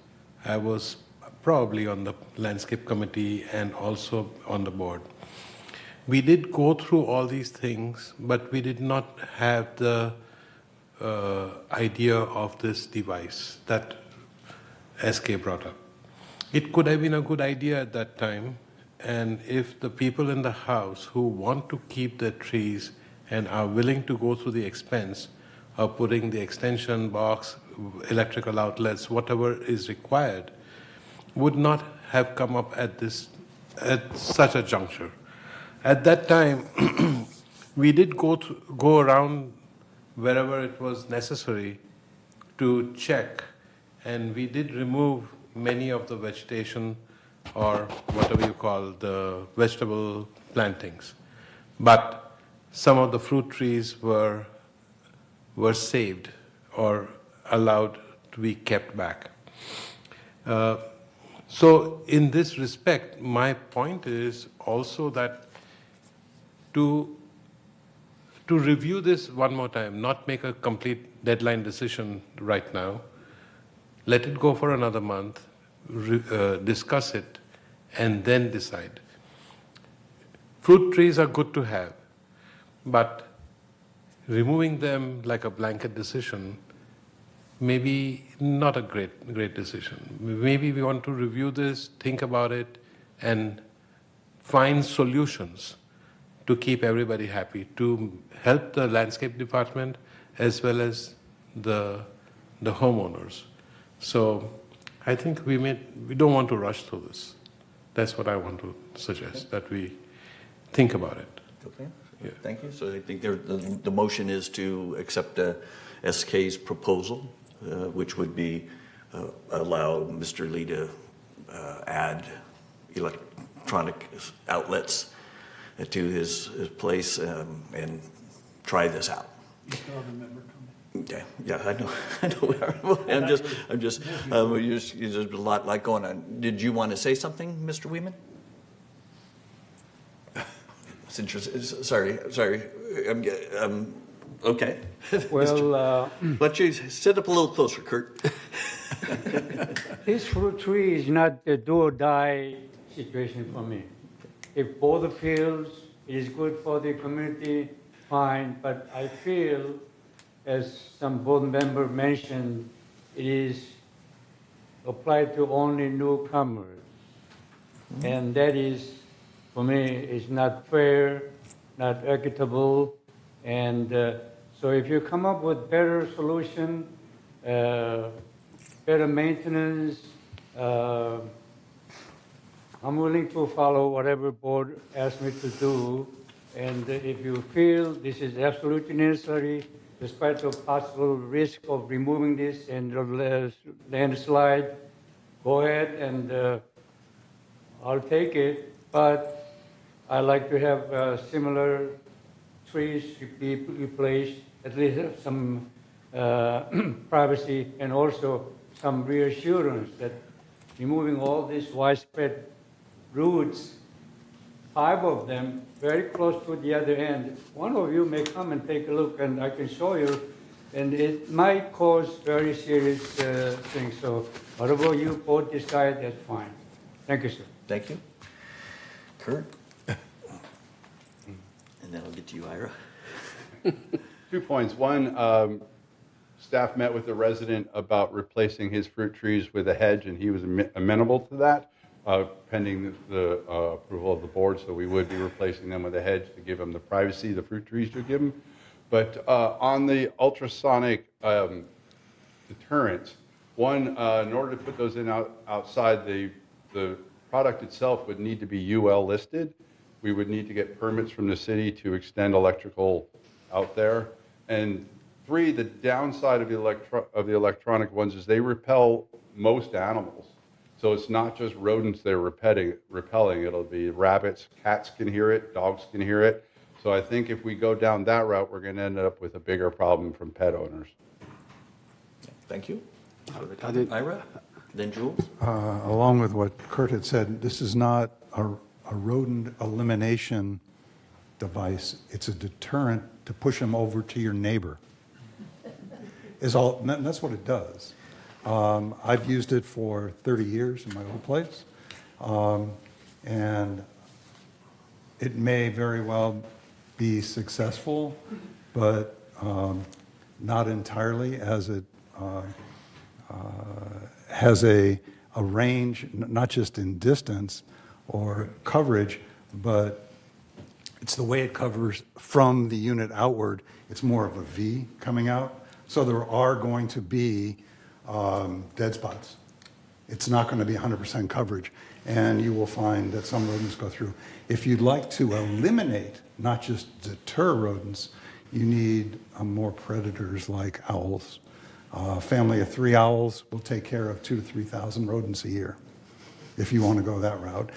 I was probably on the landscape committee and also on the board. We did go through all these things, but we did not have the idea of this device that SK brought up. It could have been a good idea at that time, and if the people in the house who want to keep their trees and are willing to go through the expense of putting the extension box, electrical outlets, whatever is required, would not have come up at such a juncture. At that time, we did go around wherever it was necessary to check, and we did remove many of the vegetation or whatever you call the vegetable plantings. But some of the fruit trees were saved or allowed to be kept back. So in this respect, my point is also that to review this one more time, not make a complete deadline decision right now, let it go for another month, discuss it, and then decide. Fruit trees are good to have, but removing them like a blanket decision maybe not a great decision. Maybe we want to review this, think about it, and find solutions to keep everybody happy, to help the landscape department as well as the homeowners. So I think we don't want to rush through this. That's what I want to suggest, that we think about it. Okay, thank you. So I think the motion is to accept SK's proposal, which would be allow Mr. Lee to add electronic outlets to his place and try this out. Yeah, I know. There's a lot going on. Did you want to say something, Mr. Weeman? It's interesting. Sorry. Okay. Well, why don't you sit up a little closer, Kurt? this fruit tree is not a do or die situation for me. If both fields is good for the community, fine. But I feel, as some board member mentioned, it is applied to only newcomers. And that is, for me, is not fair, not equitable. And so if you come up with better solution, better maintenance, I'm willing to follow whatever board asks me to do. And if you feel this is absolutely necessary, despite the possible risk of removing this and the landslide, go ahead and I'll take it. But I like to have similar trees to be replaced, at least some privacy and also some reassurance that removing all these widespread roots, 5 of them, very close to the other end. One of you may come and take a look, and I can show you, and it might cause very serious things. So whatever you both decide, that's fine. Thank you, sir. Thank you. Kurt? And then I'll get to you, Ira. 2 points. One, staff met with the resident about replacing his fruit trees with a hedge, and he was amenable to that, pending the approval of the board. So we would be replacing them with a hedge to give him the privacy the fruit trees should give him. But on the ultrasonic deterrents, one, in order to put those in outside, the product itself would need to be UL listed. We would need to get permits from the city to extend electrical out there. And 3, the downside of the electronic ones is they repel most animals. So it's not just rodents they're repelling. It'll be rabbits, cats can hear it, dogs can hear it. So I think if we go down that route, we're going to end up with a bigger problem from pet owners. Thank you. Ira? Then Jules? Along with what Kurt had said, this is not a rodent elimination device. It's a deterrent to push them over to your neighbor. That's what it does. I've used it for 30 years in my old place, and it may very well be successful, but not entirely, as it has a range, not just in distance or coverage, but it's the way it covers from the unit outward. It's more of a V coming out. So there are going to be dead spots. It's not going to be 100% coverage, and you will find that some rodents go through. If you'd like to eliminate, not just deter rodents, you need more predators like owls. A family of 3 owls will take care of 2,000 to 3,000 rodents a year, if you want to go that route.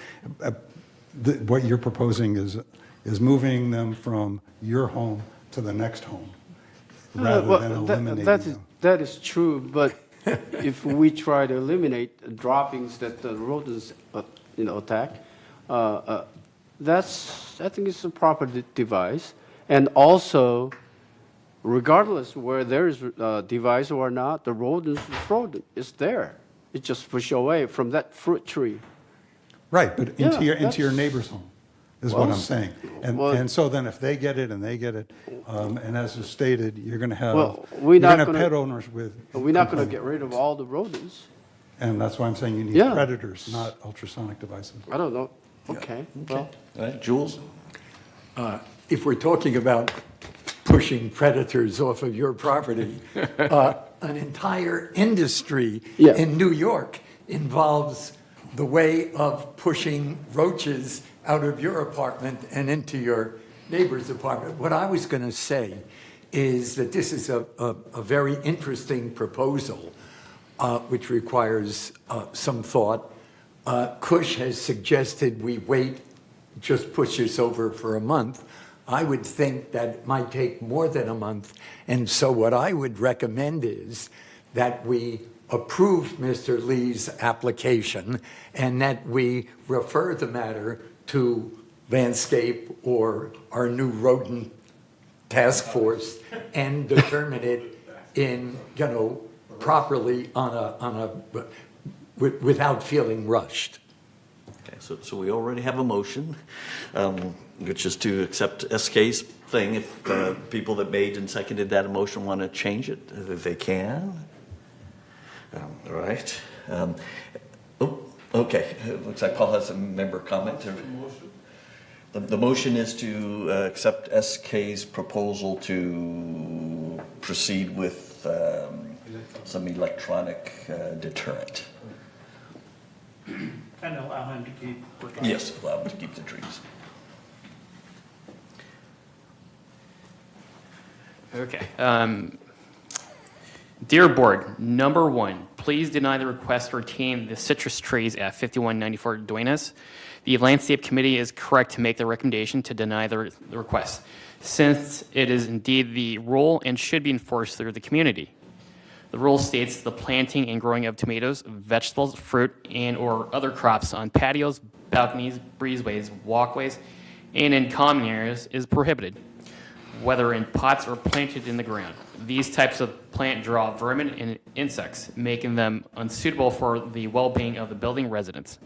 What you're proposing is moving them from your home to the next home, rather than eliminating them. That is true, but if we try to eliminate droppings that the rodents attack, I think it's a proper device. And also, regardless where there is a device or not, the rodent is there. It just push away from that fruit tree. Right, but into your neighbor's home. is what I'm saying. And so then if they get it and they get it, and as is stated, you're going to have, we're not have gonna- pet owners with. We're not going to get rid of all the rodents. And that's why I'm saying you need Yeah. predators, not ultrasonic devices. I don't know. Okay, well. All right, Jules? If we're talking about pushing predators off of your property, an entire industry in New York involves the way of pushing roaches out of your apartment and into your neighbor's apartment. What I was going to say is that this is a very interesting proposal, which requires some thought. Kush has suggested we wait, just push this over for a month. I would think that it might take more than a month. And so what I would recommend is that we approve Mr. Lee's application and that we refer the matter to Landscape or our new rodent task force and determine it in, properly without feeling rushed. Okay, so we already have a motion, which is to accept SK's thing. If people that made and seconded that motion want to change it, they can. All right. Okay. It looks like Paul has a member comment. The motion is to accept SK's proposal to proceed with some electronic deterrent. And allow him to keep working. Yes, allow him to keep the trees. Okay. Dear Board, number one, please deny the request to retain the citrus trees at 5194 Duenas. The Landscape Committee is correct to make the recommendation to deny the request, since it is indeed the rule and should be enforced through the community. The rule states the planting and growing of tomatoes, vegetables, fruit, and or other crops on patios, balconies, breezeways, walkways, and in common areas is prohibited, whether in pots or planted in the ground. These types of plant draw vermin and insects, making them unsuitable for the well-being of the building residents.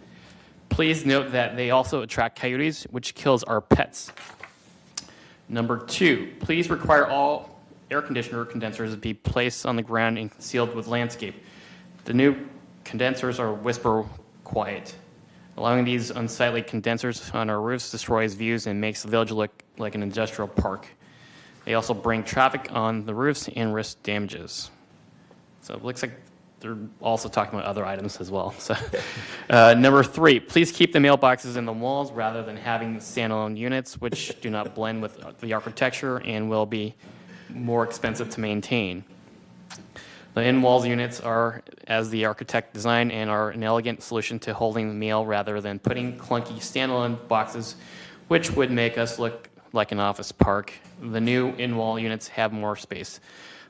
Please note that they also attract coyotes, which kills our pets. Number two, please require all air conditioner condensers be placed on the ground and concealed with landscape. The new condensers are whisper quiet. Allowing these unsightly condensers on our roofs destroys views and makes the village look like an industrial park. They also bring traffic on the roofs and risk damages. So it looks like they're also talking about other items as well. So, number three, please keep the mailboxes in the walls rather than having standalone units, which do not blend with the architecture and will be more expensive to maintain. The in-walls units are as the architect designed and are an elegant solution to holding the mail rather than putting clunky standalone boxes, which would make us look like an office park. The new in-wall units have more space.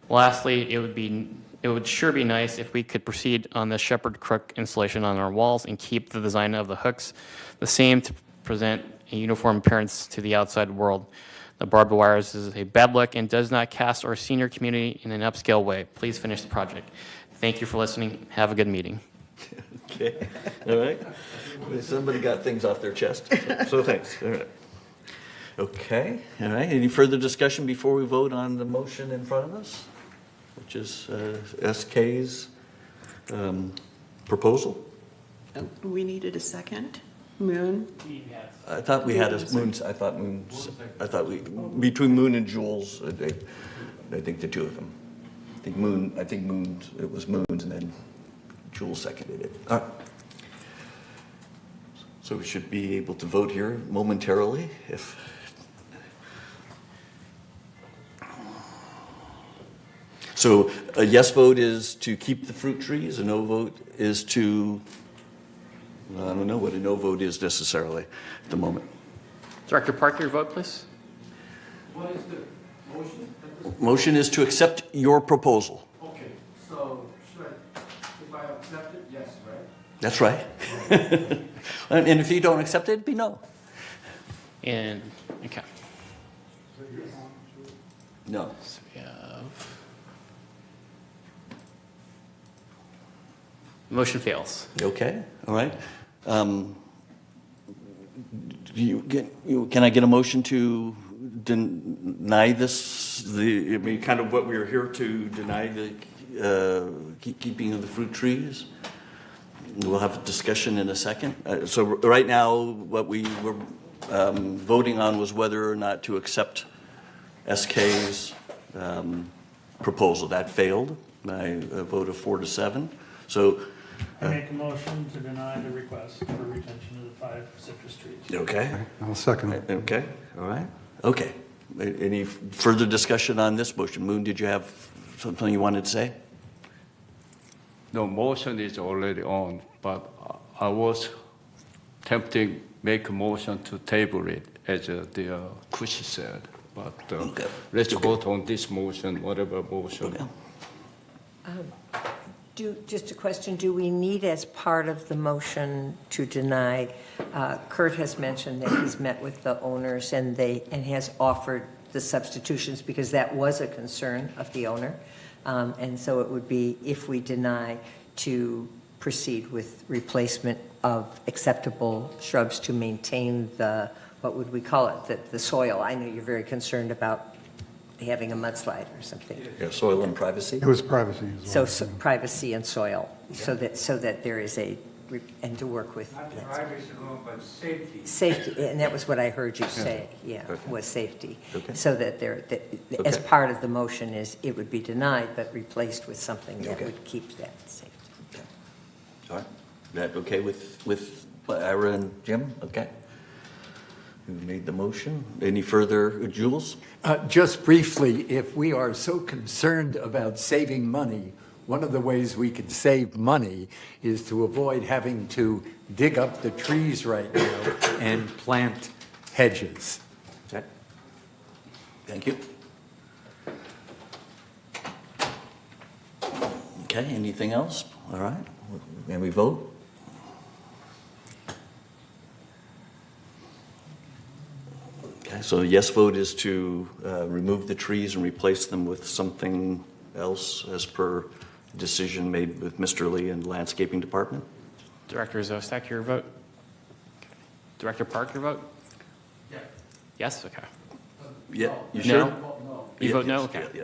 Lastly, it would sure be nice if we could proceed on the Shepherd Crook installation on our walls and keep the design of the hooks the same to present a uniform appearance to the outside world. The barbed wires is a bad look and does not cast our senior community in an upscale way. Please finish the project. Thank you for listening. Have a good meeting. Okay, all right. Somebody got things off their chest, so thanks. All right. Okay, all right. Any further discussion before we vote on the motion in front of us, which is SK's proposal? We needed a second. Moon? I thought we had a Moon's, between Moon and Jules, I think the two of them. I think Moon, it was Moon's and then Jules seconded it. All right. So we should be able to vote here momentarily if. So a yes vote is to keep the fruit trees, a no vote is to, I don't know what a no vote is necessarily at the moment. Director Parker, your vote, please. What is the motion? Motion is to accept your proposal. Okay, so if I accept it, yes, right? That's right. And if you don't accept it, it'd be no. And, okay. No. So we have... Motion fails. Okay, all right. Can I get a motion to deny this, kind of what we're here to deny, the keeping of the fruit trees? We'll have a discussion in a second. So right now, what we were voting on was whether or not to accept SK's proposal. That failed by a vote of 4-7. So. I make a motion to deny the request for retention of the 5 citrus trees. Okay. I'll second it. Okay, all right. Okay. Any further discussion on this motion? Moon, did you have something you wanted to say? No, motion is already on, but I was tempting make a motion to table it, as the Kushi said. But let's vote on this motion, whatever motion. Just a question, do we need as part of the motion to deny, Kurt has mentioned that he's met with the owners and has offered the substitutions because that was a concern of the owner. And so it would be, if we deny, to proceed with replacement of acceptable shrubs to maintain the, what would we call it, the soil. I know you're very concerned about having a mudslide or something. Yeah, soil and privacy? It was privacy as well. So privacy and soil, so that there is and to work with. Not privacy, but safety. Safety, and that was what I heard you say, was safety. Okay. So that as part of the motion is, it would be denied, but replaced with something that would keep that safety. Okay. All right. That okay with Ira and Jim? Okay. Who made the motion? Any further, Jules? Just briefly, if we are so concerned about saving money, one of the ways we could save money is to avoid having to dig up the trees right now and plant hedges. Okay. Thank you. Okay, anything else? All right. Can we vote? Okay, so the yes vote is to remove the trees and replace them with something else as per decision made with Mr. Lee and the Landscaping Department. Director Zostak, your vote? Okay. Director Park, your vote? Yeah. Yes? Okay. Yeah, you sure? No? You vote no? Okay. Yeah.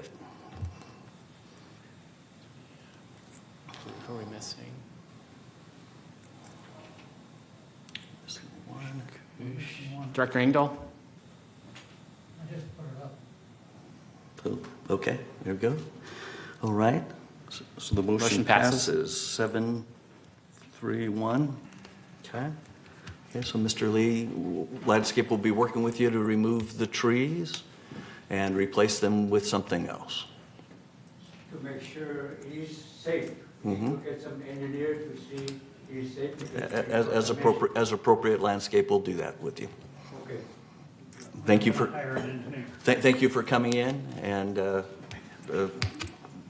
Who are we missing? Director Engdahl? I just put it up. Okay, there we go. All right. So the motion passes 7-3-1. Okay. Okay, so Mr. Lee, Landscape will be working with you to remove the trees and replace them with something else. To make sure it is safe. Mm-hmm. To get some engineer to see it is safe. As appropriate, Landscape will do that with you. Okay. Thank you for Hire an engineer. thank you for coming in and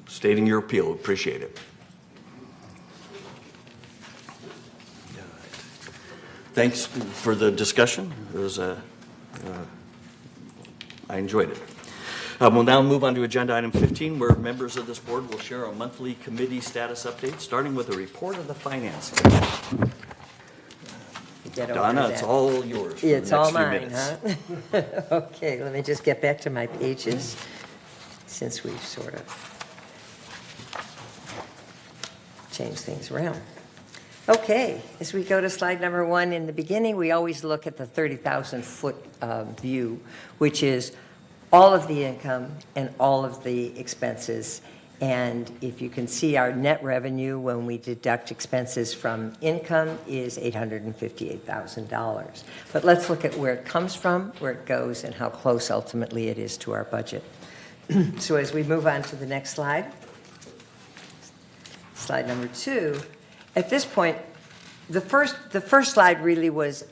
stating your appeal. Appreciate it. Thanks for the discussion. It was I enjoyed it. We'll now move on to agenda item 15, where members of this board will share a monthly committee status update, starting with a report of the Finance Committee. Donna, it's all yours for It's the next all few mine, minutes. huh? Okay, let me just get back to my pages, since we've sort of changed things around. Okay, as we go to slide number 1, in the beginning, we always look at the 30,000-foot view, which is all of the income and all of the expenses. And if you can see, our net revenue when we deduct expenses from income is $858,000. But let's look at where it comes from, where it goes, and how close ultimately it is to our budget. So as we move on to the next slide, slide number 2, at this point, the first slide really was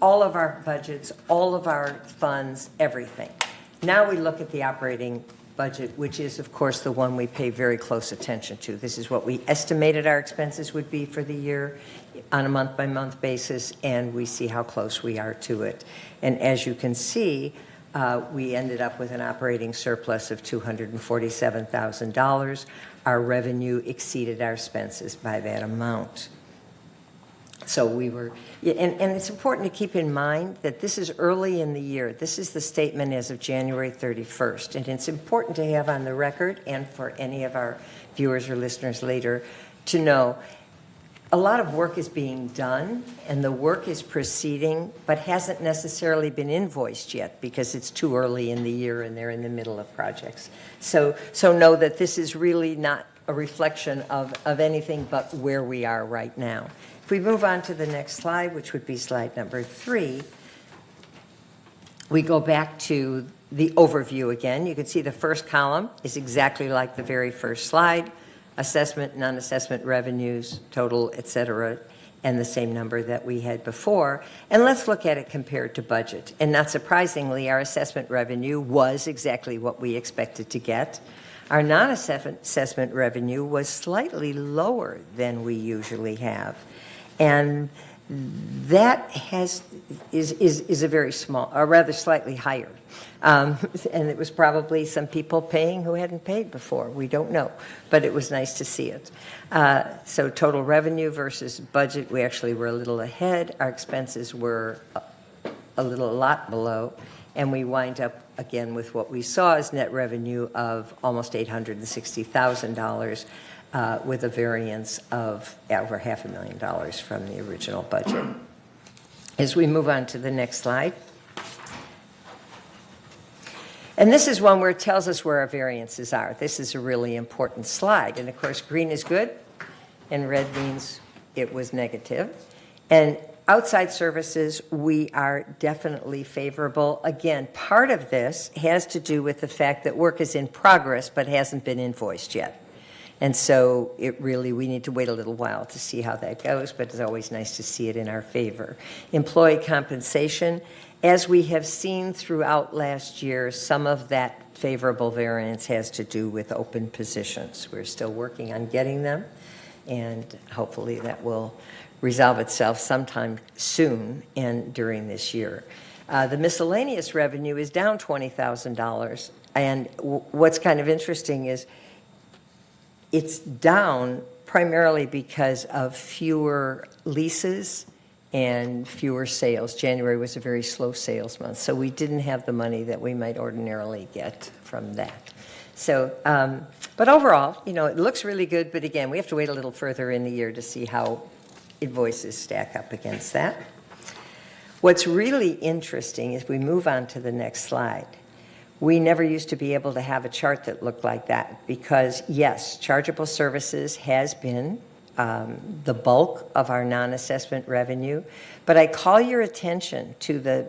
all of our budgets, all of our funds, everything. Now we look at the operating budget, which is, of course, the one we pay very close attention to. This is what we estimated our expenses would be for the year on a month-by-month basis, and we see how close we are to it. And as you can see, we ended up with an operating surplus of $247,000. Our revenue exceeded our expenses by that amount. So we were, yeah, and it's important to keep in mind that this is early in the year. This is the statement as of January 31st. And it's important to have on the record, and for any of our viewers or listeners later, to know a lot of work is being done, and the work is proceeding, but hasn't necessarily been invoiced yet because it's too early in the year and they're in the middle of projects. So know that this is really not a reflection of anything but where we are right now. If we move on to the next slide, which would be slide number 3, we go back to the overview again. You can see the first column is exactly like the very first slide: assessment, non-assessment revenues, total, et cetera, and the same number that we had before. And let's look at it compared to budget. And not surprisingly, our assessment revenue was exactly what we expected to get. Our non-assessment revenue was slightly lower than we usually have. And that is a very small, or rather slightly higher. And it was probably some people paying who hadn't paid before. We don't know, but it was nice to see it. So total revenue versus budget, we actually were a little ahead. Our expenses were a lot below, and we wind up again with what we saw as net revenue of almost $860,000. With a variance of over $500,000 from the original budget. As we move on to the next slide. And this is one where it tells us where our variances are. This is a really important slide. And of course, green is good, and red means it was negative. And outside services, we are definitely favorable. Again, part of this has to do with the fact that work is in progress but hasn't been invoiced yet. And so we need to wait a little while to see how that goes, but it's always nice to see it in our favor. Employee compensation, as we have seen throughout last year, some of that favorable variance has to do with open positions. We're still working on getting them, and hopefully that will resolve itself sometime soon and during this year. The miscellaneous revenue is down $20,000, and what's kind of interesting is it's down primarily because of fewer leases and fewer sales. January was a very slow sales month, so we didn't have the money that we might ordinarily get from that. So, but overall, it looks really good, but again, we have to wait a little further in the year to see how invoices stack up against that. What's really interesting is we move on to the next slide. We never used to be able to have a chart that looked like that because, yes, chargeable services has been the bulk of our non-assessment revenue, but I call your attention to the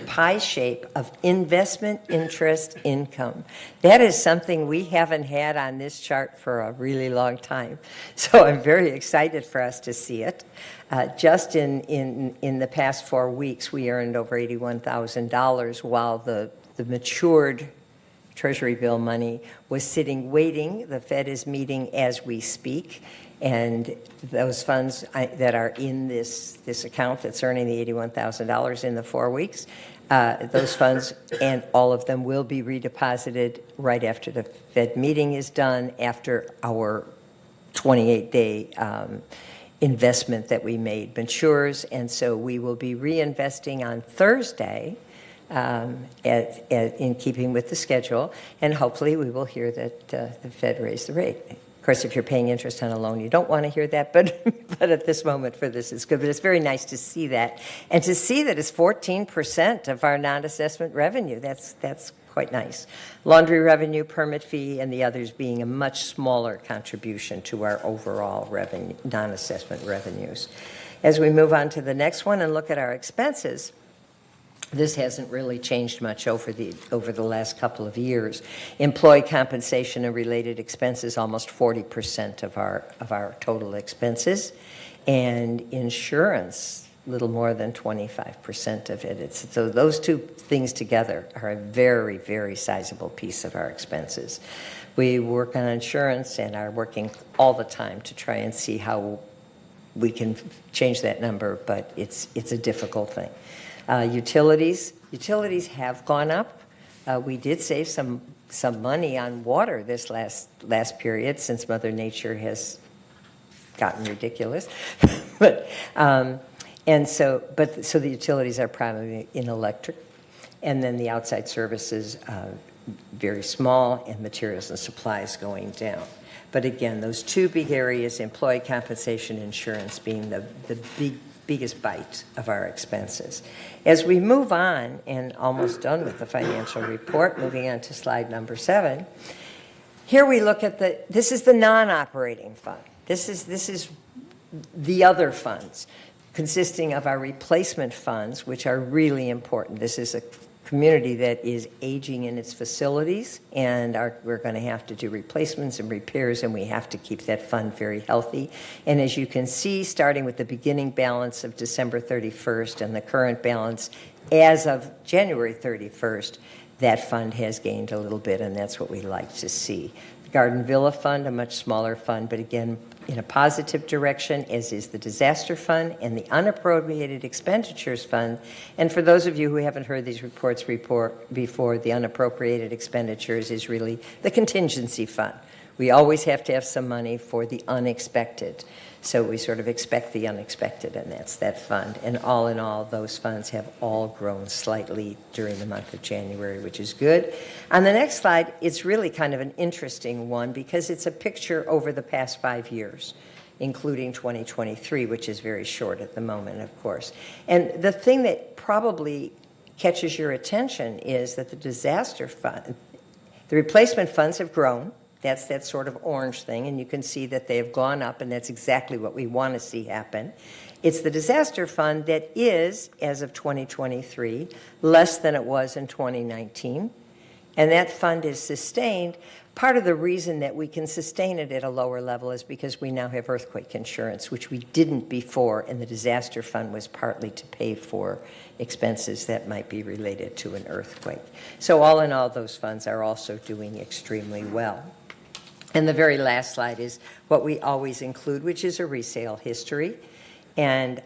pie shape of investment interest income. That is something we haven't had on this chart for a really long time. So I'm very excited for us to see it. Just in the past 4 weeks, we earned over $81,000 while the matured Treasury bill money was sitting waiting. The Fed is meeting as we speak, and those funds that are in this account that's earning the $81,000 in the 4 weeks, those funds and all of them will be redeposited right after the Fed meeting is done, after our 28-day investment that we made matures, and so we will be reinvesting on Thursday in keeping with the schedule, and hopefully we will hear that the Fed raised the rate. Of course, if you're paying interest on a loan, you don't want to hear that, but at this moment for this, it's good. But it's very nice to see that, and to see that it's 14% of our non-assessment revenue. That's quite nice. Laundry revenue, permit fee, and the others being a much smaller contribution to our overall revenue, non-assessment revenues. As we move on to the next one and look at our expenses, this hasn't really changed much over the last couple of years. Employee compensation and related expenses, almost 40% of our total expenses, and insurance, a little more than 25% of it. So those two things together are a very, very sizable piece of our expenses. We work on insurance and are working all the time to try and see how we can change that number, but it's a difficult thing. Utilities have gone up. We did save some some money on water this last period, since Mother Nature has gotten ridiculous. So the utilities are primarily in electric, and then the outside services, very small, and materials and supplies going down. But again, those two big areas, employee compensation, insurance, being the biggest bite of our expenses. As we move on, and almost done with the financial report, moving on to slide number 7, here we look at this is the non-operating fund. This is the other funds, consisting of our replacement funds, which are really important. This is a community that is aging in its facilities, and we're going to have to do replacements and repairs, and we have to keep that fund very healthy. And as you can see, starting with the beginning balance of December 31st and the current balance as of January 31st, that fund has gained a little bit, and that's what we like to see. The Garden Villa Fund, a much smaller fund, but again, in a positive direction, as is the Disaster Fund and the Unappropriated Expenditures Fund. And for those of you who haven't heard these reports before, the Unappropriated Expenditures is really the contingency fund. We always have to have some money for the unexpected. So we sort of expect the unexpected, and that's that fund. And all in all, those funds have all grown slightly during the month of January, which is good. On the next slide, it's really kind of an interesting one because it's a picture over the past 5 years, including 2023, which is very short at the moment, of course. And the thing that probably catches your attention is that the disaster fund, the replacement funds have grown. That's that sort of orange thing, and you can see that they have gone up, and that's exactly what we want to see happen. It's the disaster fund that is, as of 2023, less than it was in 2019, and that fund is sustained. Part of the reason that we can sustain it at a lower level is because we now have earthquake insurance, which we didn't before, and the disaster fund was partly to pay for expenses that might be related to an earthquake. So all in all, those funds are also doing extremely well. And the very last slide is what we always include, which is a resale history. And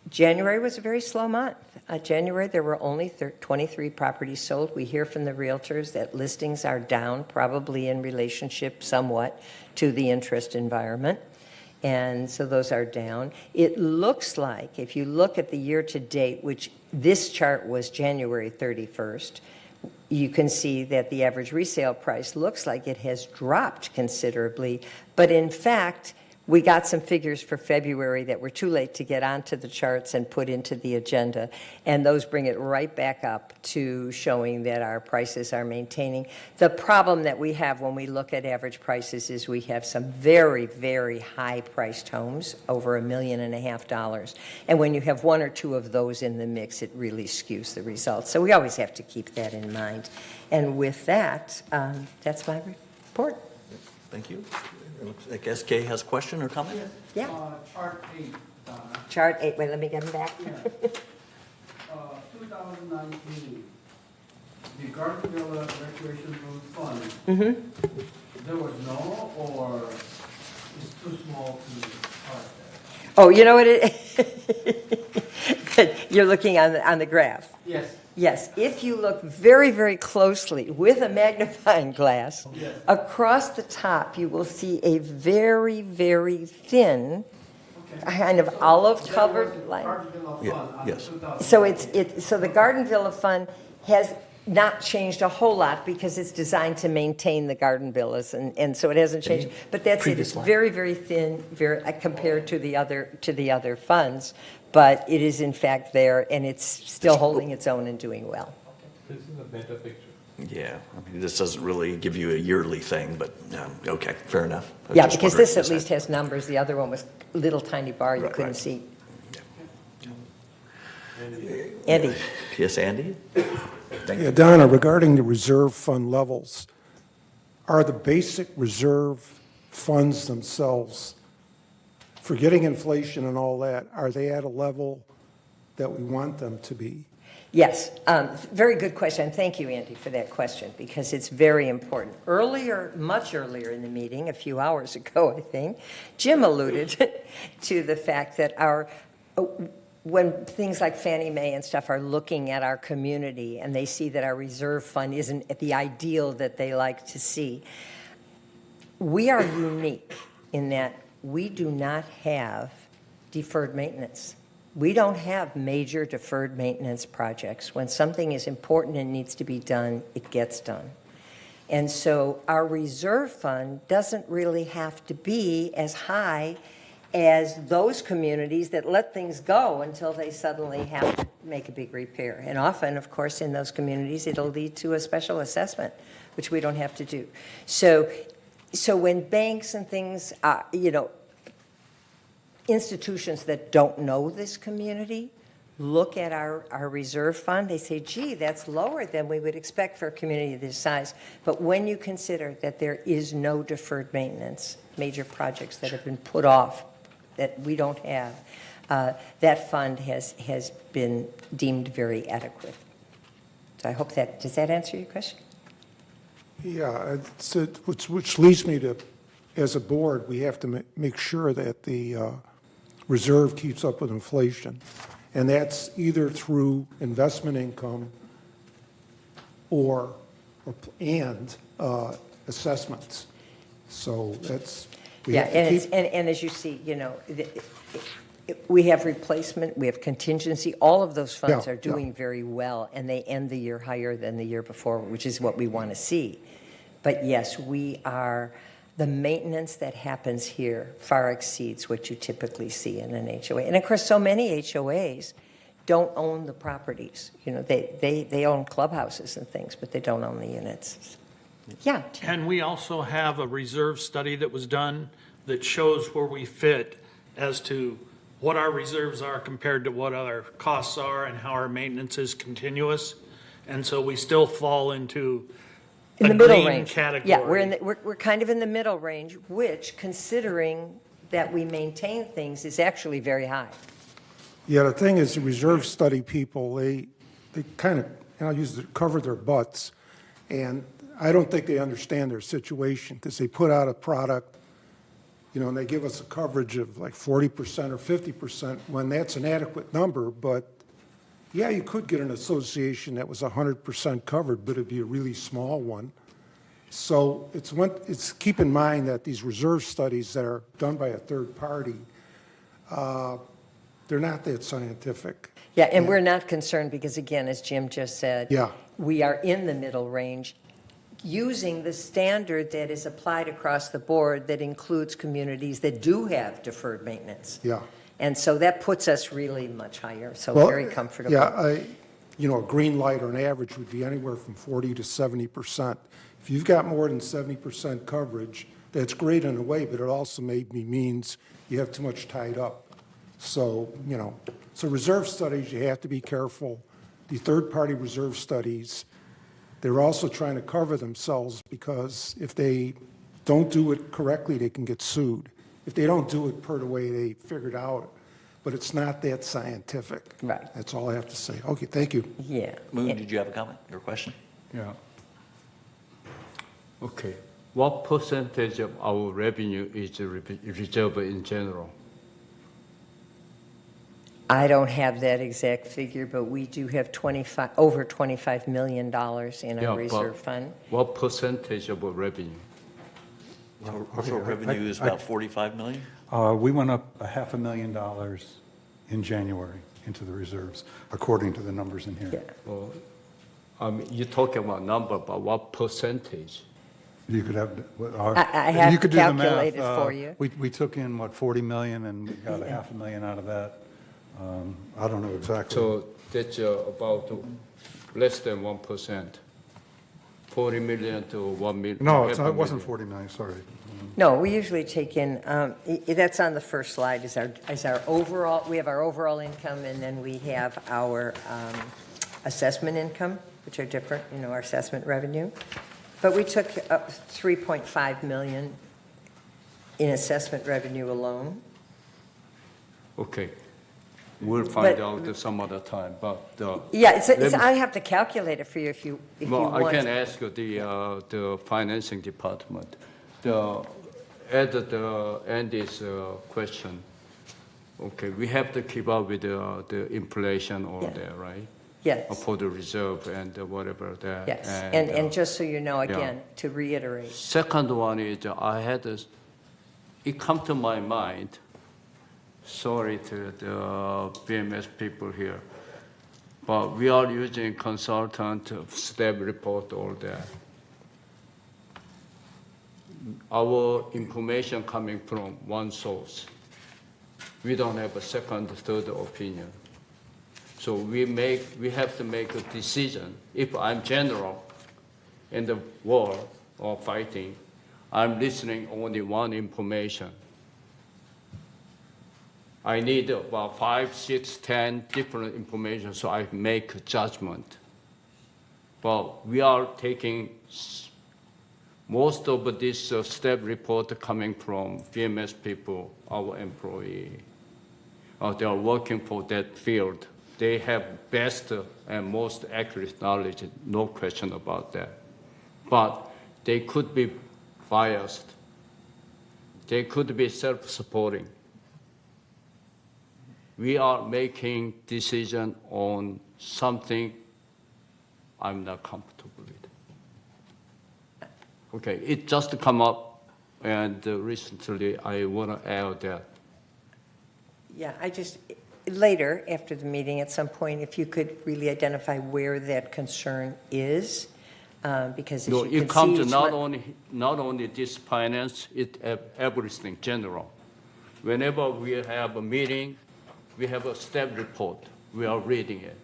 January was a very slow month. January, there were only 23 properties sold. We hear from the realtors that listings are down, probably in relationship somewhat to the interest environment. And so those are down. It looks like, if you look at the year to date, which this chart was January 31st, you can see that the average resale price looks like it has dropped considerably. But in fact, we got some figures for February that were too late to get onto the charts and put into the agenda, and those bring it right back up to showing that our prices are maintaining. The problem that we have when we look at average prices is we have some very, very high-priced homes, over $1.5 million. And when you have one or two of those in the mix, it really skews the results. So we always have to keep that in mind. And with that, that's my report. Thank you. It looks like SK has a question or comment? Yeah. Chart 8. Chart 8. Wait, let me get them back. 2019, the Garden Villa Recreation Road Fund, there was no, or it's too small to start there? Oh, you know what you're looking on the graph. Yes. Yes, if you look very, very closely with a magnifying glass, across the top you will see a very, very thin, kind of olive-covered line. Yes. So so the Garden Villa Fund has not changed a whole lot because it's designed to maintain the garden villas, and so it hasn't changed. But that's it. It's very, very thin, compared to the other funds. But it is in fact there, and it's still holding its own and doing well. This is a better picture. Yeah, I mean, this doesn't really give you a yearly thing, but okay, fair enough. Yeah, because this at least has numbers. The other one was a little tiny bar you couldn't see. Andy. Yes, Andy? Yeah, Donna, regarding the reserve fund levels, are the basic reserve funds themselves, forgetting inflation and all that, are they at a level that we want them to be? Yes, very good question. Thank you, Andy, for that question, because it's very important. Much earlier in the meeting, a few hours ago, I think, Jim alluded to the fact that when things like Fannie Mae and stuff are looking at our community and they see that our reserve fund isn't at the ideal that they like to see, we are unique in that we do not have deferred maintenance. We don't have major deferred maintenance projects. When something is important and needs to be done, it gets done. And so our reserve fund doesn't really have to be as high as those communities that let things go until they suddenly have to make a big repair. And often, of course, in those communities, it'll lead to a special assessment, which we don't have to do. So when banks and things, institutions that don't know this community look at our reserve fund, they say, gee, that's lower than we would expect for a community this size. But when you consider that there is no deferred maintenance, major projects that have been put off that we don't have, that fund has been deemed very adequate. So I hope that, does that answer your question? Yeah, which leads me to, as a board, we have to make sure that the reserve keeps up with inflation. And that's either through investment income and assessments. So that's, we have to keep. And as you see, we have replacement, we have contingency, all of those funds are doing very well, and they end the year higher than the year before, which is what we want to see. But yes, the maintenance that happens here far exceeds what you typically see in an HOA. And of course, so many HOAs don't own the properties. They own clubhouses and things, but they don't own the units. Yeah. Can we also have a reserve study that was done that shows where we fit as to what our reserves are compared to what our costs are and how our maintenance is continuous? And so we still fall into in the middle range category. Yeah, we're kind of in the middle range, which, considering that we maintain things, is actually very high. Yeah, the thing is, the reserve study people, they kind of, cover their butts, and I don't think they understand their situation, because they put out a product, and they give us a coverage of like 40% or 50%, when that's an adequate number, but yeah, you could get an association that was 100% covered, but it'd be a really small one. So it's keep in mind that these reserve studies that are done by a third party, they're not that scientific. Yeah, and we're not concerned because, again, as Jim just said, we are in the middle range using the standard that is applied across the board that includes communities that do have deferred maintenance. Yeah. And so that puts us really much higher, so very comfortable. Yeah, a green light on average would be anywhere from 40 to 70%. If you've got more than 70% coverage, that's great in a way, but it also maybe means you have too much tied up. So, so reserve studies, you have to be careful. The third-party reserve studies, they're also trying to cover themselves, because if they don't do it correctly, they can get sued. If they don't do it per the way they figured out, but it's not that scientific. Right. That's all I have to say. Okay, thank you. Yeah. Moon, did you have a comment or question? Yeah. Okay. What percentage of our revenue is reserved in general? I don't have that exact figure, but we do have over $25 million in our reserve fund. What percentage of our revenue? Our revenue is about $45 million? We went up $500,000 in January into the reserves, according to the numbers in here. Yeah. Well, you're talking about number, but what percentage? You could have, I have you could do the math. calculated for you. We took in, $40 million, and we got $500,000 out of that. I don't know exactly. So that's about less than 1%. 40 million to 1 million. No, it wasn't 40 million, sorry. No, we usually take in, that's on the first slide, is our overall, we have our overall income, and then we have our assessment income, which are different, our assessment revenue. But we took up 3.5 million in assessment revenue alone. Okay. We'll find out some other time, but... I have to calculate it for you if you want. I can ask the financing department. Add the Andy's question. Okay, we have to keep up with the inflation over there, right? Yes. For the reserve and whatever that. Yes, and just so you know, again, to reiterate. Second one is I had it come to my mind, sorry to the BMS people here, but we are using consultant, staff report, all that. Our information coming from one source. We don't have a second, third opinion. So we have to make a decision. If I'm general in the war or fighting, I'm listening only one information. I need about 5, 6, 10 different information so I make a judgment. But we are taking most of this staff report coming from BMS people, our employee. They are working for that field. They have best and most accurate knowledge, no question about that. But they could be biased. They could be self-supporting. We are making decision on something I'm not comfortable with. Okay, it just come up, and recently I want to add that. Yeah, later, after the meeting, at some point, if you could really identify where that concern is, because as No, you it can comes see, to not only this finance, it everything general. Whenever we have a meeting, we have a step report. We are reading it.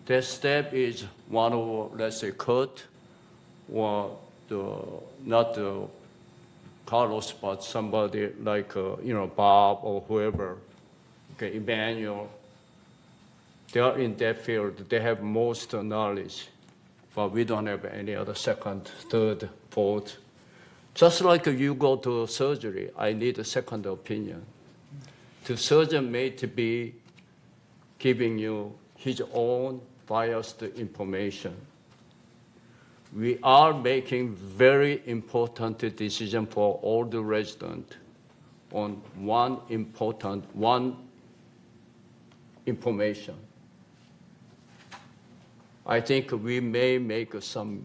That step is one of, let's say, Kurt, or not Carlos, but somebody like Bob or whoever. Okay, Emmanuel. They are in that field. They have most knowledge, but we don't have any other second, third, fourth. Just like you go to surgery, I need a second opinion. The surgeon may be giving you his own biased information. We are making very important decision for all the residents on one information. I think we may make some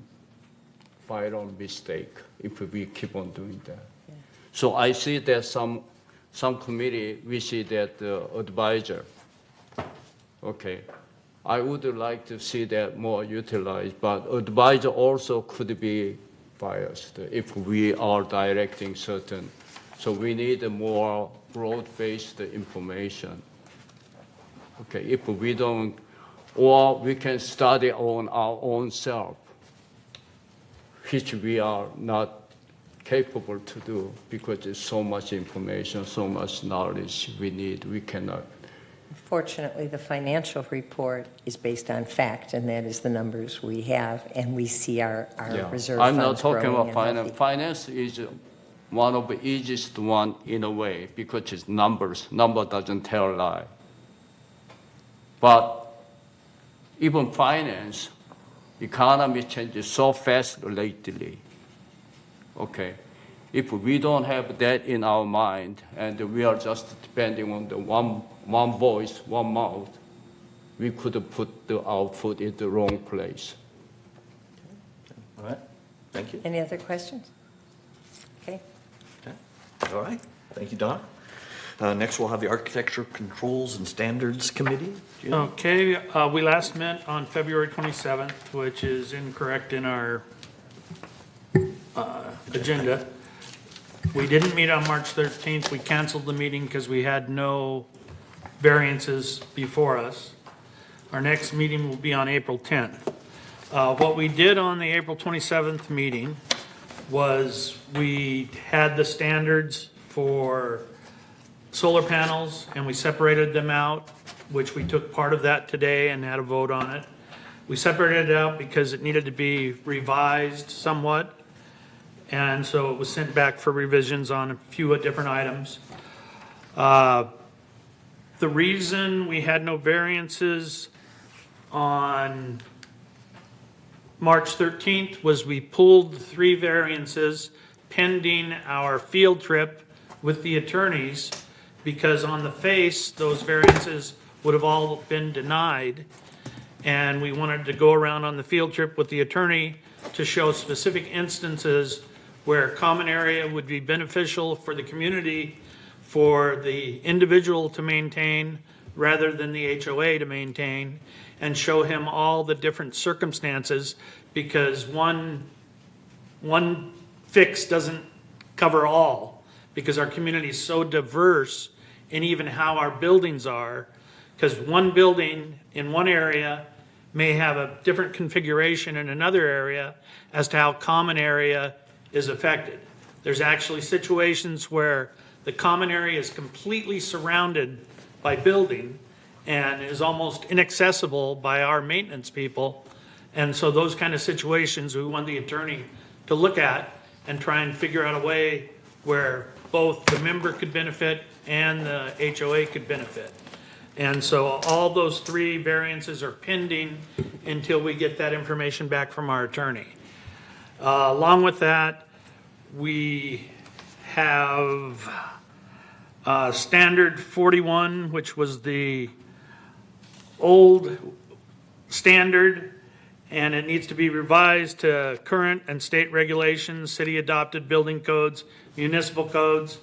vital mistake if we keep on doing that. Yeah. So I see that some committee, we see that the advisor, okay, I would like to see that more utilized, but advisor also could be biased if we are directing certain. So we need a more broad-based information. Okay, if we don't, or we can study on our own self, which we are not capable to do because there's so much information, so much knowledge we need, we cannot. Fortunately, the financial report is based on fact, and that is the numbers we have, and we see our reserve I'm funds not talking growing about and finance. healthy. Finance is one of the easiest one in a way because it's numbers. Number doesn't tell a lie. But even finance, economy changes so fast lately. Okay, if we don't have that in our mind and we are just depending on the one voice, one mouth, we could put our foot in the wrong place. All right, thank you. Any other questions? Okay. All right, thank you, Don. Next, we'll have the Architecture Controls and Standards Committee. Jim? Okay, we last met on February 27th, which is incorrect in our agenda. We didn't meet on March 13th. We canceled the meeting because we had no variances before us. Our next meeting will be on April 10th. What we did on the April 27th meeting was we had the standards for solar panels and we separated them out, which we took part of that today and had a vote on it. We separated it out because it needed to be revised somewhat. And so it was sent back for revisions on a few different items. The reason we had no variances on March 13th was we pulled 3 variances pending our field trip with the attorneys, because on the face, those variances would have all been denied. And we wanted to go around on the field trip with the attorney to show specific instances where common area would be beneficial for the community, for the individual to maintain rather than the HOA to maintain, and show him all the different circumstances, because one fix doesn't cover all, because our community is so diverse in even how our buildings are, because one building in one area may have a different configuration in another area as to how common area is affected. There's actually situations where the common area is completely surrounded by building and is almost inaccessible by our maintenance people. And so those kind of situations, we want the attorney to look at and try and figure out a way where both the member could benefit and the HOA could benefit. And so all those three variances are pending until we get that information back from our attorney. Along with that, we have Standard 41, which was the old standard, and it needs to be revised to current and state regulations, city-adopted building codes, municipal codes,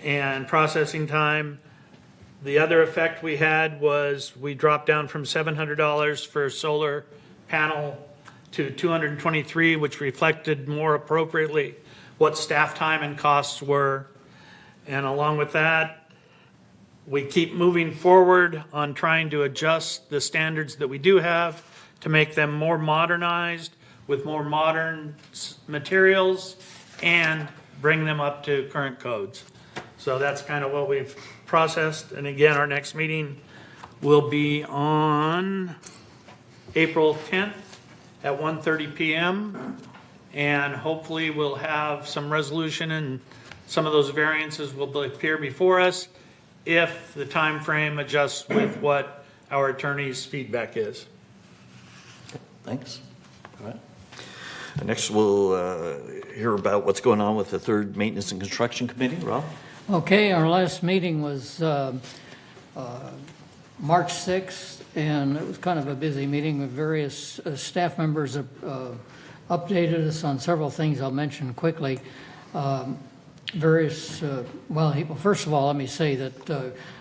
and processing time. The other effect we had was we dropped down from $700 for a solar panel to $223, which reflected more appropriately what staff time and costs were. And along with that, we keep moving forward on trying to adjust the standards that we do have to make them more modernized with more modern materials and bring them up to current codes. So that's kind of what we've processed. And again, our next meeting will be on April 10th at 1:30 p.m. And hopefully we'll have some resolution, and some of those variances will appear before us if the time frame adjusts with what our attorney's feedback is. Thanks. All right. Next, we'll hear about what's going on with the third Maintenance and Construction Committee. Rob? Okay, our last meeting was March 6th, and it was kind of a busy meeting with various staff members updated us on several things I'll mention quickly. First of all, let me say that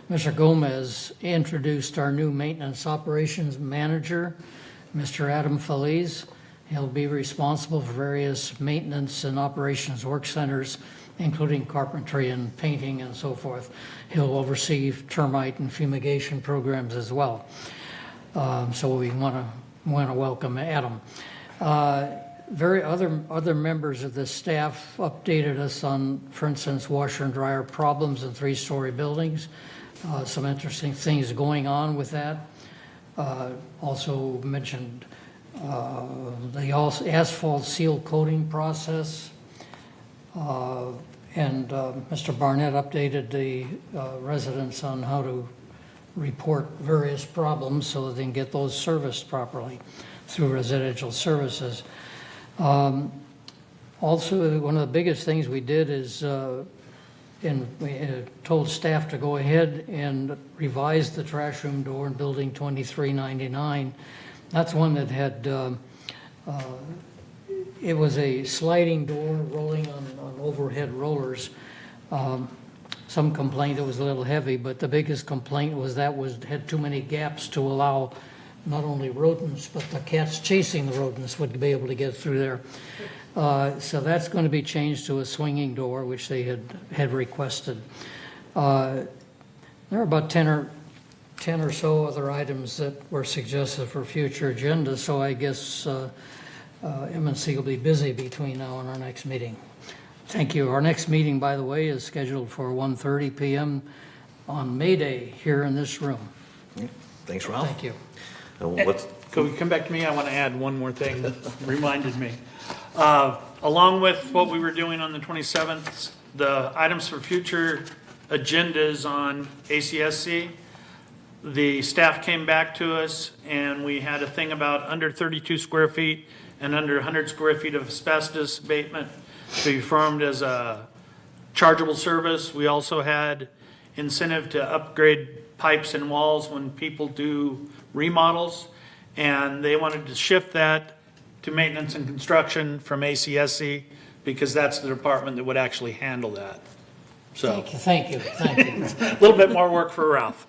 Mr. Gomez introduced our new maintenance operations manager, Mr. Adam Feliz. He'll be responsible for various maintenance and operations work centers, including carpentry and painting and so forth. He'll oversee termite and fumigation programs as well. So we want to welcome Adam. Other members of the staff updated us on, for instance, washer and dryer problems in three-story buildings. Some interesting things going on with that. Also mentioned the asphalt seal coating process. And Mr. Barnett updated the residents on how to report various problems so that they can get those serviced properly through residential services. Also, one of the biggest things we did is we told staff to go ahead and revise the trash room door in Building 2399. That's one that had, it was a sliding door rolling on overhead rollers. Some complained it was a little heavy, but the biggest complaint was had too many gaps to allow not only rodents, but the cats chasing the rodents would be able to get through there. So that's going to be changed to a swinging door, which they had requested. There are about 10 or so other items that were suggested for future agendas, so I guess M&C will be busy between now and our next meeting. Thank you. Our next meeting, by the way, is scheduled for 1:30 p.m. on May Day here in this room. Thanks, Ralph. Thank you. Can we come back to me? I want to add one more thing that reminded me. Along with what we were doing on the 27th, the items for future agendas on ACSC, the staff came back to us and we had a thing about under 32 square feet and under 100 square feet of asbestos abatement to be formed as a chargeable service. We also had incentive to upgrade pipes and walls when people do remodels, and they wanted to shift that to maintenance and construction from ACSC because that's the department that would actually handle that. So, Thank you. a little bit more work for Ralph.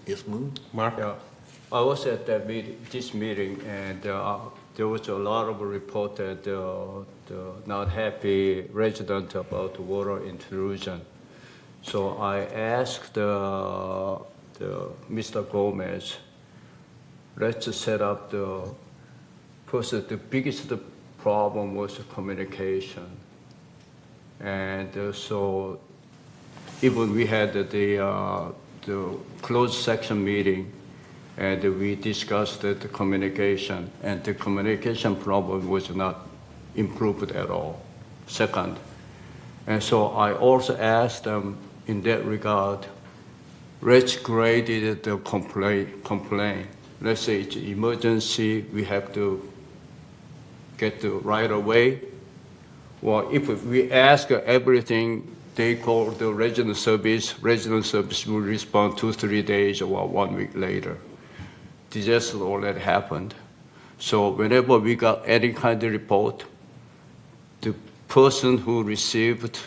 Yes, Moon? Mark? Yeah. I was at that this meeting, and there was a lot of report that the not happy resident about the water intrusion. So I asked Mr. Gomez, let's set up first the biggest problem was communication. And so even we had the closed section meeting, and we discussed the communication, and the communication problem was not improved at all. Second, and so I also asked them in that regard, let's grade the complaint. Let's say it's emergency, we have to get the right away. Well, if we ask everything, they call the regional service will respond 2-3 days or 1 week later. Disaster already happened. So whenever we got any kind of report, the person who received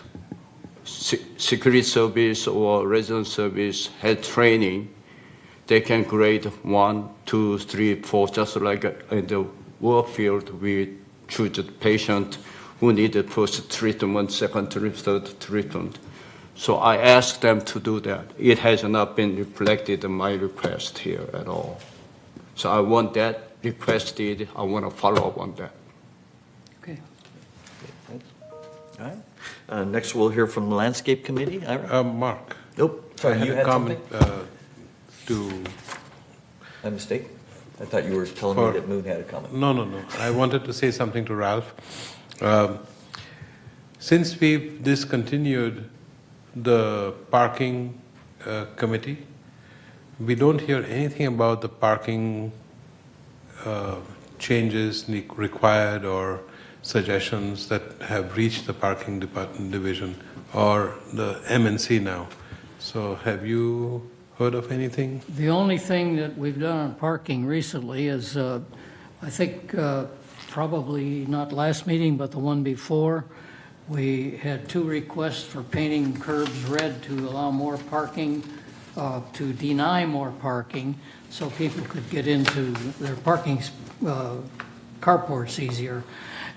security service or resident service had training, they can grade 1, 2, 3, 4, just like in the work field, we choose a patient who needed first treatment, second treatment, third treatment. So I asked them to do that. It has not been reflected in my request here at all. So I want that requested. I want to follow up on that. Okay. All right. Next, we'll hear from the Landscape Committee. Ira? Mark. Nope. Sorry, I you had had a comment something? My mistake? I thought you were telling me that Moon had a comment. No. I wanted to say something to Ralph. Since we've discontinued the parking committee, we don't hear anything about the parking changes required or suggestions that have reached the parking department division or the MNC now. So have you heard of anything? The only thing that we've done on parking recently is, I think, probably not last meeting, but the one before, we had 2 requests for painting curbs red to allow more parking, to deny more parking, so people could get into their parking carports easier.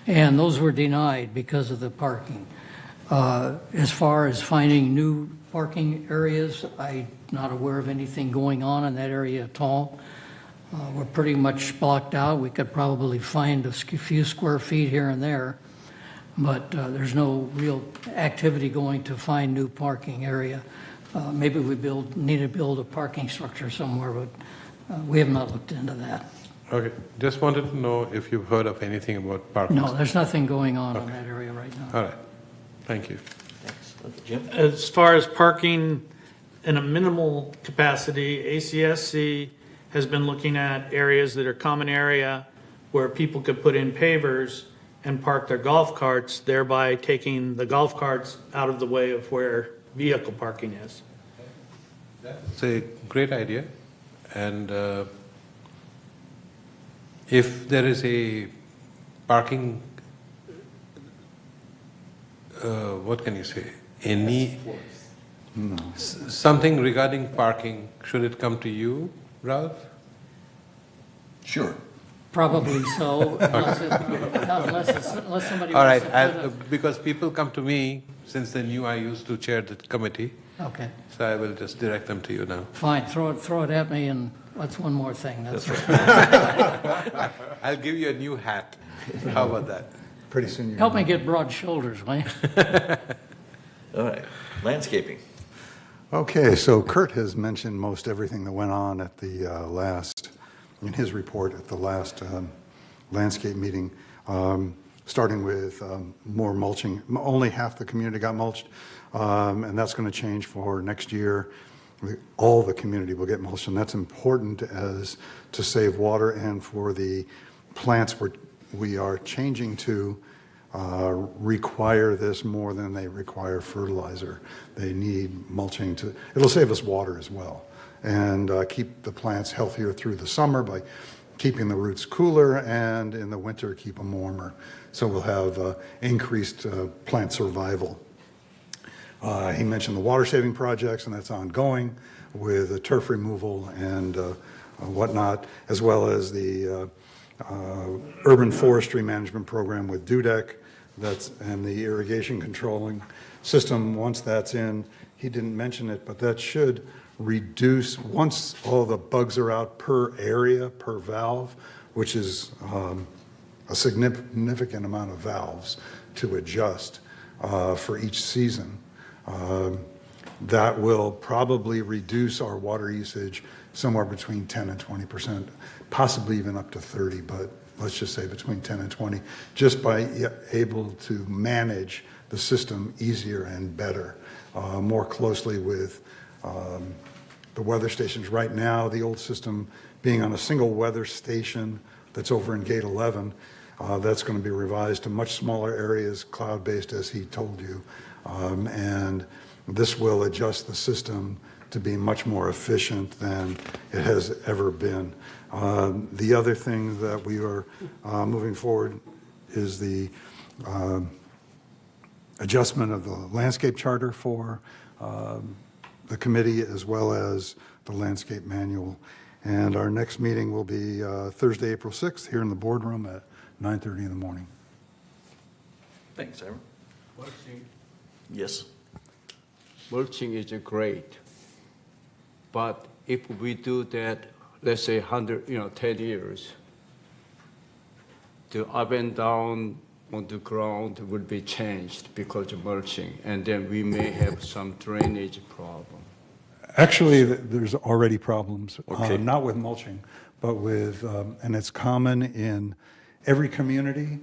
And those were denied because of the parking. As far as finding new parking areas, I'm not aware of anything going on in that area at all. We're pretty much blocked out. We could probably find a few square feet here and there, but there's no real activity going to find new parking area. Maybe we need to build a parking structure somewhere, but we have not looked into that. Okay, just wanted to know if you've heard of anything about parking. No, there's nothing going on in that area right now. All right, thank you. Thanks. Jim? As far as parking in a minimal capacity, ACSC has been looking at areas that are common area where people could put in pavers and park their golf carts, thereby taking the golf carts out of the way of where vehicle parking is. It's a great idea, and if there is a parking, what can you say, something regarding parking, should it come to you, Ralph? Sure. Probably so, unless somebody. All wants right, to put a- because people come to me, since they knew I used to chair the committee, Okay, so I will just direct them to you now. fine, throw it at me, and that's one more thing. That's I'll give you a new hat. How about that? Pretty soon you're Help me get broad shoulders, will you? All right. Landscaping. Okay, so Kurt has mentioned most everything that went on at the in his report at the last landscape meeting, starting with more mulching. Only half the community got mulched, and that's going to change for next year. All the community will get mulched, and that's important to save water and for the plants we are changing to require this more than they require fertilizer. They need mulching it'll save us water as well and keep the plants healthier through the summer by keeping the roots cooler, and in the winter, keep them warmer. So we'll have increased plant survival. He mentioned the water saving projects, and that's ongoing with the turf removal and whatnot, as well as the urban forestry management program with Dudek, and the irrigation controlling system. Once that's in, he didn't mention it, but that should reduce, once all the bugs are out per area, per valve, which is a significant amount of valves to adjust for each season. That will probably reduce our water usage somewhere between 10 and 20%, possibly even up to 30, but let's just say between 10 and 20, just by able to manage the system easier and better, more closely with the weather stations. Right now, the old system being on a single weather station that's over in Gate 11, that's going to be revised to much smaller areas, cloud-based, as he told you. And this will adjust the system to be much more efficient than it has ever been. The other thing that we are moving forward is the adjustment of the landscape charter for the committee, as well as the landscape manual. And our next meeting will be Thursday, April 6th, here in the boardroom at 9:30 in the morning. Thanks, Aaron. Yes. Mulching is great, but if we do that, let's say 10 years, the up and down on the ground will be changed because of mulching, and then we may have some drainage problem. Actually, there's already problems, Okay. not with mulching, but with, and it's common in every community,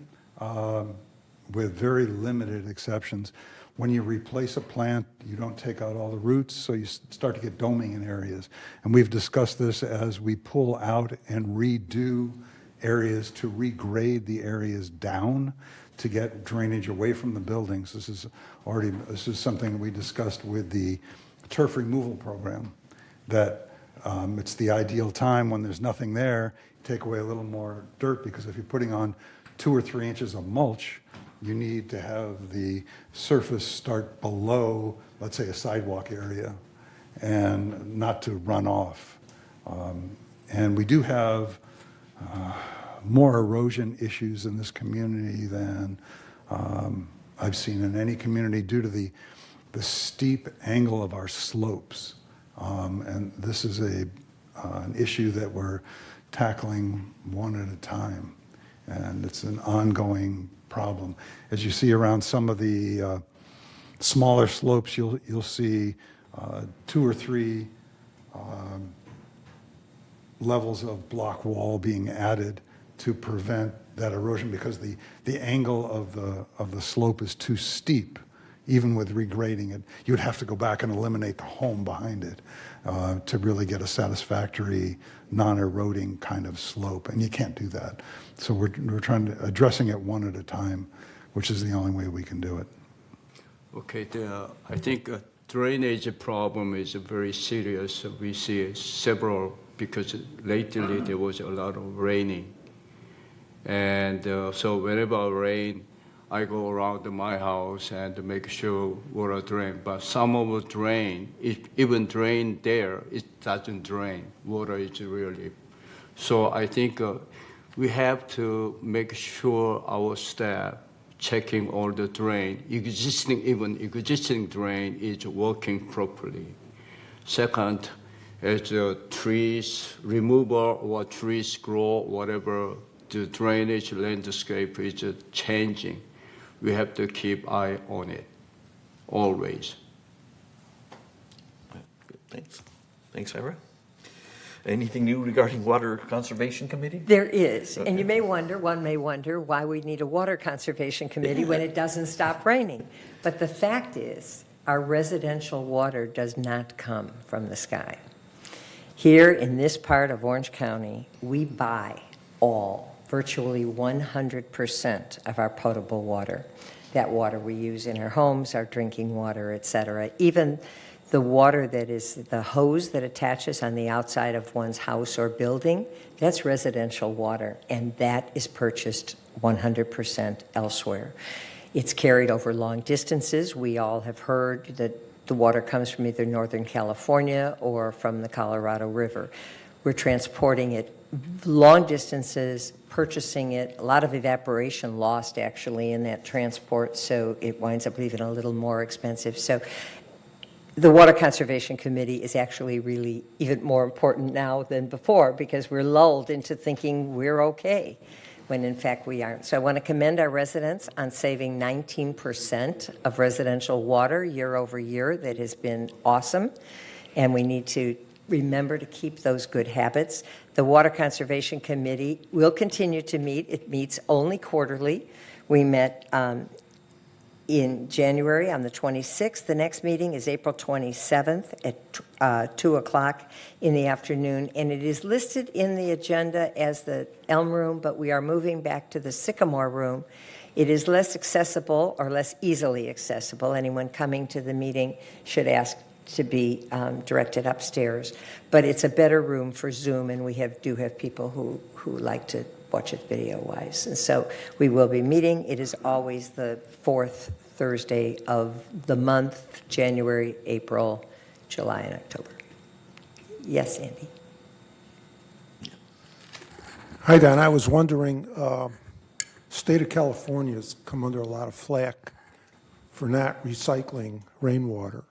with very limited exceptions. When you replace a plant, you don't take out all the roots, so you start to get doming in areas. And we've discussed this as we pull out and redo areas to regrade the areas down to get drainage away from the buildings. This is something we discussed with the turf removal program, that it's the ideal time when there's nothing there, take away a little more dirt, because if you're putting on 2 or 3 inches of mulch, you need to have the surface start below, let's say, a sidewalk area, and not to run off. And we do have more erosion issues in this community than I've seen in any community due to the steep angle of our slopes. And this is an issue that we're tackling one at a time, and it's an ongoing problem. As you see around some of the smaller slopes, you'll see 2 or 3 levels of block wall being added to prevent that erosion, because the angle of the slope is too steep. Even with regrading it, you would have to go back and eliminate the home behind it to really get a satisfactory, non-eroding kind of slope, and you can't do that. So we're addressing it one at a time, which is the only way we can do it. Okay, I think drainage problem is very serious. We see several, because lately there was a lot of raining. And so whenever it rains, I go around my house and make sure water drain. But some of the drain, even drain there, it doesn't drain. Water is really. So I think we have to make sure our staff checking all the drain, existing drain is working properly. Second, as trees removal or trees grow, whatever, the drainage landscape is changing. We have to keep eye on it, always. Thanks. Thanks, Ira. Anything new regarding Water Conservation Committee? There is, Okay. and one may wonder why we need a Water Conservation Committee when it doesn't stop raining. But the fact is, our residential water does not come from the sky. Here in this part of Orange County, we buy virtually 100% of our potable water. That water we use in our homes, our drinking water, et cetera. Even The water that is the hose that attaches on the outside of one's house or building, that's residential water, and that is purchased 100% elsewhere. It's carried over long distances. We all have heard that the water comes from either Northern California or from the Colorado River. We're transporting it long distances, purchasing it, a lot of evaporation lost actually in that transport, so it winds up even a little more expensive. So the Water Conservation Committee is actually really even more important now than before because we're lulled into thinking we're okay when in fact we aren't. So I want to commend our residents on saving 19% of residential water year over year. That has been awesome, and we need to remember to keep those good habits. The Water Conservation Committee will continue to meet. It meets only quarterly. We met in January on the 26th. The next meeting is April 27th at 2 o'clock in the afternoon, and it is listed in the agenda as the Elm Room, but we are moving back to the Sycamore Room. It is less accessible or less easily accessible. Anyone coming to the meeting should ask to be directed upstairs, but it's a better room for Zoom, and we do have people who like to watch it video-wise. And so we will be meeting. It is always the fourth Thursday of the month, January, April, July, and October. Yes, Andy? Hi, Don. I was wondering, state of California's come under a lot of flack for not recycling rainwater.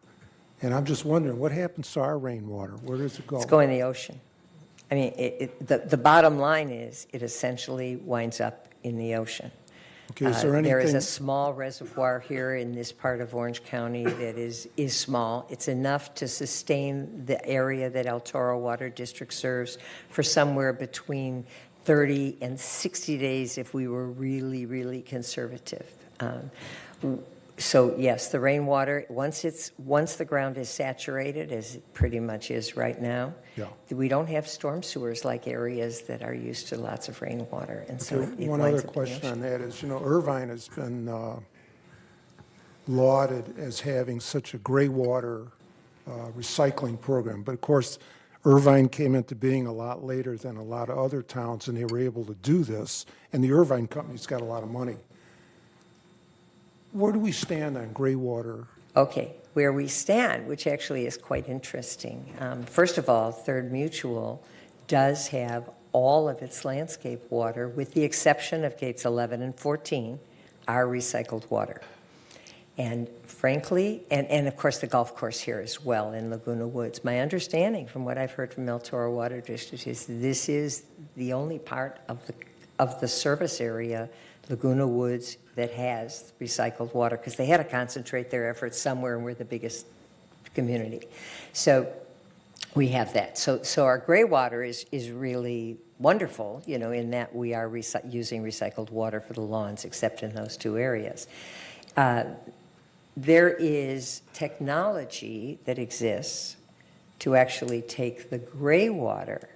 And I'm just wondering, what happens to our rainwater? Where does it go? It's going in the ocean. I mean, the bottom line is it essentially winds up in the ocean. Okay, is there There is anything- a small reservoir here in this part of Orange County that is small. It's enough to sustain the area that El Toro Water District serves for somewhere between 30 and 60 days if we were really, really conservative. So yes, the rainwater, once the ground is saturated, as it pretty much is right now, Yeah. we don't have storm sewers like areas that are used to lots of rainwater, and so Okay, it one winds other up in the question ocean. on that is, Irvine has been lauded as having such a gray water recycling program. But of course, Irvine came into being a lot later than a lot of other towns, and they were able to do this. And the Irvine company's got a lot of money. Where do we stand on gray water? Okay, where we stand, which actually is quite interesting. First of all, Third Mutual does have all of its landscape water, with the exception of gates 11 and 14, are recycled water. And frankly, and of course the golf course here as well in Laguna Woods, my understanding from what I've heard from El Toro Water District is this is the only part of the service area, Laguna Woods, that has recycled water, because they had to concentrate their efforts somewhere, and we're the biggest community. So we have that. So our gray water is really wonderful, in that we are using recycled water for the lawns, except in those two areas. There is technology that exists to actually take the gray water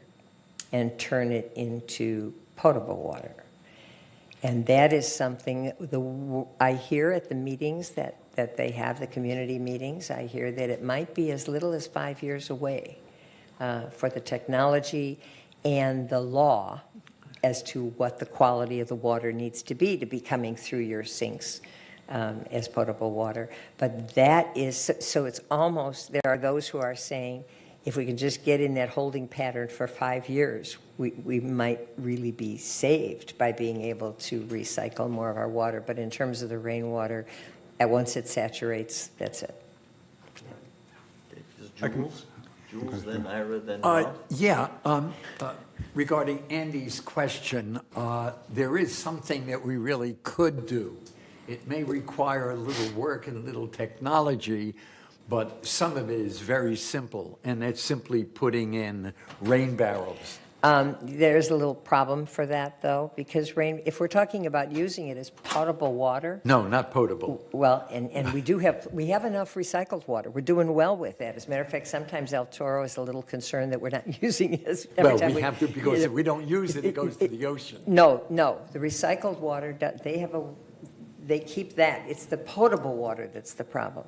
and turn it into potable water. And that is something I hear at the meetings that they have, the community meetings, I hear that it might be as little as 5 years away for the technology and the law as to what the quality of the water needs to be coming through your sinks as potable water. But that is, so it's almost, there are those who are saying, if we can just get in that holding pattern for 5 years, we might really be saved by being able to recycle more of our water. But in terms of the rainwater, once it saturates, that's it. Jules, then Ira, then Rob? Yeah, regarding Andy's question, there is something that we really could do. It may require a little work and a little technology, but some of it is very simple, and that's simply putting in rain barrels. There's a little problem for that, though, because if we're talking about using it as potable water. No, not potable. Well, and we have enough recycled water. We're doing well with that. As a matter of fact, sometimes El Toro is a little concerned that we're not using it every time We have to, because if we don't use it, it goes to the ocean. No, the recycled water, they keep that. It's the potable water that's the problem.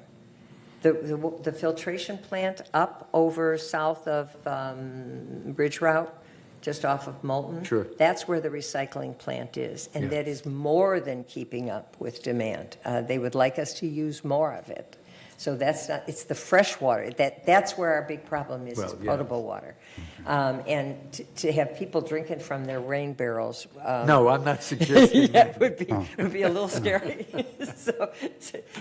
The filtration plant up over south of Bridge Route, just off of Moulton. Sure. That's where the recycling plant is, and that is more than keeping up with demand. They would like us to use more of it. So that's not, it's the fresh water. That's where our big problem is potable water. And to have people drinking from their rain barrels. No, I'm not suggesting that. would be a little scary. so,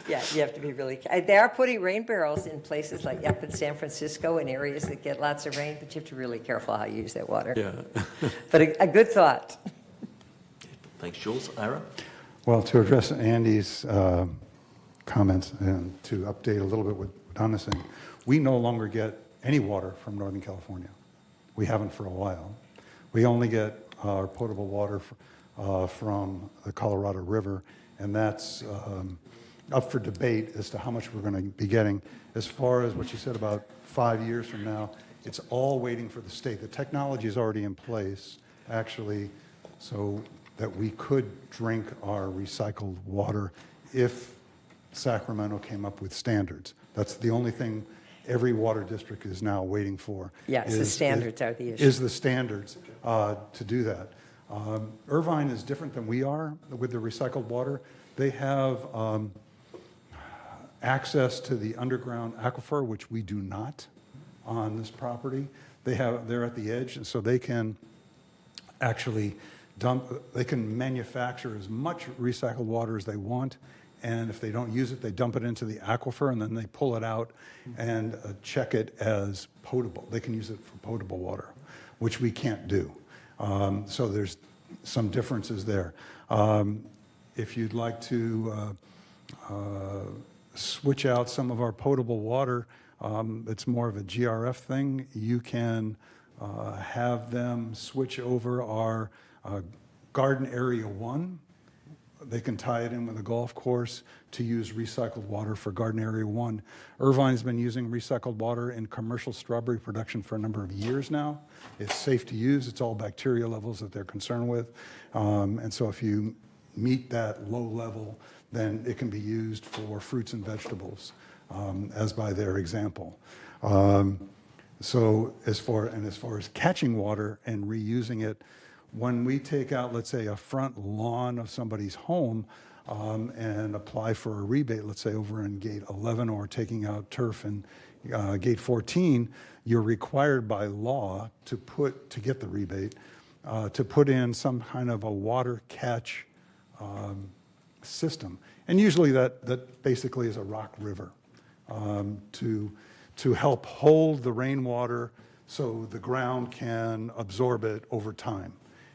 yeah, you have to be really, they are putting rain barrels in places like up in San Francisco in areas that get lots of rain, but you have to be really careful how you use that water. Yeah. But a good thought. Thanks, Jules. Ira? Well, to address Andy's comments and to update a little bit what Donna's saying, we no longer get any water from Northern California. We haven't for a while. We only get our potable water from the Colorado River, and that's up for debate as to how much we're going to be getting. As far as what you said about 5 years from now, it's all waiting for the state. The technology is already in place, actually, so that we could drink our recycled water if Sacramento came up with standards. That's the only thing every water district is now waiting for. Yes, the standards are the issue. Is the standards to do that. Irvine is different than we are with the recycled water. They have access to the underground aquifer, which we do not on this property. They're at the edge, and so they can actually they can manufacture as much recycled water as they want, and if they don't use it, they dump it into the aquifer, and then they pull it out and check it as potable. They can use it for potable water, which we can't do. So there's some differences there. If you'd like to switch out some of our potable water, it's more of a GRF thing. You can have them switch over our Garden Area 1. They can tie it in with a golf course to use recycled water for Garden Area 1. Irvine's been using recycled water in commercial strawberry production for a number of years now. It's safe to use. It's all bacteria levels that they're concerned with. And so if you meet that low level, then it can be used for fruits and vegetables, as by their example. So as far as catching water and reusing it, when we take out, let's say, a front lawn of somebody's home and apply for a rebate, let's say over in Gate 11, or taking out turf in Gate 14, you're required by law to get the rebate, to put in some kind of a water catch system. And usually that basically is a rock river to help hold the rainwater so the ground can absorb it over time.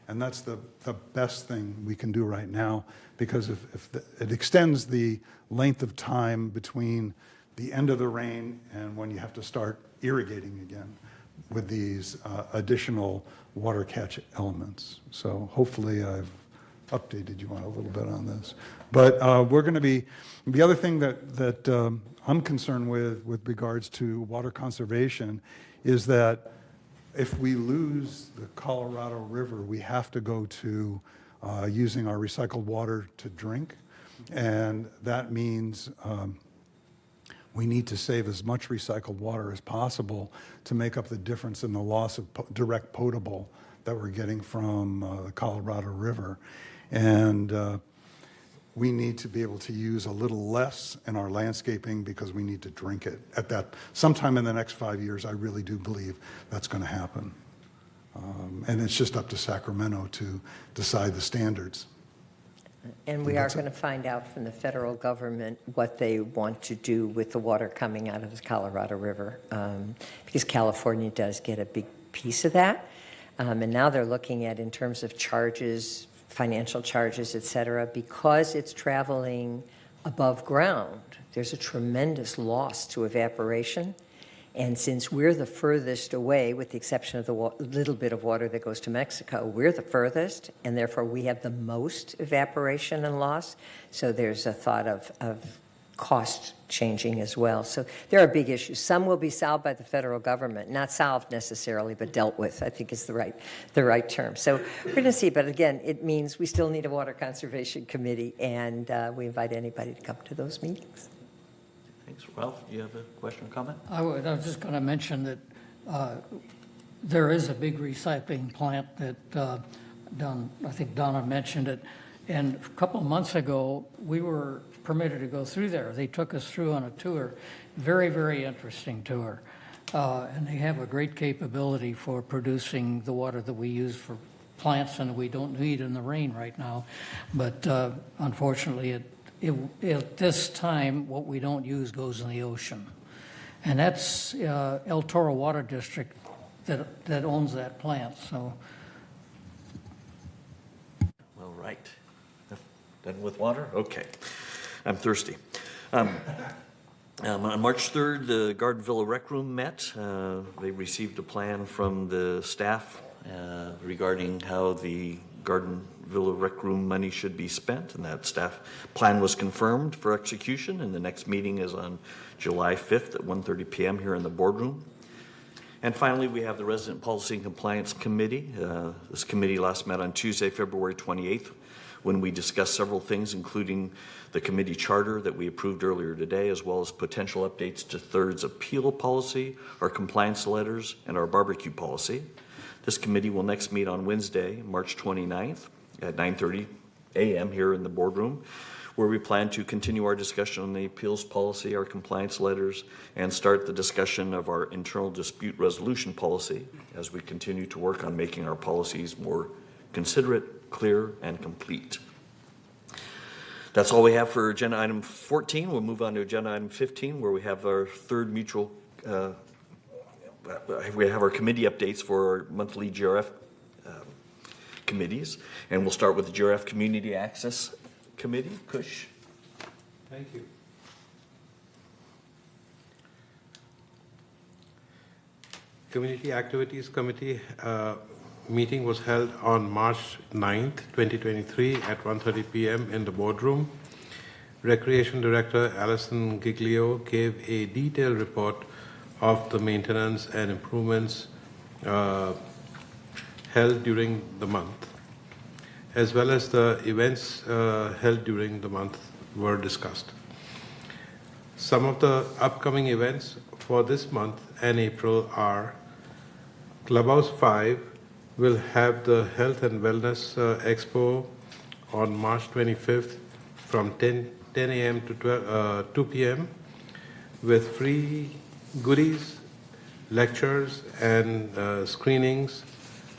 And that's the best thing we can do right now, because if it extends the length of time between the end of the rain and when you have to start irrigating again with these additional water catch elements. So hopefully I've updated you on a little bit on this. But we're going to be, the other thing that I'm concerned with regards to water conservation is that if we lose the Colorado River, we have to go to using our recycled water to drink. And that means we need to save as much recycled water as possible to make up the difference in the loss of direct potable that we're getting from the Colorado River. And we need to be able to use a little less in our landscaping because we need to drink it. At that, sometime in the next 5 years, I really do believe that's going to happen. And it's just up to Sacramento to decide the standards. And we are going to find out from the federal government what they want to do with the water coming out of the Colorado River, because California does get a big piece of that. And now they're looking at, in terms of charges, financial charges, et cetera, because it's traveling above ground, there's a tremendous loss to evaporation. And since we're the furthest away, with the exception of the little bit of water that goes to Mexico, we're the furthest, and therefore we have the most evaporation and loss. So there's a thought of cost changing as well. So there are big issues. Some will be solved by the federal government, not solved necessarily, but dealt with, I think is the right term. So we're going to see, but again, it means we still need a water conservation committee, and we invite anybody to come to those meetings. Thanks. Ralph, do you have a question or comment? I was just going to mention that there is a big recycling plant that I think Donna mentioned it. And a couple of months ago, we were permitted to go through there. They took us through on a tour, very, very interesting tour. And they have a great capability for producing the water that we use for plants and we don't need in the rain right now. But unfortunately, at this time, what we don't use goes in the ocean. And that's El Toro Water District that owns that plant. So, Well, right. Done with water? Okay. I'm thirsty. On March 3rd, the Garden Villa Rec Room met. They received a plan from the staff regarding how the Garden Villa Rec Room money should be spent, and that staff plan was confirmed for execution, and the next meeting is on July 5th at 1:30 p.m. here in the boardroom. And finally, we have the Resident Policy and Compliance Committee. This committee last met on Tuesday, February 28th, when we discussed several things, including the committee charter that we approved earlier today, as well as potential updates to Third's appeal policy, our compliance letters, and our barbecue policy. This committee will next meet on Wednesday, March 29th at 9:30 a.m. here in the boardroom, where we plan to continue our discussion on the appeals policy, our compliance letters, and start the discussion of our internal dispute resolution policy as we continue to work on making our policies more considerate, clear, and complete. That's all we have for agenda item 14. We'll move on to agenda item 15, where we have our third mutual, we have our committee updates for our monthly GRF committees. And we'll start with the GRF Community Access Committee. Kush. Thank you. Community Activities Committee meeting was held on March 9th, 2023 at 1:30 p.m. in the boardroom. Recreation Director Alison Giglio gave a detailed report of the maintenance and improvements held during the month, as well as the events held during the month were discussed. Some of the upcoming events for this month and April are: Clubhouse 5 will have the Health and Wellness Expo on March 25th from 10 a.m. to 2 p.m. with free goodies, lectures, and screenings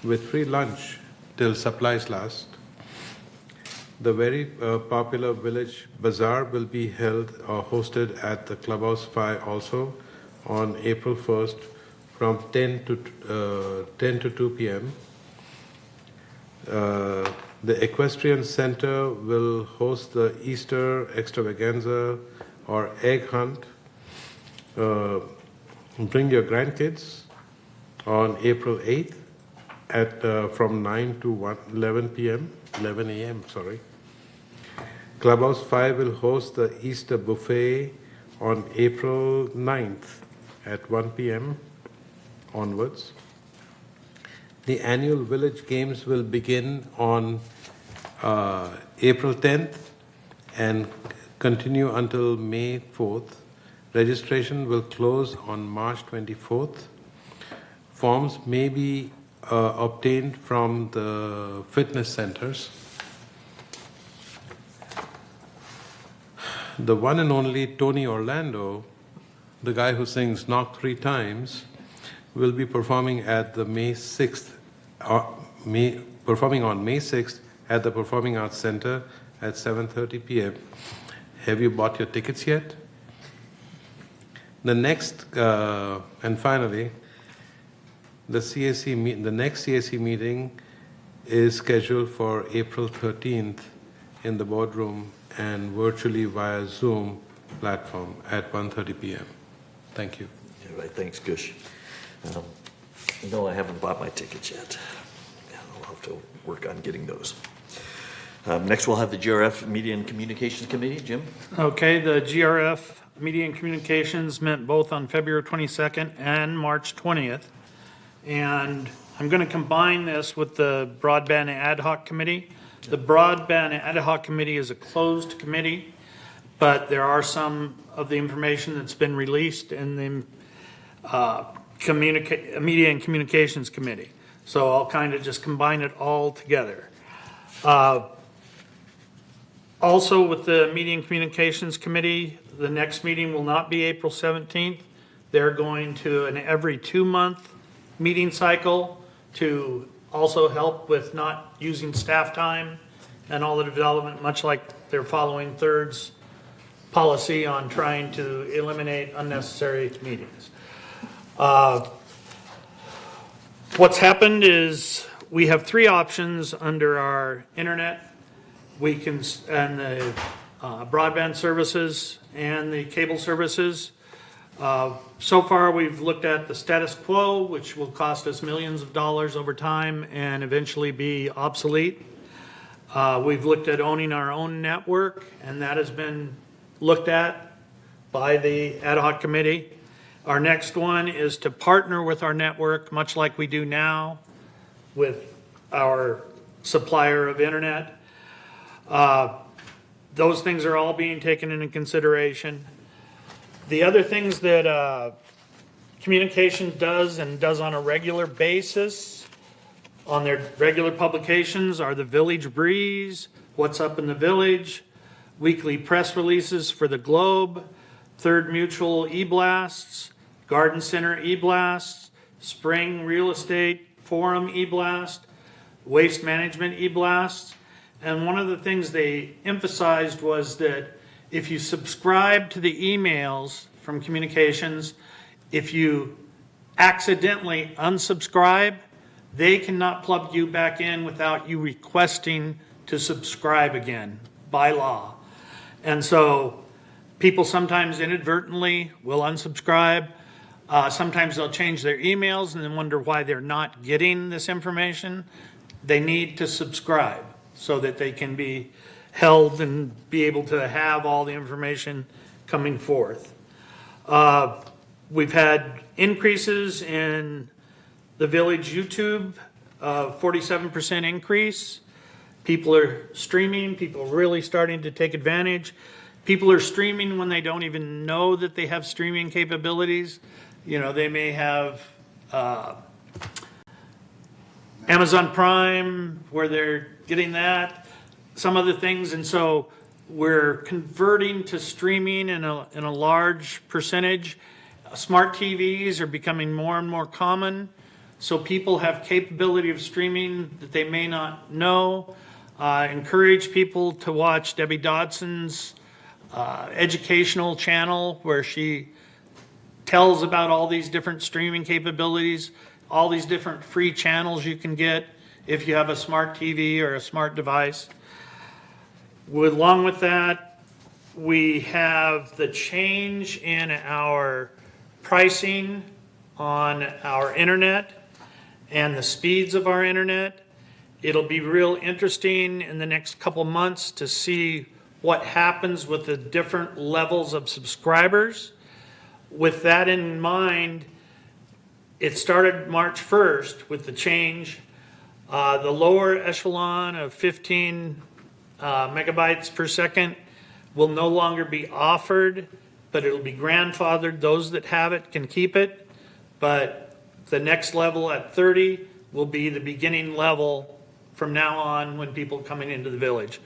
with free lunch till supplies last. The very popular Village Bazaar will be held or hosted at the Clubhouse 5 also on April 1st from 10 to 2 p.m. The Equestrian Center will host the Easter extravaganza or egg hunt. Bring your grandkids on April 8th at from 9 to 11 a.m. Clubhouse 5 will host the Easter buffet on April 9th at 1 p.m. onwards. The annual Village Games will begin on April 10th and continue until May 4th. Registration will close on March 24th. Forms may be obtained from the fitness centers. The one and only Tony Orlando, the guy who sings Knock 3 Times, will be performing at the May 6th, performing on May 6th at the Performing Arts Center at 7:30 p.m. Have you bought your tickets yet? The next, and finally, the next CAC meeting is scheduled for April 13th in the boardroom and virtually via Zoom platform at 1:30 p.m. Thank you. All right, thanks, Kush. No, I haven't bought my tickets yet. I'll have to work on getting those. Next, we'll have the GRF Media and Communications Committee. Jim? Okay, the GRF Media and Communications met both on February 22nd and March 20th. And I'm going to combine this with the Broadband Ad Hoc Committee. The Broadband Ad Hoc Committee is a closed committee. but there are some of the information that's been released in the Media and Communications Committee. So I'll kind of just combine it all together. Also, with the Media and Communications Committee, the next meeting will not be April 17th. They're going to an every 2-month meeting cycle to also help with not using staff time and all the development, much like they're following Third's policy on trying to eliminate unnecessary meetings. What's happened is we have 3 options under our internet. We can, and the broadband services and the cable services. So far, we've looked at the status quo, which will cost us millions of dollars over time and eventually be obsolete. We've looked at owning our own network, and that has been looked at by the ad hoc committee. Our next one is to partner with our network, much like we do now with our supplier of internet. Those things are all being taken into consideration. The other things that communication does and does on a regular basis on their regular publications are the Village Breeze, What's Up in the Village, weekly press releases for the Globe, Third Mutual e-blasts, Garden Center e-blasts, Spring Real Estate Forum e-blast, Waste Management e-blasts. And one of the things they emphasized was that if you subscribe to the emails from communications, if you accidentally unsubscribe, they cannot plug you back in without you requesting to subscribe again by law. And so people sometimes inadvertently will unsubscribe. Sometimes they'll change their emails and then wonder why they're not getting this information. They need to subscribe so that they can be held and be able to have all the information coming forth. We've had increases in the Village YouTube, 47% increase. People are streaming, people are really starting to take advantage. People are streaming when they don't even know that they have streaming capabilities. You know, they may have Amazon Prime where they're getting that, some other things, and so we're converting to streaming in a large percentage. Smart TVs are becoming more and more common, so people have capability of streaming that they may not know. Encourage people to watch Debbie Dodson's educational channel where she tells about all these different streaming capabilities, all these different free channels you can get if you have a smart TV or a smart device. Along with that, we have the change in our pricing on our internet and the speeds of our internet. It'll be real interesting in the next couple months to see what happens with the different levels of subscribers. With that in mind, it started March 1st with the change. The lower echelon of 15 megabytes per second will no longer be offered, but it'll be grandfathered. Those that have it can keep it, but the next level at 30 will be the beginning level from now on when people coming into the village.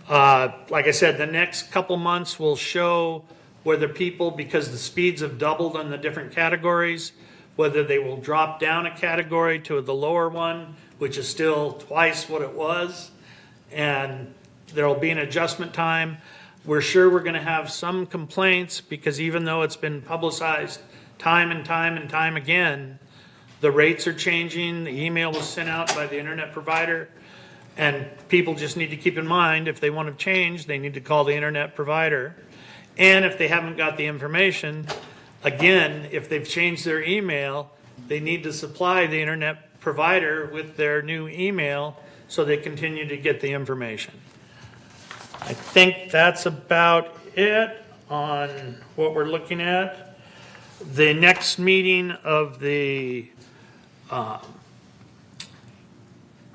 Like I said, the next couple months will show whether people, because the speeds have doubled on the different categories, whether they will drop down a category to the lower one, which is still twice what it was, and there'll be an adjustment time. We're sure we're going to have some complaints because even though it's been publicized time and time and time again, the rates are changing. The email was sent out by the internet provider, and people just need to keep in mind if they want to change, they need to call the internet provider. And if they haven't got the information, again, if they've changed their email, they need to supply the internet provider with their new email so they continue to get the information. I think that's about it on what we're looking at. The next meeting of the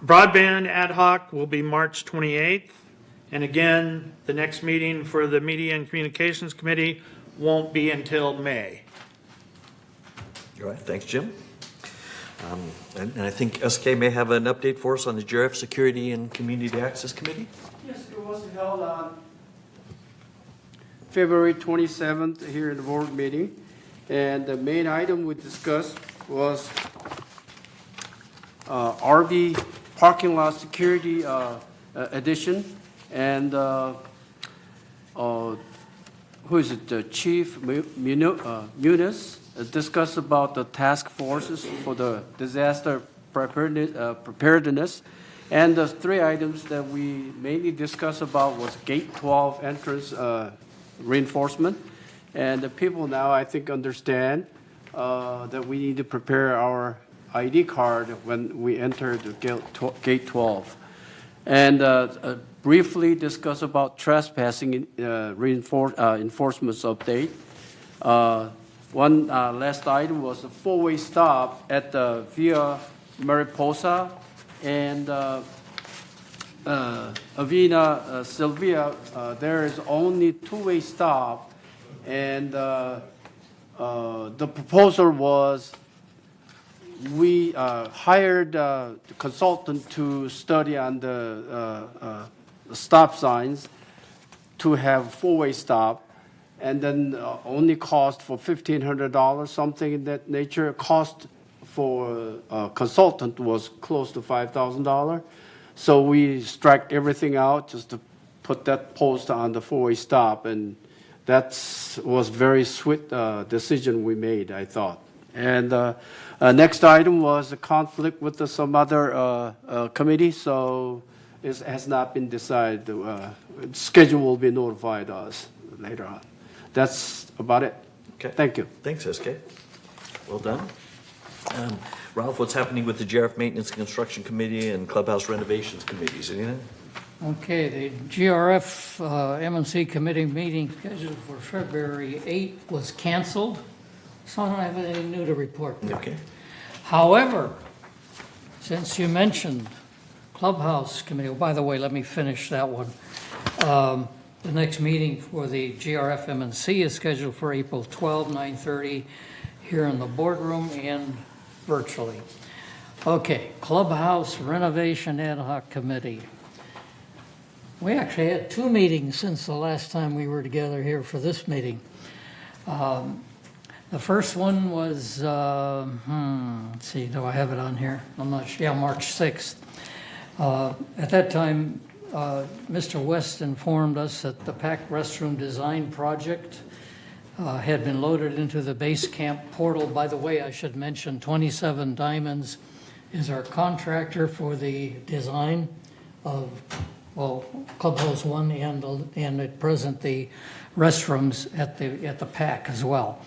broadband ad hoc will be March 28th And again, the next meeting for the Media and Communications Committee won't be until May. All right, thanks, Jim. And I think SK may have an update for us on the GRF Security and Community Access Committee. Yes, it was held on February 27th here at the board meeting. And the main item we discussed was RV parking lot security addition. And who is it? The Chief Muniz discussed about the task forces for the disaster preparedness. And the three items that we mainly discussed about was Gate 12 entrance reinforcement. And the people now, I think, understand that we need to prepare our ID card when we enter the Gate 12. And briefly discuss about trespassing enforcement update. One last item was a four-way stop at the Via Mariposa and Avena Sylvia. There is only two-way stop, and the proposal was we hired the consultant to study on the stop signs to have four-way stop, and then only cost for $1,500, something in that nature. Cost for a consultant was close to $5,000. So we struck everything out just to put that post on the four-way stop, and that was very swift decision we made, I thought. And next item was a conflict with some other committee, so it has not been decided. Schedule will be notified us later on. That's about it. Okay. Thank you. Thanks, SK. Well done. Ralph, what's happening with the GRF Maintenance and Construction Committee and Clubhouse Renovations Committees? Anything? Okay, the GRF M&C committee meeting scheduled for February 8th was canceled, so I don't have anything new to report. Okay. However, since you mentioned Clubhouse Committee, oh, by the way, let me finish that one. The next meeting for the GRF M&C is scheduled for April 12, 9:30, here in the boardroom and virtually. Okay, Clubhouse Renovation Ad Hoc Committee. We actually had two meetings since the last time we were together here for this meeting. The first one was, let's see, do I have it on here? I'm not sure. Yeah, March 6th. At that time, Mr. West informed us that the PAC restroom design project had been loaded into the base camp portal. By the way, I should mention 27 Diamonds is our contractor for the design of, well, Clubhouse 1 and at present the restrooms at the PAC as well.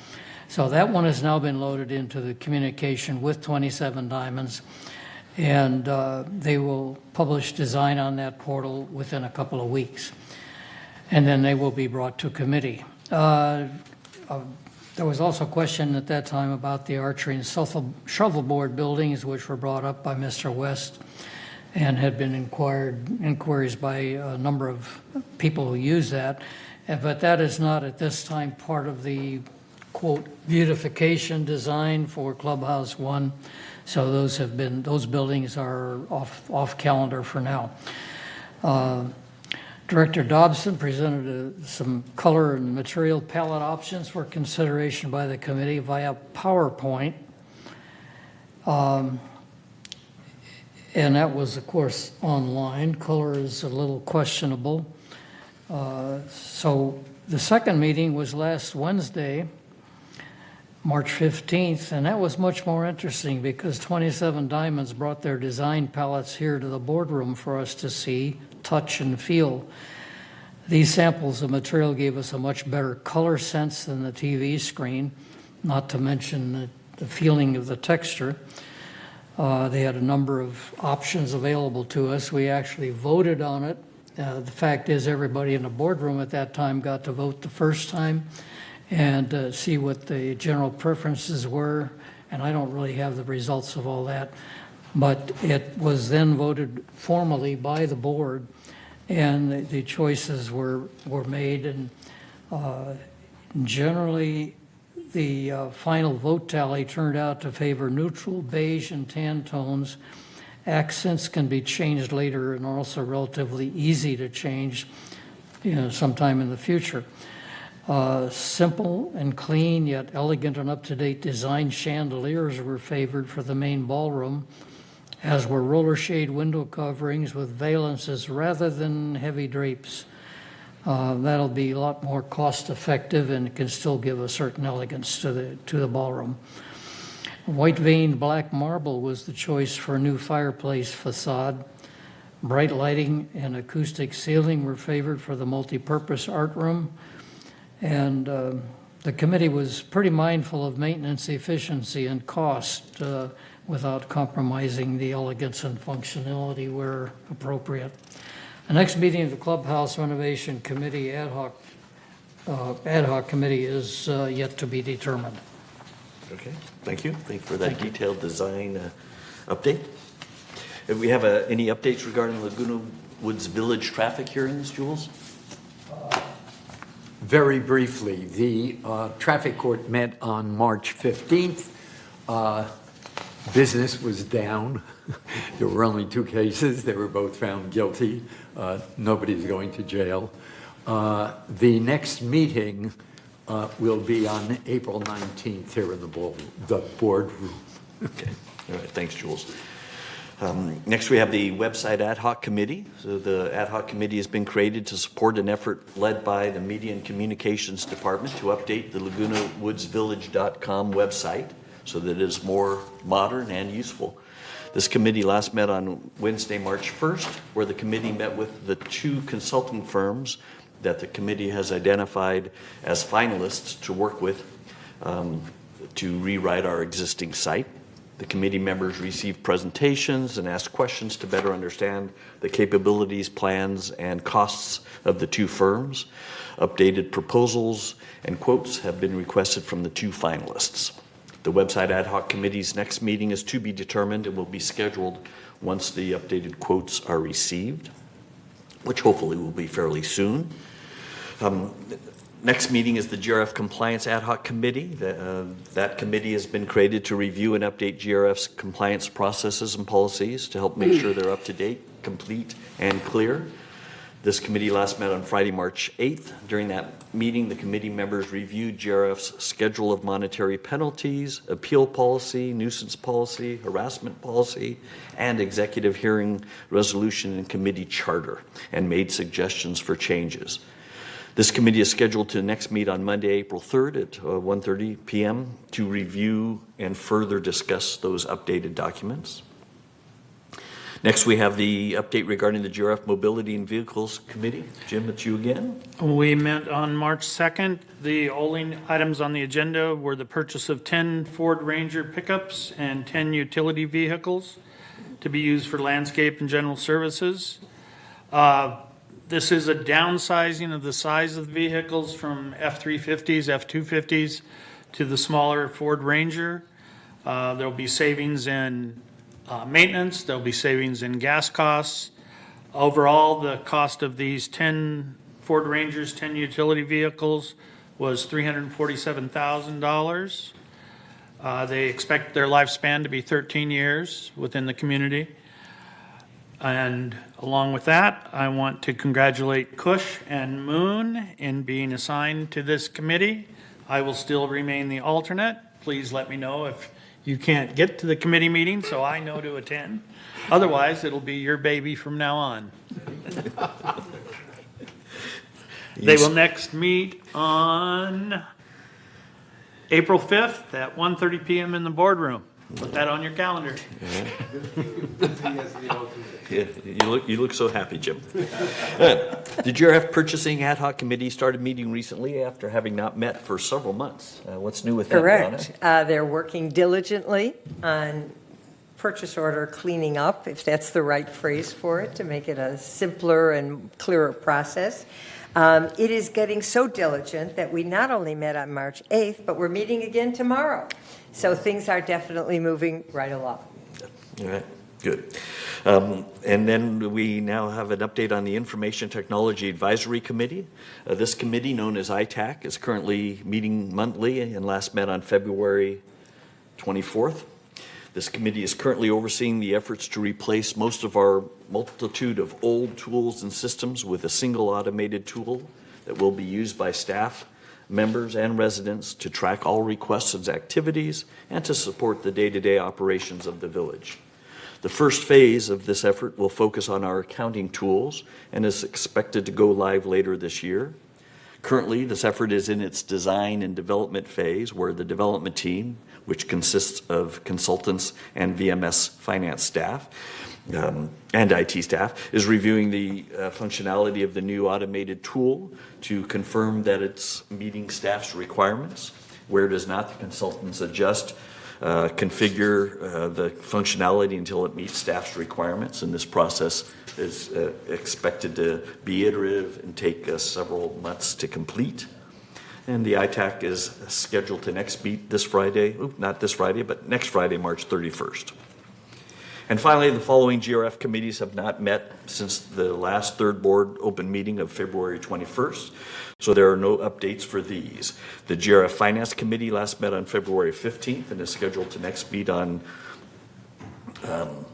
So that one has now been loaded into the communication with 27 Diamonds. And they will publish design on that portal within a couple of weeks. And then they will be brought to committee. There was also a question at that time about the archery and shuffleboard buildings, which were brought up by Mr. West and had been inquiries by a number of people who use that. But that is not at this time part of the, quote, beautification design for Clubhouse 1. So those buildings are off calendar for now. Director Dobson presented some color and material palette options for consideration by the committee via PowerPoint. And that was, of course, online. Color is a little questionable. So the second meeting was last Wednesday, March 15th, and that was much more interesting because 27 Diamonds brought their design palettes here to the boardroom for us to see, touch, and feel. These samples of material gave us a much better color sense than the TV screen, not to mention the feeling of the texture. They had a number of options available to us. We actually voted on it. The fact is everybody in the boardroom at that time got to vote the first time and see what the general preferences were, and I don't really have the results of all that. But it was then voted formally by the board and the choices were made, and generally, the final vote tally turned out to favor neutral, beige, and tan tones. Accents can be changed later and are also relatively easy to change, sometime in the future. Simple and clean, yet elegant and up-to-date design chandeliers were favored for the main ballroom, as were roller shade window coverings with valances rather than heavy drapes. That'll be a lot more cost-effective and can still give a certain elegance to the ballroom. White veined black marble was the choice for a new fireplace facade. Bright lighting and acoustic ceiling were favored for the multi-purpose art room. And the committee was pretty mindful of maintenance efficiency and cost without compromising the elegance and functionality where appropriate. The next meeting of the Clubhouse Renovation Committee ad hoc committee is yet to be determined. Okay, thank you. Thank you for that detailed design update. Do we have any updates regarding Laguna Woods Village traffic hearings, Jules? Very briefly, the traffic court met on March 15th. Business was down. There were only 2 cases. They were both found guilty. Nobody's going to jail. The next meeting will be on April 19th here in the boardroom. Okay, all right, thanks, Jules. Next, we have the website ad hoc committee. So the ad hoc committee has been created to support an effort led by the Media and Communications Department to update the LagunaWoodsVillage.com website so that it is more modern and useful. This committee last met on Wednesday, March 1st, where the committee met with the 2 consulting firms that the committee has identified as finalists to work with to rewrite our existing site. The committee members received presentations and asked questions to better understand the capabilities, plans, and costs of the 2 firms. Updated proposals and quotes have been requested from the 2 finalists. The website ad hoc committee's next meeting is to be determined and will be scheduled once the updated quotes are received, which hopefully will be fairly soon. Next meeting is the GRF Compliance Ad Hoc Committee. That committee has been created to review and update GRF's compliance processes and policies to help make sure they're up to date, complete, and clear. This committee last met on Friday, March 8th. During that meeting, the committee members reviewed GRF's schedule of monetary penalties, appeal policy, nuisance policy, harassment policy, and executive hearing resolution and committee charter, and made suggestions for changes. This committee is scheduled to next meet on Monday, April 3rd at 1:30 p.m. to review and further discuss those updated documents. Next, we have the update regarding the GRF Mobility and Vehicles Committee. Jim, it's you again. We met on March 2nd. The only items on the agenda were the purchase of 10 Ford Ranger pickups and 10 utility vehicles to be used for landscape and general services. This is a downsizing of the size of the vehicles from F-350s, F-250s to the smaller Ford Ranger. There'll be savings in maintenance, there'll be savings in gas costs. Overall, the cost of these 10 Ford Rangers, 10 utility vehicles was $347,000. They expect their lifespan to be 13 years within the community. And along with that, I want to congratulate Cush and Moon in being assigned to this committee. I will still remain the alternate. Please let me know if you can't get to the committee meeting so I know to attend. Otherwise, it'll be your baby from now on. They will next meet on April 5th at 1:30 p.m. in the boardroom. Put that on your calendar. Yeah, you look so happy, Jim. The GRF Purchasing Ad Hoc Committee started meeting recently after having not met for several months. What's new with that, Correct. They're working diligently on purchase order cleaning up, if that's the right phrase for it, to make it a simpler and clearer process. It is getting so diligent that we not only met on March 8th, but we're meeting again tomorrow. So things are definitely moving right along. All right. Good. And then we now have an update on the Information Technology Advisory Committee. This committee, known as ITAC, is currently meeting monthly and last met on February 24th. This committee is currently overseeing the efforts to replace most of our multitude of old tools and systems with a single automated tool that will be used by staff, members, and residents to track all requests and activities and to support the day-to-day operations of the village. The first phase of this effort will focus on our accounting tools and is expected to go live later this year. Currently, this effort is in its design and development phase, where the development team, which consists of consultants and VMS finance staff and IT staff, is reviewing the functionality of the new automated tool to confirm that it's meeting staff's requirements. Where it is not, the consultants adjust configure the functionality until it meets staff's requirements, and this process is expected to be iterative and take several months to complete. And the ITAC is scheduled to next meet this Friday, not this Friday, but next Friday, March 31st. And finally, the following GRF committees have not met since the last third board open meeting of February 21st. So there are no updates for these. The GRF Finance Committee last met on February 15th and is scheduled to next meet on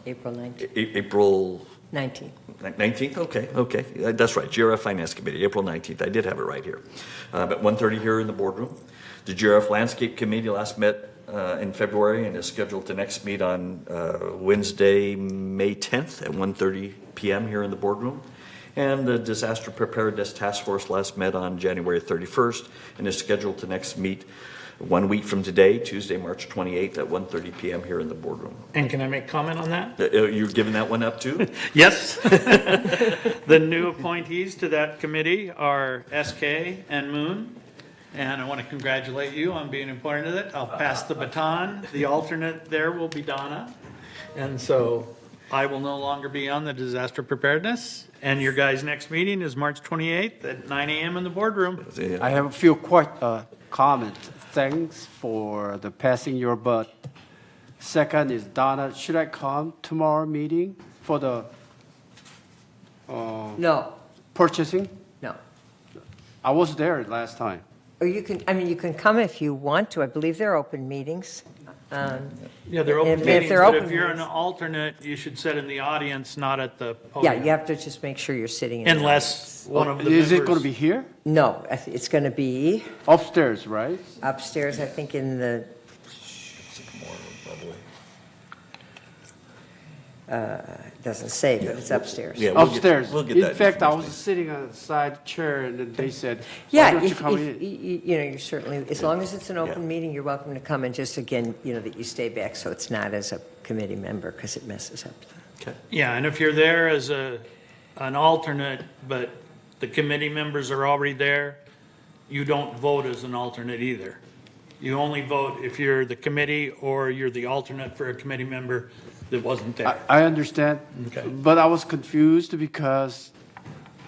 April 19th. April 19th. 19th? Okay. That's right. GRF Finance Committee, April 19th. I did have it right here. At 1:30 here in the boardroom. The GRF Landscape Committee last met in February and is scheduled to next meet on Wednesday, May 10th at 1:30 p.m. here in the boardroom. And the Disaster Preparedness Task Force last met on January 31st and is scheduled to next meet 1 week from today, Tuesday, March 28th at 1:30 p.m. here in the boardroom. And can I make comment on that? You're giving that one up too? Yes. The new appointees to that committee are SK and Moon. And I want to congratulate you on being appointed to it. I'll pass the baton. The alternate there will be Donna. And so I will no longer be on the disaster preparedness. And your guys' next meeting is March 28th at 9 a.m. in the boardroom. I have a few comments. Thanks for the passing your butt. Second is Donna, should I come tomorrow meeting for the No, purchasing? no. I was there last time. Or you can come if you want to. I believe they're open meetings. Yeah, they're open If meetings, they're but open if you're an meetings. alternate, you should sit in the audience, not at the Yeah, podium. you have to just make sure you're sitting in the Unless one of the Is it members- going to be here? No, it's going to be Upstairs, right? upstairs, I think, in the, it doesn't say, but it's upstairs. Yeah, we'll get- Upstairs. we'll get In that fact, I was information. sitting on the side chair and then they said, why Yeah, don't you if, come if, in? you know, you're certainly, as long as it's an open Yeah. meeting, you're welcome to come, and just again, you know, that you stay back so it's not as a committee member, because it messes up. Okay. Yeah, and if you're there as an alternate, but the committee members are already there, you don't vote as an alternate either. You only vote if you're the committee or you're the alternate for a committee member that wasn't there. I understand, Okay. but I was confused because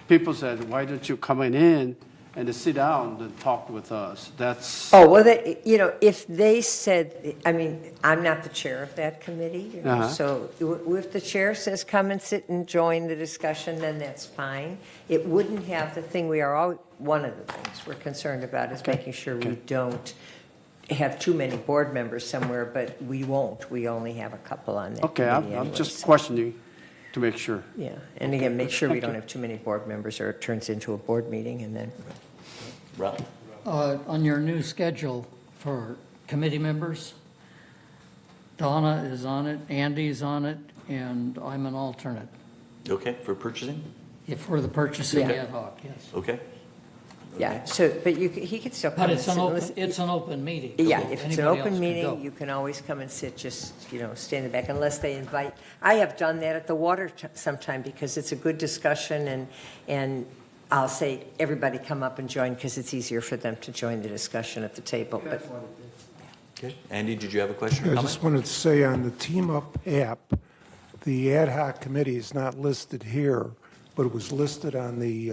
people said, why don't you come in and sit down and talk with us? That's, Oh, well, you know, if they said, I mean, I'm not the chair of that committee, you know, Uh-huh. so if the chair says, come and sit and join the discussion, then that's fine. It wouldn't have the thing we are all, one of the things we're concerned about is making sure we don't have too many board members somewhere, but we won't. We only have a couple on that okay, committee I'm anyway, just so- questioning to make sure. Yeah, and again, make sure we don't have too many board members or it turns into a board meeting and then. Rob? On your new schedule for committee members, Donna is on it, Andy's on it, and I'm an alternate. Okay, for purchasing? For the purchasing Yeah. ad hoc, yes. Okay. Yeah, so, but he could still come But and it's sit an and open, listen. it's an open meeting. Yeah, so if it's an anybody else open can meeting, go. you can always come and sit, just, you know, stay in the back unless they invite. I have done that at the water sometime because it's a good discussion and I'll say, everybody come up and join because it's easier for them to join the discussion at the table, but. Okay. Andy, did you have a question or I comment? just wanted to say on the Team Up app, the ad hoc committee is not listed here, but it was listed on the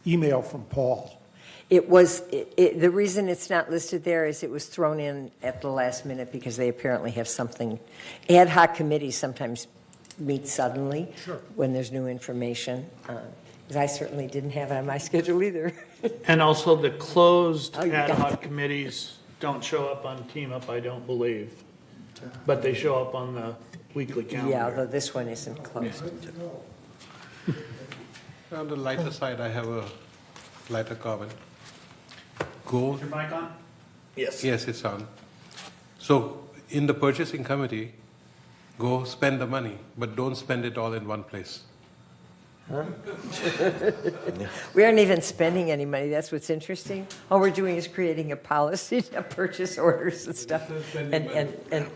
email from Paul. It was, the reason it's not listed there is it was thrown in at the last minute because they apparently have something, ad hoc committees sometimes meet suddenly when there's new information. Because I certainly didn't have it on my schedule either. And also the closed Oh, you ad got hoc committees don't show up on Team Up, I don't believe. But they show up on the weekly Yeah, calendar. although this one isn't closed. On the lighter side, I have a lighter comment. Go. Is your mic on? Yes. Yes, it's on. So in the purchasing committee, go spend the money, but don't spend it all in one place. We aren't even spending any money. That's what's interesting. All we're doing is creating a policy to purchase orders and stuff. And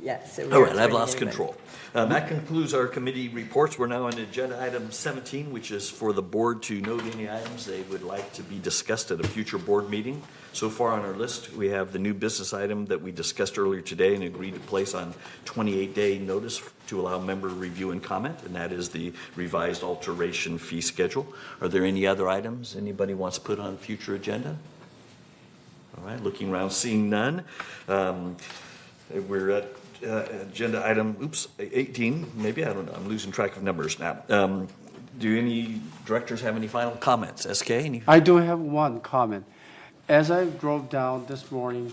yes. so we All aren't right, I've spending lost any money. control. That concludes our committee reports. We're now on agenda item 17, which is for the board to note any items they would like to be discussed at a future board meeting. So far on our list, we have the new business item that we discussed earlier today and agreed to place on 28-day notice to allow member review and comment, and that is the revised alteration fee schedule. Are there any other items anybody wants to put on future agenda? All right, looking around, seeing none. We're at agenda item, 18, maybe, I don't know, I'm losing track of numbers now. Do any directors have any final comments? SK, any? I do have one comment. As I drove down this morning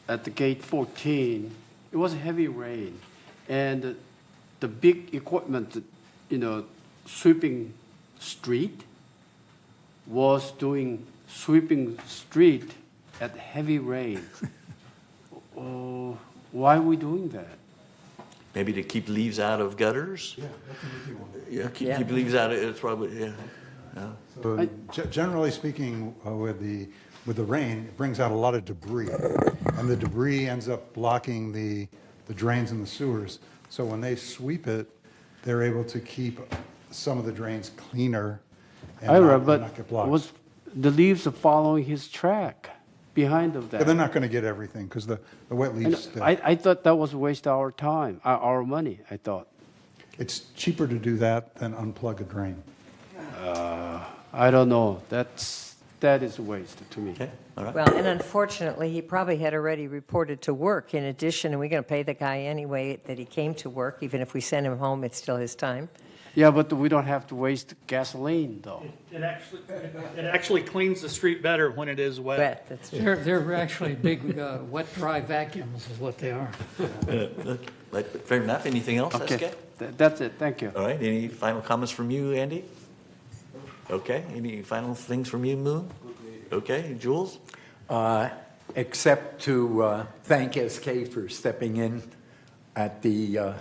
at the gate 14, it was heavy rain, and the big equipment, sweeping street, was doing sweeping street at heavy rain. Why are we doing that? Maybe to keep leaves out of gutters? Yeah, that's an easy one. Yeah, keep leaves out of, it's probably, yeah. So generally speaking, with the rain, it brings out a lot of debris, and the debris ends up blocking the drains and the sewers. So when they sweep it, they're able to keep some of the drains cleaner and not get But blocked. the leaves are following his track behind of that. But they're not going to get everything because the wet leaves stick. I thought that was a waste of our time, our money, I thought. It's cheaper to do that than unplug a drain. I don't know. That is a waste to me. Okay, all right. Well, and unfortunately, he probably had already reported to work in addition, and we're going to pay the guy anyway that he came to work. Even if we send him home, it's still his time. Yeah, but we don't have to waste gasoline, though. It actually cleans the street better when it is wet. Wet, that's true. They're actually big, wet, dry vacuums is what they are. But fair enough. Anything else, Okay, SK? that's it. Thank you. All right, any final comments from you, Andy? Okay, any final things from you, Moon? Okay, Jules? Except to thank SK for stepping in at the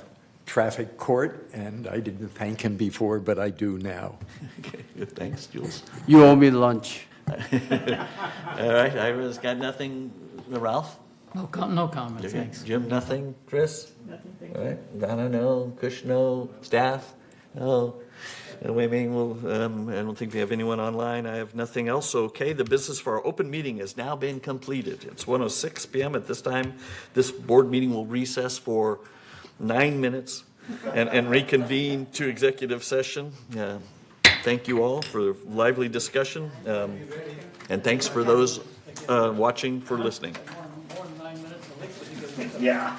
traffic court, and I didn't thank him before, but I do now. Okay, good, thanks, Jules. You owe me lunch. All right, Ira's got nothing. Ralph? No comment, Okay. thanks. Jim, nothing? Chris? Nothing, thank All right, Donna, no. Kush, no. Staff? No. Wei Ming, I don't think we have anyone online. I have nothing else. Okay, the business for our open meeting has now been completed. It's 1:06 p.m. at this time. This board meeting will recess for 9 minutes and reconvene to executive session. Thank you all for lively discussion, and thanks for those watching for listening. More than 9 minutes. Yeah.